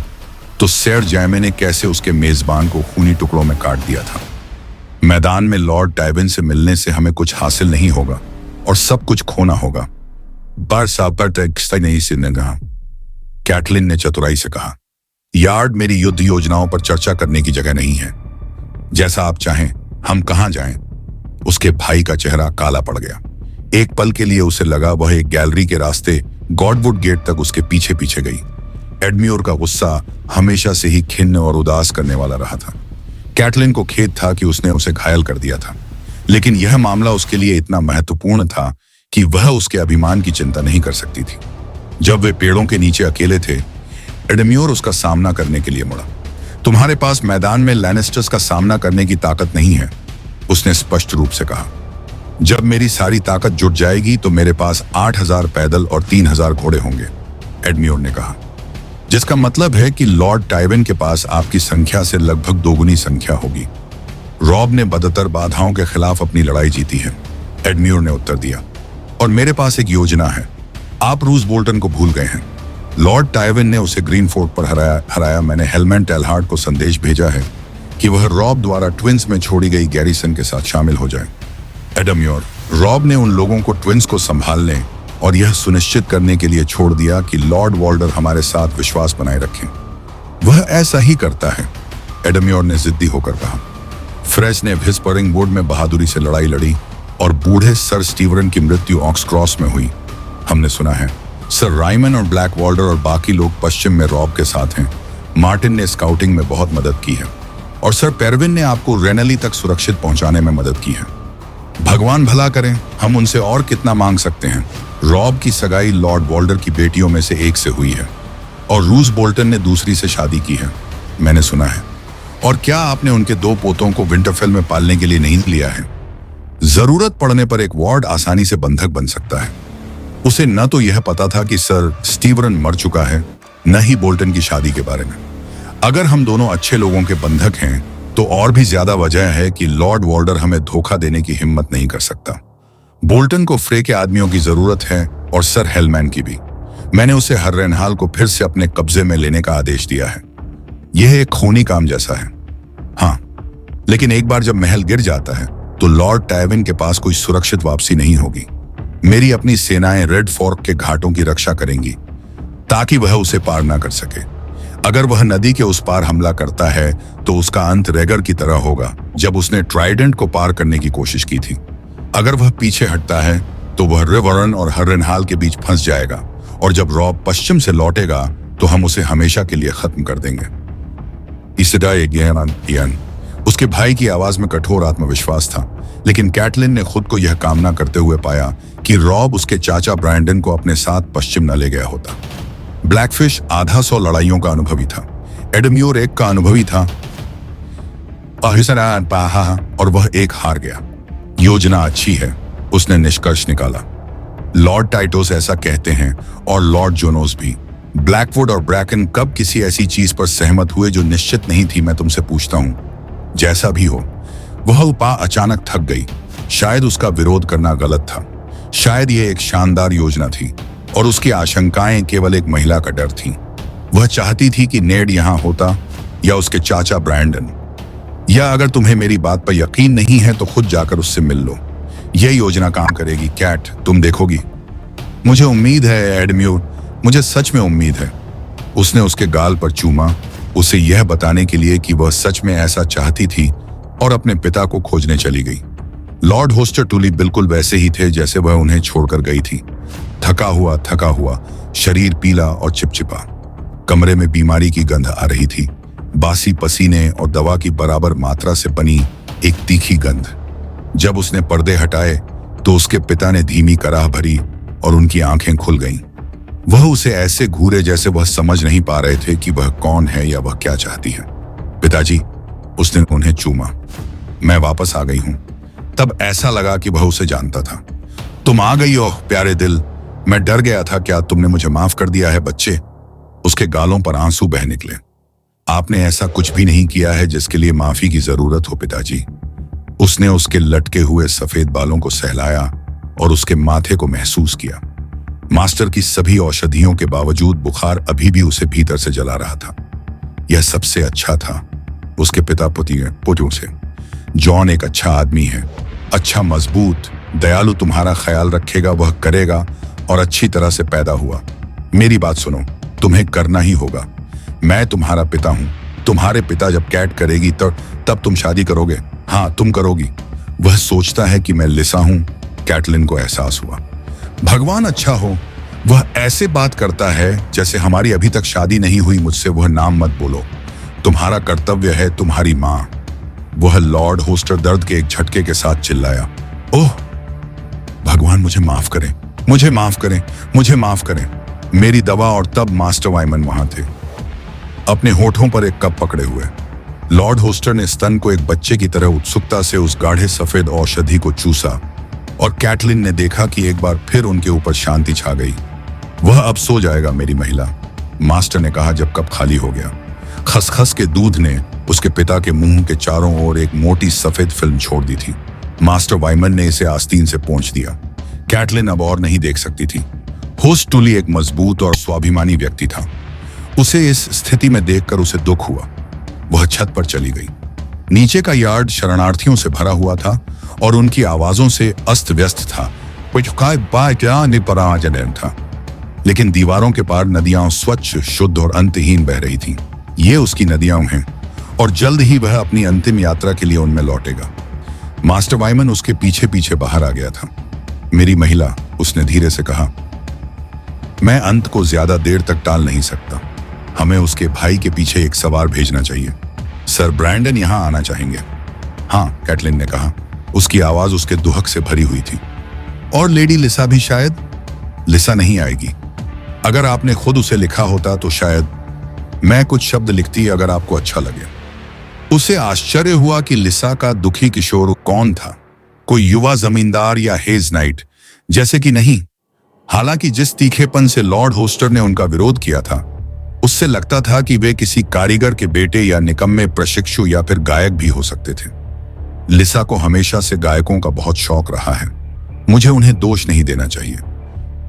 तो सर जैमे ने कैसे उसके मेजबान को खूनी टुकड़ों में काट दिया था। मैदान में लॉर्ड टाइविन से मिलने से हमें कुछ हासिल नहीं होगा और सब कुछ खोना होगा। कैटलिन ने चतुराई से कहा, यार्ड मेरी युद्ध योजनाओं पर चर्चा करने की जगह नहीं है। जैसा आप चाहें, हम कहां जाएं? उसके भाई का चेहरा काला पड़ गया। एक पल के लिए उसे लगा वह एक गैलरी के रास्ते गॉडवुड गेट तक उसके पीछे पीछे गई। एडम्योर का गुस्सा हमेशा से ही खिन्न और उदास करने वाला रहा था। कैटलिन को खेद था कि उसने उसे घायल कर दिया था, लेकिन यह मामला उसके लिए इतना महत्वपूर्ण था कि वह उसके अभिमान की चिंता नहीं कर सकती थी। जब वे पेड़ों के नीचे अकेले थे, एडम्योर उसका सामना करने के लिए मुड़ा। तुम्हारे पास मैदान में लैनिस्टर्स का सामना करने की ताकत नहीं है, उसने स्पष्ट रूप से कहा। जब मेरी सारी ताकत जुट जाएगी तो मेरे पास 8000 पैदल और 3000 घोड़े होंगे, एडम्योर ने कहा। जिसका मतलब है कि लॉर्ड टाइविन के पास आपकी संख्या से लगभग दोगुनी संख्या होगी। रॉब ने बदतर बाधाओं के खिलाफ अपनी लड़ाई जीती है, एडम्योर ने उत्तर दिया। और मेरे पास एक योजना है। आप रूस बोल्टन को भूल गए हैं। लॉर्ड टाइविन ने उसे ग्रीन फोर्ट पर हराया। मैंने हेलमेट टेलहार्ट को संदेश भेजा है कि वह रॉब द्वारा ट्विंस में छोड़ी गई गैरिसन के साथ शामिल हो जाए। एडम्योर, रॉब ने उन लोगों को ट्विंस को संभालने और यह सुनिश्चित करने के लिए छोड़ दिया कि लॉर्ड वॉल्डर हमारे साथ विश्वास बनाए रखें। वह ऐसा ही करता है, एडम्योर ने जिद्दी होकर कहा। फ्रेश ने व्हिस्परिंग वुड में बहादुरी से लड़ाई लड़ी और बूढ़े सर स्टीवन की मृत्यु ऑक्स क्रॉस में हुई। हमने सुना है सर राइमन और ब्लैक वॉल्डर और बाकी लोग पश्चिम में रॉब के साथ हैं। मार्टिन ने स्काउटिंग में बहुत मदद की है और सर पेरविन ने आपको रेनली तक सुरक्षित पहुंचाने में मदद की है। भगवान भला करें, हम उनसे और कितना मांग सकते हैं। रॉब की सगाई लॉर्ड वॉल्डर की बेटियों में से एक से हुई है और रूस बोल्टन ने दूसरी से शादी की है, मैंने सुना है। और क्या आपने उनके 2 पोतों को विंटरफेल में पालने के लिए नहीं लिया है? जरूरत पड़ने पर एक वार्ड आसानी से बंधक बन सकता है। उसे न तो यह पता था कि सर स्टीवन मर चुका है, न ही बोल्टन की शादी के बारे में। अगर हम दोनों अच्छे लोगों के बंधक हैं, तो और भी ज्यादा वजह है कि लॉर्ड वॉल्डर हमें धोखा देने की हिम्मत नहीं कर सकता। बोल्टन को फ्रे के आदमियों की जरूरत है और सर हेलमैन की भी। मैंने उसे हर्रेनहाल को फिर से अपने कब्जे में लेने का आदेश दिया है। यह एक खूनी काम जैसा है। हाँ, लेकिन एक बार जब महल गिर जाता है तो लॉर्ड टाइविन के पास कोई सुरक्षित वापसी नहीं होगी। मेरी अपनी सेनाएं रेड फॉर्क के घाटों की रक्षा करेंगी ताकि वह उसे पार ना कर सके। अगर वह नदी के उस पार हमला करता है तो उसका अंत रेगर की तरह होगा, जब उसने ट्राइडेंट को पार करने की कोशिश की थी। अगर वह पीछे हटता है तो वह रिवरन और हर्रेनहाल के बीच फंस जाएगा, और जब रॉब पश्चिम से लौटेगा तो हम उसे हमेशा के लिए खत्म कर देंगे। उसके भाई की आवाज में कठोर आत्मविश्वास था, लेकिन कैटलिन ने खुद को यह कामना करते हुए पाया कि रॉब उसके चाचा ब्रांडन को अपने साथ पश्चिम न ले गया होता। ब्लैकफिश आधा 100 लड़ाइयों का अनुभवी था, एडम्योर 1 का अनुभवी था, और वह 1 हार गया। योजना अच्छी है, उसने निष्कर्ष निकाला। लॉर्ड टाइटोस ऐसा कहते हैं और लॉर्ड जोनोस भी। ब्लैकवुड और ब्रैकन कब किसी ऐसी चीज पर सहमत हुए जो निश्चित नहीं थी, मैं तुमसे पूछता हूं। जैसा भी हो, वह उपा अचानक थक गई। शायद उसका विरोध करना गलत था, शायद यह एक शानदार योजना थी, और उसकी आशंकाएं केवल एक महिला का डर थीं। वह चाहती थी कि नेड यहां होता या उसके चाचा ब्रैंडन, या अगर तुम्हें मेरी बात पर यकीन नहीं है तो खुद जाकर उससे मिल लो। यह योजना काम करेगी कैट, तुम देखोगी। मुझे उम्मीद है एडम्यूर, मुझे सच में उम्मीद है। उसने उसके गाल पर चूमा, उसे यह बताने के लिए कि वह सच में ऐसा चाहती थी, और अपने पिता को खोजने चली गई। लॉर्ड होस्टर टूली बिल्कुल वैसे ही थे जैसे वह उन्हें छोड़कर गई थी। थका हुआ, शरीर पीला और चिपचिपा। कमरे में बीमारी की गंध आ रही थी, बासी पसीने और दवा की बराबर मात्रा से बनी एक तीखी गंध। जब उसने पर्दे हटाए तो उसके पिता ने धीमी कराह भरी और उनकी आंखें खुल गईं। वह उसे ऐसे घूरे जैसे वह समझ नहीं पा रहे थे कि वह कौन है या वह क्या चाहती है। पिताजी, उसने उन्हें चूमा। मैं वापस आ गई हूं। तब ऐसा लगा कि वह उसे जानता था। तुम आ गई हो प्यारे दिल, मैं डर गया था। क्या तुमने मुझे माफ कर दिया है बच्चे? उसके गालों पर आंसू बह निकले। आपने ऐसा कुछ भी नहीं किया है जिसके लिए माफी की जरूरत हो पिताजी। उसने उसके लटके हुए सफेद बालों को सहलाया और उसके माथे को महसूस किया। मास्टर की सभी औषधियों के बावजूद बुखार अभी भी उसे भीतर से जला रहा था। यह सबसे अच्छा था उसके पिता पुतियों से। जॉन एक अच्छा आदमी है, अच्छा, मजबूत, दयालु, तुम्हारा ख्याल रखेगा, वह करेगा और अच्छी तरह से पैदा हुआ। मेरी बात सुनो, तुम्हें करना ही होगा। मैं तुम्हारा पिता हूं। तुम्हारे पिता जब कैट करेगी तब तुम शादी करोगे। हाँ, तुम करोगी। वह सोचता है कि मैं लिसा हूं। कैटलिन को एहसास हुआ। भगवान अच्छा हो, वह ऐसे बात करता है जैसे हमारी अभी तक शादी नहीं हुई। मुझसे वह नाम मत बोलो। तुम्हारा कर्तव्य है तुम्हारी मां। वह लॉर्ड होस्टर दर्द के एक झटके के साथ चिल्लाया। ओह भगवान, मुझे माफ करें, मुझे माफ करें, मुझे माफ करें। मेरी दवा। और तब मास्टर वाइमन वहां थे, अपने होठों पर एक कप पकड़े हुए। लॉर्ड होस्टर ने स्तन को एक बच्चे की तरह उत्सुकता से उस गाढ़े सफेद औषधि को चूसा, और कैटलिन ने देखा कि एक बार फिर उनके ऊपर शांति छा गई। वह अब सो जाएगा मेरी महिला, मास्टर ने कहा जब कप खाली हो गया। खसखस के दूध ने उसके पिता के मुंह के चारों ओर एक मोटी सफेद फिल्म छोड़ दी थी। मास्टर वाइमन ने इसे आस्तीन से पोंछ दिया। कैटलिन अब और नहीं देख सकती थी। होस्ट टूली एक मजबूत और स्वाभिमानी व्यक्ति था। उसे इस स्थिति में देखकर उसे दुख हुआ। वह छत पर चली गई। नीचे का यार्ड शरणार्थियों से भरा हुआ था और उनकी आवाजों से अस्त व्यस्त था। था लेकिन दीवारों के पार नदियां स्वच्छ, शुद्ध और अंतहीन बह रही थीं। ये उसकी नदियां हैं और जल्द ही वह अपनी अंतिम यात्रा के लिए उनमें लौटेगा। मास्टर वाइमन उसके पीछे पीछे बाहर आ गया था। मेरी महिला, उसने धीरे से कहा, मैं अंत को ज्यादा देर तक टाल नहीं सकता। हमें उसके भाई के पीछे एक सवार भेजना चाहिए। सर ब्रैंडन यहां आना चाहेंगे। हाँ, कैटलिन ने कहा। उसकी आवाज उसके दुहक से भरी हुई थी। और लेडी लिसा भी शायद? लिसा नहीं आएगी। अगर आपने खुद उसे लिखा होता तो शायद मैं कुछ शब्द लिखती अगर आपको अच्छा लगे। उसे आश्चर्य हुआ कि लिसा का दुखी किशोर कौन था, कोई युवा जमींदार या हेज नाइट? जैसे कि नहीं। हालांकि जिस तीखेपन से लॉर्ड होस्टर ने उनका विरोध किया था, उससे लगता था कि वे किसी कारीगर के बेटे या निकम्मे प्रशिक्षु या फिर गायक भी हो सकते थे। लिसा को हमेशा से गायकों का बहुत शौक रहा है। मुझे उन्हें दोष नहीं देना चाहिए।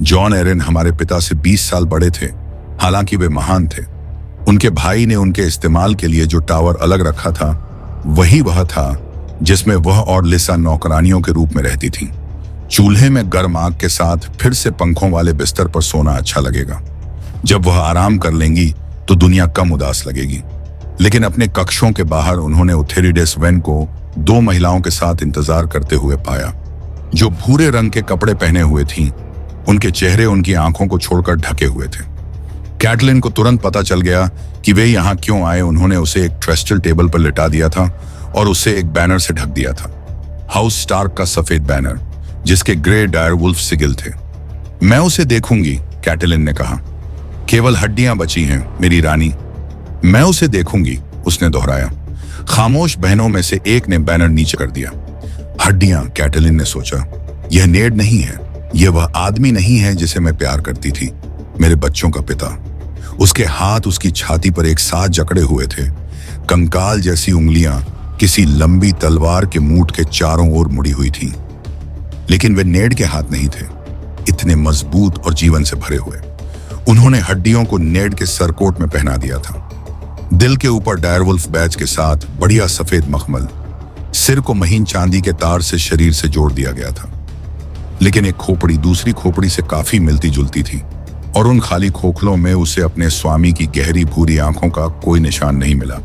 जॉन एरन हमारे पिता से 20 साल बड़े थे, हालांकि वे महान थे। उनके भाई ने उनके इस्तेमाल के लिए जो टावर अलग रखा था, वह था जिसमें वह और लिसा नौकरानियों के रूप में रहती थीं। चूल्हे में गर्म आग के साथ फिर से पंखों वाले बिस्तर पर सोना अच्छा लगेगा। जब वह आराम कर लेंगी तो दुनिया कम उदास लगेगी। लेकिन अपने कक्षों के बाहर उन्होंने उथेरिडेस वेन को 2 महिलाओं के साथ इंतजार करते हुए पाया, जो भूरे रंग के कपड़े पहने हुए थीं। उनके चेहरे उनकी आंखों को छोड़कर ढके हुए थे। कैटलिन को तुरंत पता चल गया कि वे यहाँ क्यों आए। उन्होंने उसे एक ट्रेस्टल टेबल पर लिटा दिया था और उसे एक बैनर से ढक दिया था, हाउस स्टार्क का सफेद बैनर, जिसके ग्रे डायरवुल्फ सिगिल थे। मैं उसे देखूंगी, कैटलिन ने कहा। केवल हड्डियां बची हैं मेरी रानी। मैं उसे देखूंगी, उसने दोहराया। खामोश बहनों में से एक ने बैनर नीचे कर दिया। हड्डियां, कैटलिन ने सोचा। यह नेड नहीं है, यह वह आदमी नहीं है जिसे मैं प्यार करती थी, मेरे बच्चों का पिता। उसके हाथ उसकी छाती पर एक साथ जकड़े हुए थे। कंकाल जैसी उंगलियां किसी लंबी तलवार के मूठ के चारों ओर मुड़ी हुई थीं। लेकिन वे नेड के हाथ नहीं थे। इतने मजबूत और जीवन से भरे हुए। उन्होंने हड्डियों को नेड के सरकोट में पहना दिया था। दिल के ऊपर डायरवुल्फ बैज के साथ बढ़िया सफेद मखमल, सिर को महीन चांदी के तार से शरीर से जोड़ दिया गया था। लेकिन एक खोपड़ी दूसरी खोपड़ी से काफी मिलती जुलती थी और उन खाली खोखलों में उसे अपने स्वामी की गहरी भूरी आंखों का कोई निशान नहीं मिला।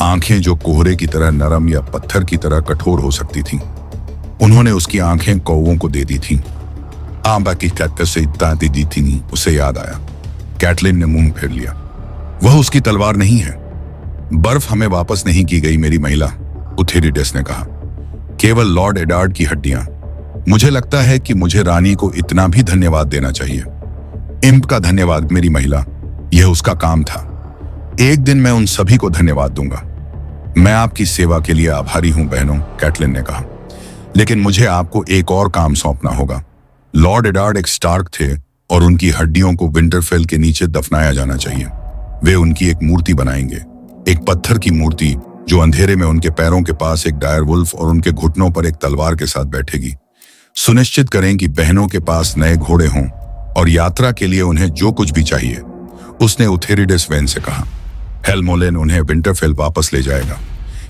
आंखें जो कोहरे की तरह नरम या पत्थर की तरह कठोर हो सकती थीं। उन्होंने उसकी आंखें कौवों को दे दी थीं। आंबा की कैटल से इतना दी थी, उसे याद आया। कैटलिन ने मुंह फेर लिया। वह उसकी तलवार नहीं है। बर्फ हमें वापस नहीं की गई मेरी महिला, उथेरिडस ने कहा। केवल लॉर्ड एडार्ड की हड्डियां। मुझे लगता है कि मुझे रानी को इतना भी धन्यवाद देना चाहिए। इम्प का धन्यवाद मेरी महिला, यह उसका काम था। एक दिन मैं उन सभी को धन्यवाद दूंगा। मैं आपकी सेवा के लिए आभारी हूं बहनों, कैटलिन ने कहा। लेकिन मुझे आपको एक और काम सौंपना होगा। लॉर्ड एडार्ड एक स्टार्क थे और उनकी हड्डियों को विंटरफेल के नीचे दफनाया जाना चाहिए। वे उनकी एक मूर्ति बनाएंगे, एक पत्थर की मूर्ति जो अंधेरे में उनके पैरों के पास एक डायरवुल्फ और उनके घुटनों पर एक तलवार के साथ बैठेगी। सुनिश्चित करें कि बहनों के पास नए घोड़े हों और यात्रा के लिए उन्हें जो कुछ भी चाहिए, उसने उथेरिडस वेन से कहा। हेलमोलेन उन्हें विंटरफेल वापस ले जाएगा।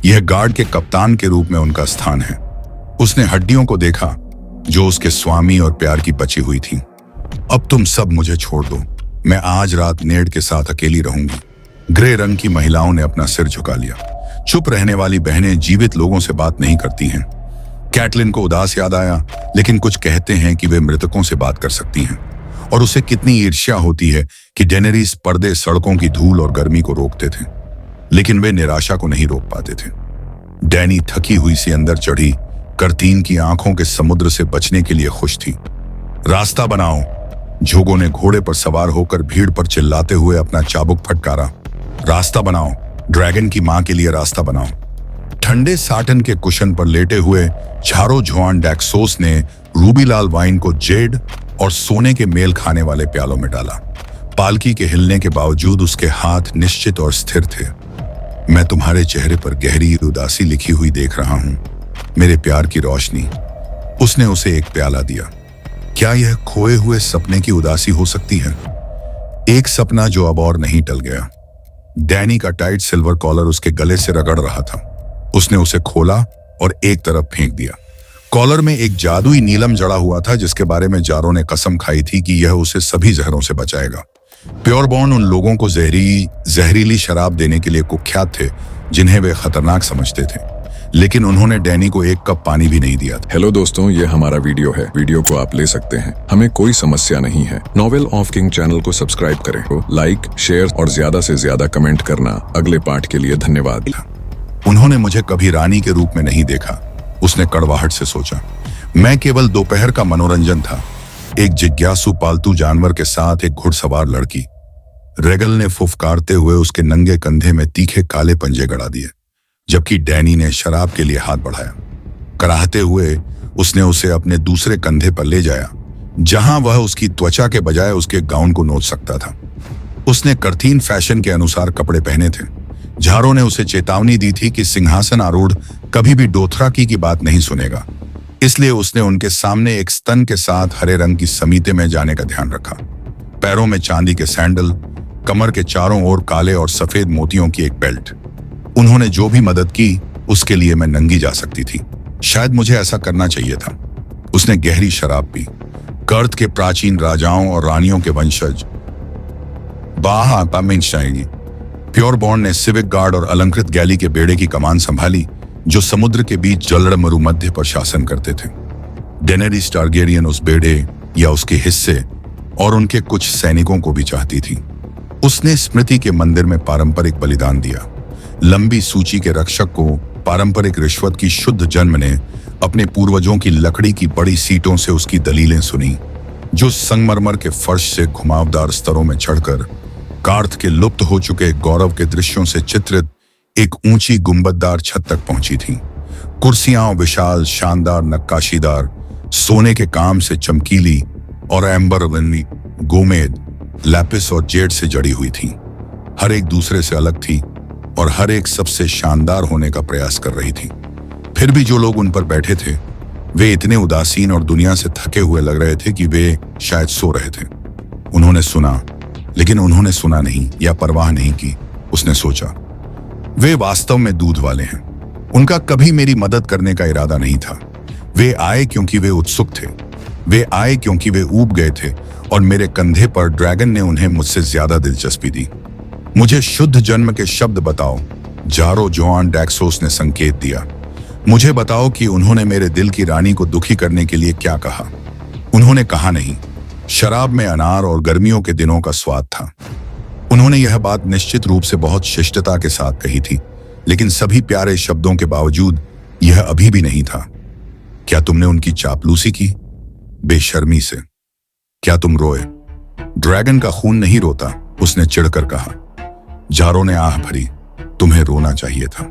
यह गार्ड के कप्तान के रूप में उनका स्थान है। उसने हड्डियों को देखा जो उसके स्वामी और प्यार की बची हुई थी। अब तुम सब मुझे छोड़ दो, मैं आज रात नेड के साथ अकेली रहूंगी। ग्रे रंग की महिलाओं ने अपना सिर झुका लिया। चुप रहने वाली बहनें जीवित लोगों से बात नहीं करती हैं। कैटलिन को उदास याद आया, लेकिन कुछ कहते हैं कि वे मृतकों से बात कर सकती हैं और उसे कितनी ईर्ष्या होती है कि डेनेरिस पर्दे सड़कों की धूल और गर्मी को रोकते थे, लेकिन वे निराशा को नहीं रोक पाते थे। डैनी थकी हुई सी अंदर चढ़ी कर्तीन की आंखों के समुद्र से बचने के लिए खुश थी। रास्ता बनाओ, जोगो ने घोड़े पर सवार होकर भीड़ पर चिल्लाते हुए अपना चाबुक फटकारा। रास्ता बनाओ, ड्रैगन की मां के लिए रास्ता बनाओ। ठंडे साटन के कुशन पर लेटे हुए झारो जुआन डैक्सोस ने रूबीलाल वाइन को जेड और सोने के मेल खाने वाले प्यालों में डाला। पालकी के हिलने के बावजूद उसके हाथ निश्चित और स्थिर थे। मैं तुम्हारे चेहरे पर गहरी उदासी लिखी हुई देख रहा हूं, मेरे प्यार की रोशनी। उसने उसे एक प्याला दिया। क्या यह खोए हुए सपने की उदासी हो सकती है? एक सपना जो अब और नहीं टल गया। डैनी का टाइट सिल्वर कॉलर उसके गले से रगड़ रहा था। उसने उसे खोला और एक तरफ फेंक दिया। कॉलर में एक जादुई नीलम जड़ा हुआ था जिसके बारे में जारो ने कसम खाई थी कि यह उसे सभी जहरों से बचाएगा। प्योरबॉर्न उन लोगों को जहरीली शराब देने के लिए कुख्यात थे जिन्हें वे खतरनाक समझते थे, लेकिन उन्होंने डैनी को एक कप पानी भी नहीं दिया था। हेलो दोस्तों, ये हमारा वीडियो है। वीडियो को आप ले सकते हैं, हमें कोई समस्या नहीं है। नॉवेल ऑफ किंग चैनल को सब्सक्राइब करें, लाइक, शेयर और ज्यादा से ज्यादा कमेंट करना। अगले पार्ट के लिए धन्यवाद। उन्होंने मुझे कभी रानी के रूप में नहीं देखा, उसने कड़वाहट से सोचा। मैं केवल दोपहर का मनोरंजन था, एक जिज्ञासु पालतू जानवर के साथ एक घुड़सवार लड़की। रेगल ने फुफकारते हुए उसके नंगे कंधे में तीखे काले पंजे गड़ा दिए, जबकि डैनी ने शराब के लिए हाथ बढ़ाया। कराहते हुए उसने उसे अपने दूसरे कंधे पर ले जाया, जहां वह उसकी त्वचा के बजाय उसके गाउन को नोच सकता था। उसने कर्तीन फैशन के अनुसार कपड़े पहने थे। झारो ने उसे चेतावनी दी थी कि सिंहासन आरूढ़ कभी भी डोथराकी की बात नहीं सुनेगा, इसलिए उसने उनके सामने एक स्तन के साथ हरे रंग की समीते में जाने का ध्यान रखा। पैरों में चांदी के सैंडल, कमर के चारों ओर काले और सफेद मोतियों की एक बेल्ट। उन्होंने जो भी मदद की उसके लिए मैं नंगी जा सकती थी। शायद मुझे ऐसा करना चाहिए था। उसने गहरी शराब पी। कर्त के प्राचीन राजाओं और रानियों के वंशज प्योरबॉर्न ने सिविक गार्ड और अलंकृत गैली के बेड़े की कमान संभाली जो समुद्र के बीच जलड़ मरुमध्य पर शासन करते थे। डेनेरिस टारगेरियन उस बेड़े या उसके हिस्से और उनके कुछ सैनिकों को भी चाहती थी। उसने स्मृति के मंदिर में पारंपरिक बलिदान दिया। लंबी सूची के रक्षक को पारंपरिक रिश्वत की शुद्ध जन्म ने अपने पूर्वजों की लकड़ी की बड़ी सीटों से उसकी दलीलें सुनी, जो संगमरमर के फर्श से घुमावदार स्तरों में चढ़कर कार्थ के लुप्त हो चुके गौरव के दृश्यों से चित्रित एक ऊंची गुंबददार छत तक पहुंची थी। कुर्सियां विशाल, शानदार, नक्काशीदार, सोने के काम से चमकीली और एम्बर गोमेद, लैपिस और जेड से जड़ी हुई थी। हर एक दूसरे से अलग थी और हर एक सबसे शानदार होने का प्रयास कर रही थी। फिर भी जो लोग उन पर बैठे थे वे इतने उदासीन और दुनिया से थके हुए लग रहे थे कि वे शायद सो रहे थे। उन्होंने सुना, लेकिन उन्होंने सुना नहीं या परवाह नहीं की। उसने सोचा, वे वास्तव में दूध वाले हैं। उनका कभी मेरी मदद करने का इरादा नहीं था। वे आए क्योंकि वे उत्सुक थे। वे आए क्योंकि वे ऊब गए थे और मेरे कंधे पर ड्रैगन ने उन्हें मुझसे ज्यादा दिलचस्पी दी। मुझे शुद्ध जन्म के शब्द बताओ, जारो जोआन डैक्सोस ने संकेत दिया। मुझे बताओ कि उन्होंने मेरे दिल की रानी को दुखी करने के लिए क्या कहा। उन्होंने कहा नहीं। शराब में अनार और गर्मियों के दिनों का स्वाद था। उन्होंने यह बात निश्चित रूप से बहुत शिष्टता के साथ कही थी, लेकिन सभी प्यारे शब्दों के बावजूद यह अभी भी नहीं था। क्या तुमने उनकी चापलूसी की? बेशर्मी से। क्या तुम रोए? ड्रैगन का खून नहीं रोता, उसने चिढ़कर कहा। जारो ने आह भरी। तुम्हें रोना चाहिए था।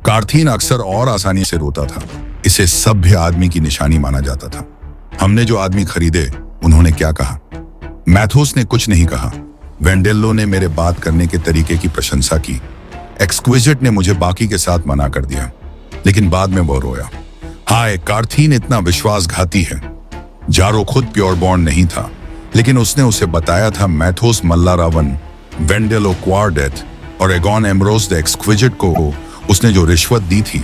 कार्थिन अक्सर और आसानी से रोता था। इसे सभ्य आदमी की निशानी माना जाता था। हमने जो आदमी खरीदे, उन्होंने क्या कहा? मैथोस ने कुछ नहीं कहा। वेंडेल्लो ने मेरे बात करने के तरीके की प्रशंसा की। एक्सक्विजिट ने मुझे बाकी के साथ मना कर दिया, लेकिन बाद में वो रोया। हाय, कार्थिन इतना विश्वासघाती है। जारो खुद प्योर बॉर्न नहीं था, लेकिन उसने उसे बताया था मैथोस मल्लारावन, वेंडेलो क्वारडेथ और एगॉन एम्ब्रोस द एक्सक्विजिट को उसने जो रिश्वत दी थी,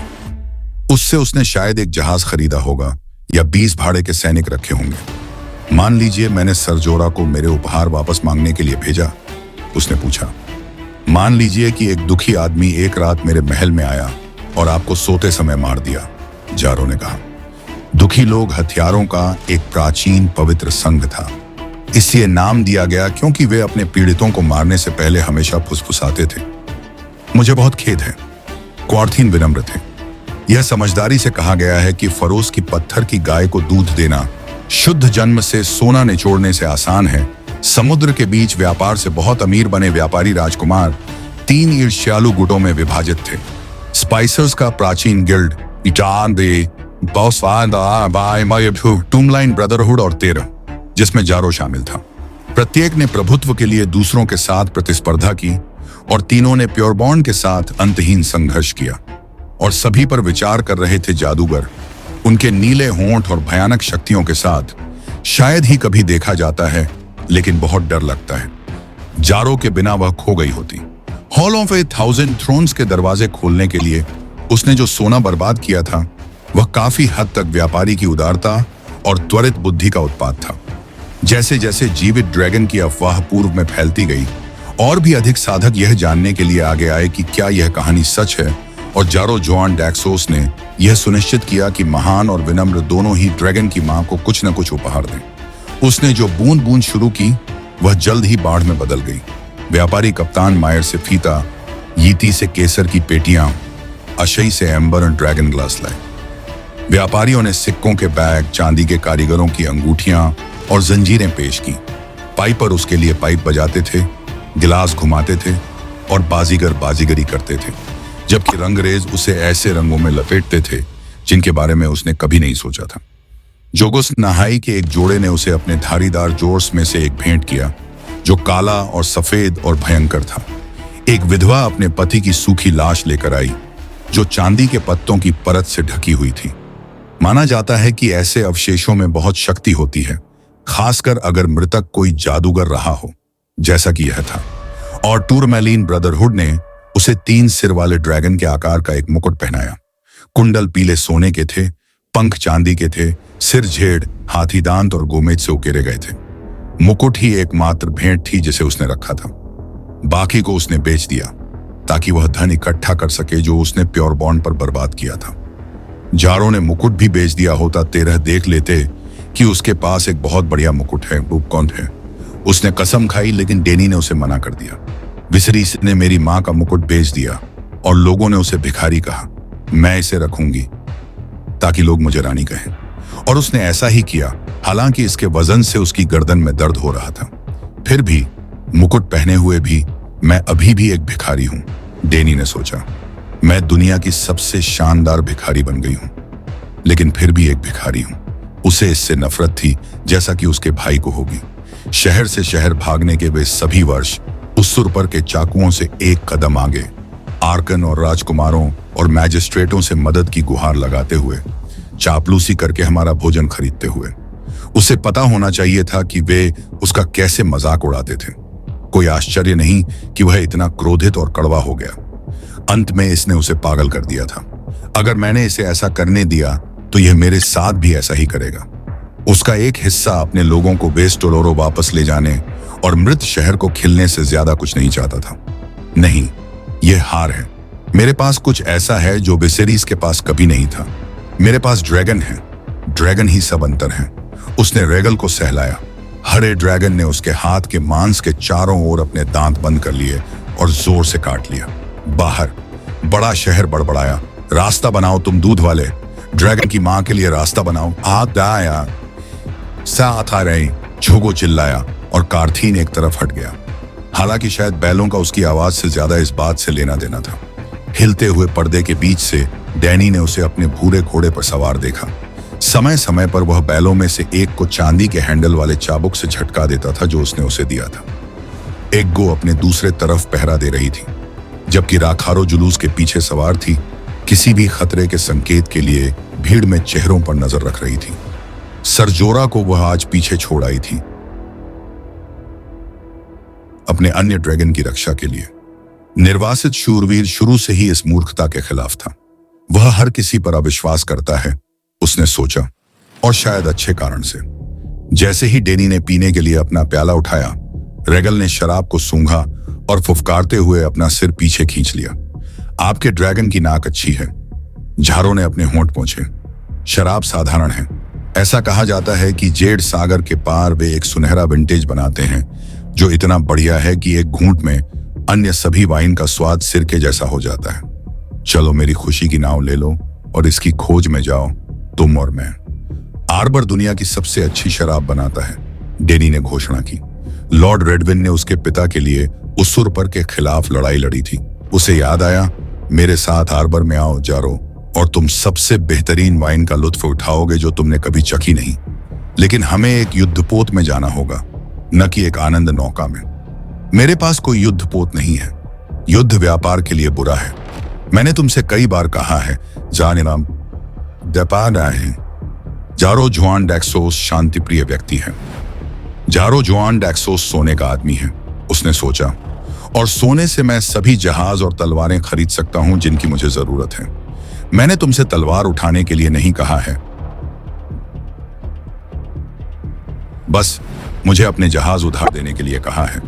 उससे उसने शायद एक जहाज खरीदा होगा या 20 भाड़े के सैनिक रखे होंगे। मान लीजिए मैंने सरजोरा को मेरे उपहार वापस मांगने के लिए भेजा, उसने पूछा। मान लीजिए कि एक दुखी आदमी एक रात मेरे महल में आया और आपको सोते समय मार दिया, जारो ने कहा। दुखी लोग हथियारों का एक प्राचीन पवित्र संघ था। इसलिए नाम दिया गया क्योंकि वे अपने पीड़ितों को मारने से पहले हमेशा फुसफुसाते थे। मुझे बहुत खेद है। क्वारथिन विनम्र थे। यह समझदारी से कहा गया है कि फरोस की पत्थर की गाय को दूध देना शुद्ध जन्म से सोना निचोड़ने से आसान है। समुद्र के बीच व्यापार से बहुत अमीर बने व्यापारी राजकुमार 3 ईर्ष्यालु गुटों में विभाजित थे। स्पाइसर्स का प्राचीन गिल्ड, टूमलाइन ब्रदरहुड और 13, जिसमें जारो शामिल था। प्रत्येक ने प्रभुत्व के लिए दूसरों के साथ प्रतिस्पर्धा की और तीनों ने प्योरबॉर्न के साथ अंतहीन संघर्ष किया। और सभी पर विचार कर रहे थे जादूगर। उनके नीले होंठ और भयानक शक्तियों के साथ शायद ही कभी देखा जाता है, लेकिन बहुत डर लगता है। जारो के बिना वह खो गई होती। हॉल ऑफ 1000 थ्रोन्स के दरवाजे खोलने के लिए उसने जो सोना बर्बाद किया था, वह काफी हद तक व्यापारी की उदारता और त्वरित बुद्धि का उत्पाद था। जैसे जैसे जीवित ड्रैगन की अफवाह पूर्व में फैलती गई, और भी अधिक साधक यह जानने के लिए आगे आए कि क्या यह कहानी सच है, और जारो जोआन डैक्सोस ने यह सुनिश्चित किया कि महान और विनम्र दोनों ही ड्रैगन की मां को कुछ न कुछ उपहार दें। उसने जो बूंद बूंद शुरू की, वह जल्द ही बाढ़ में बदल गई। व्यापारी कप्तान मायर से फीता, यीती से केसर की पेटियां, अशई से एम्बर और ड्रैगन ग्लास लाए। व्यापारियों ने सिक्कों के बैग, चांदी के कारीगरों की अंगूठियां और जंजीरें पेश की। पाइपर उसके लिए पाइप बजाते थे, गिलास घुमाते थे और बाजीगर बाजीगरी करते थे, जबकि रंगरेज उसे ऐसे रंगों में लपेटते थे जिनके बारे में उसने कभी नहीं सोचा था। जोगुस नहाई के एक जोड़े ने उसे अपने धारीदार जोर्स में से एक भेंट किया, जो काला और सफेद और भयंकर था। एक विधवा अपने पति की सूखी लाश लेकर आई, जो चांदी के पत्तों की परत से ढकी हुई थी। माना जाता है कि ऐसे अवशेषों में बहुत शक्ति होती है, खासकर अगर मृतक कोई जादूगर रहा हो, जैसा कि यह था। और टूरमैलीन ब्रदरहुड ने उसे 3 सिर वाले ड्रैगन के आकार का एक मुकुट पहनाया। कुंडल पीले सोने के थे, पंख चांदी के थे, सिर झेड़, हाथी दांत और गोमेज से उकेरे गए थे। मुकुट ही एकमात्र भेंट थी जिसे उसने रखा था। बाकी को उसने बेच दिया ताकि वह धन इकट्ठा कर सके जो उसने प्योरबॉर्न पर बर्बाद किया था। जारो ने मुकुट भी बेच दिया होता, 13 देख लेते कि उसके पास एक बहुत बढ़िया मुकुट है, रूपकौंत है। उसने कसम खाई, लेकिन डेनी ने उसे मना कर दिया। विसरीस ने मेरी मां का मुकुट बेच दिया और लोगों ने उसे भिखारी कहा। मैं इसे रखूंगी ताकि लोग मुझे रानी कहें। और उसने ऐसा ही किया, हालांकि इसके वजन से उसकी गर्दन में दर्द हो रहा था। फिर भी मुकुट पहने हुए भी मैं अभी भी एक भिखारी हूं, डेनी ने सोचा। मैं दुनिया की सबसे शानदार भिखारी बन गई हूं, लेकिन फिर भी एक भिखारी हूं। उसे इससे नफरत थी जैसा कि उसके भाई को होगी। शहर से शहर भागने के वे सभी वर्ष उसुर पर के चाकुओं से एक कदम आगे, आर्कन और राजकुमारों और मैजिस्ट्रेटों से मदद की गुहार लगाते हुए, चापलूसी करके हमारा भोजन खरीदते हुए। उसे पता होना चाहिए था कि वे उसका कैसे मजाक उड़ाते थे। कोई आश्चर्य नहीं कि वह इतना क्रोधित और कड़वा हो गया। अंत में इसने उसे पागल कर दिया था। अगर मैंने इसे ऐसा करने दिया तो यह मेरे साथ भी ऐसा ही करेगा। उसका एक हिस्सा अपने लोगों को वेस्टोलोरो वापस ले जाने और मृत शहर को खिलने से ज्यादा कुछ नहीं चाहता था। नहीं, यह हार है। मेरे पास कुछ ऐसा है जो विसेरीज के पास कभी नहीं था। मेरे पास ड्रैगन है। ड्रैगन ही सब अंतर है। उसने रेगल को सहलाया। हरे ड्रैगन ने उसके हाथ के मांस के चारों ओर अपने दांत बंद कर लिए और जोर से काट लिया। बाहर बड़ा शहर बड़बड़ाया, रास्ता बनाओ तुम दूध वाले, ड्रैगन की मां के लिए रास्ता बनाओ। हाथ आया, साथ आ रही, झोगो चिल्लाया और कार्थीन एक तरफ हट गया। हालांकि शायद बैलों का उसकी आवाज से ज्यादा इस बात से लेना देना था। हिलते हुए पर्दे के बीच से डैनी ने उसे अपने भूरे घोड़े पर सवार देखा। समय समय पर वह बैलों में से एक को चांदी के हैंडल वाले चाबुक से झटका देता था जो उसने उसे दिया था। एक गो अपने दूसरे तरफ पहरा दे रही थी, जबकि राखारो जुलूस के पीछे सवार थी, किसी भी खतरे के संकेत के लिए भीड़ में चेहरों पर नजर रख रही थी। सरजोरा को वह आज पीछे छोड़ आई थी, अपने अन्य ड्रैगन की रक्षा के लिए। निर्वासित शूरवीर शुरू से ही इस मूर्खता के खिलाफ था। वह हर किसी पर अविश्वास करता है, उसने सोचा, और शायद अच्छे कारण से। जैसे ही डेनी ने पीने के लिए अपना प्याला उठाया, रेगल ने शराब को सूंघा और फुफकारते हुए अपना सिर पीछे खींच लिया। आपके ड्रैगन की नाक अच्छी है। झारो ने अपने होंठ पोंछे। शराब साधारण है। ऐसा कहा जाता है कि जेड सागर के पार वे एक सुनहरा विंटेज बनाते हैं जो इतना बढ़िया है कि एक घूंट में अन्य सभी वाइन का स्वाद सिरके जैसा हो जाता है। चलो मेरी खुशी की नाव ले लो और इसकी खोज में जाओ, तुम और मैं। आर्बर दुनिया की सबसे अच्छी शराब बनाता है, डेनी ने घोषणा की। लॉर्ड रेडविन ने उसके पिता के लिए उसूरपर के खिलाफ लड़ाई लड़ी थी। उसे याद आया, मेरे साथ आर्बर में आओ जारो, और तुम सबसे बेहतरीन वाइन का लुत्फ उठाओगे जो तुमने कभी चखी नहीं। लेकिन हमें एक युद्धपोत में जाना होगा, न कि एक आनंद नौका में। मेरे पास कोई युद्धपोत नहीं है। युद्ध व्यापार के लिए बुरा है। मैंने तुमसे कई बार कहा है, जानिराम दपाना है। जारो जुआन डैक्सोस शांतिप्रिय व्यक्ति है। जारो जुआन डैक्सोस सोने का आदमी है, उसने सोचा, और सोने से मैं सभी जहाज और तलवारें खरीद सकता हूं जिनकी मुझे जरूरत है। मैंने तुमसे तलवार उठाने के लिए नहीं कहा है, बस मुझे अपने जहाज उधार देने के लिए कहा है।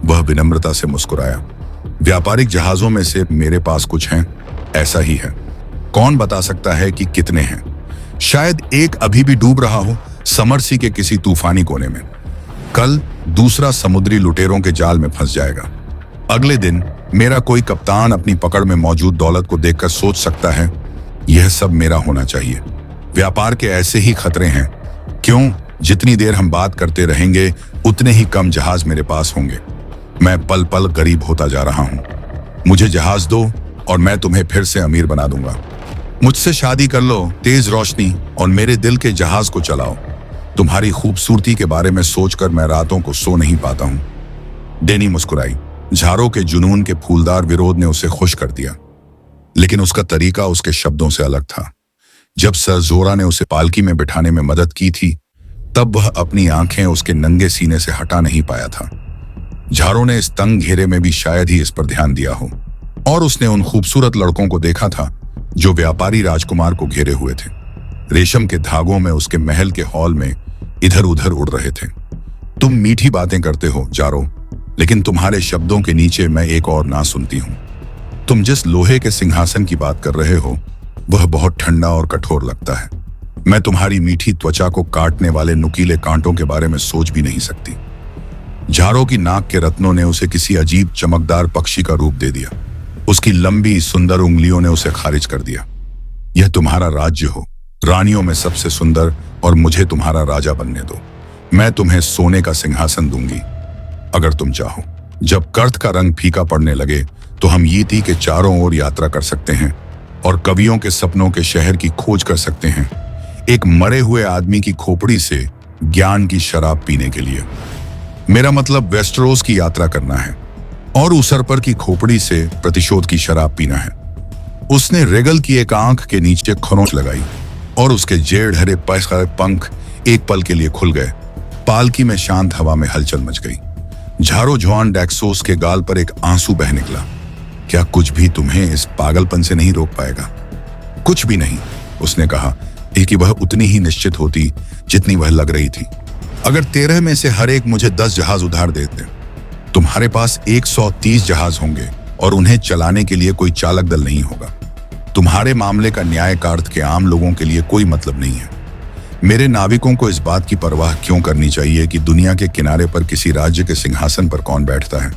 वह विनम्रता से मुस्कुराया। व्यापारिक जहाजों में से मेरे पास कुछ हैं, ऐसा ही है। कौन बता सकता है कि कितने हैं? शायद एक अभी भी डूब रहा हो समरसी के किसी तूफानी कोने में। कल दूसरा समुद्री लुटेरों के जाल में फंस जाएगा। अगले दिन मेरा कोई कप्तान अपनी पकड़ में मौजूद दौलत को देखकर सोच सकता है, यह सब मेरा होना चाहिए। व्यापार के ऐसे ही खतरे हैं। क्यों? जितनी देर हम बात करते रहेंगे उतने ही कम जहाज मेरे पास होंगे। मैं पल पल गरीब होता जा रहा हूं। मुझे जहाज दो और मैं तुम्हें फिर से अमीर बना दूंगा। मुझसे शादी कर लो, तेज रोशनी, और मेरे दिल के जहाज को चलाओ। तुम्हारी खूबसूरती के बारे में सोचकर मैं रातों को सो नहीं पाता हूं। डेनी मुस्कुराई। झारो के जुनून के फूलदार विरोध ने उसे खुश कर दिया, लेकिन उसका तरीका उसके शब्दों से अलग था। जब सर जोरा ने उसे पालकी में बिठाने में मदद की थी, तब वह अपनी आंखें उसके नंगे सीने से हटा नहीं पाया था। झारो ने इस तंग घेरे में भी शायद ही इस पर ध्यान दिया हो, और उसने उन खूबसूरत लड़कों को देखा था जो व्यापारी राजकुमार को घेरे हुए थे। रेशम के धागों में उसके महल के हॉल में इधर उधर उड़ रहे थे। तुम मीठी बातें करते हो जारो, लेकिन तुम्हारे शब्दों के नीचे मैं एक और ना सुनती हूं। तुम जिस लोहे के सिंहासन की बात कर रहे हो वह बहुत ठंडा और कठोर लगता है। मैं तुम्हारी मीठी त्वचा को काटने वाले नुकीले कांटों के बारे में सोच भी नहीं सकती। झारो की नाक के रत्नों ने उसे किसी अजीब चमकदार पक्षी का रूप दे दिया। उसकी लंबी सुंदर उंगलियों ने उसे खारिज कर दिया। यह तुम्हारा राज्य हो, रानियों में सबसे सुंदर, और मुझे तुम्हारा राजा बनने दो। मैं तुम्हें सोने का सिंहासन दूंगी अगर तुम चाहो। जब कर्त का रंग फीका पड़ने लगे तो हम यीती के चारों ओर यात्रा कर सकते हैं और कवियों के सपनों के शहर की खोज कर सकते हैं, एक मरे हुए आदमी की खोपड़ी से ज्ञान की शराब पीने के लिए। मेरा मतलब वेस्टरोस की यात्रा करना है और उसरपर की खोपड़ी से प्रतिशोध की शराब पीना है। उसने रेगल की एक आंख के नीचे खरोंच लगाई और उसके जेड़ हरे पंख एक पल के लिए खुल गए। पालकी में शांत हवा में हलचल मच गई। झारो जुआन डैक्सोस के गाल पर एक आंसू बह निकला। क्या कुछ भी तुम्हें इस पागलपन से नहीं रोक पाएगा? कुछ भी नहीं, उसने कहा, कि वह उतनी ही निश्चित होती जितनी वह लग रही थी। अगर 13 में से हर एक मुझे 10 जहाज उधार देते, तुम्हारे पास 130 जहाज होंगे और उन्हें चलाने के लिए कोई चालक दल नहीं होगा। तुम्हारे मामले का न्यायिकार्थ के आम लोगों के लिए कोई मतलब नहीं है। मेरे नाविकों को इस बात की परवाह क्यों करनी चाहिए कि दुनिया के किनारे पर किसी राज्य के सिंहासन पर कौन बैठता है?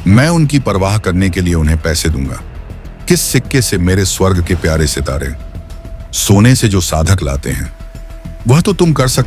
मैं उनकी परवाह करने के लिए उन्हें पैसे दूंगा। किस सिक्के से मेरे स्वर्ग के प्यारे सितारे? सोने से जो साधक लाते हैं वह तो तुम कर सकते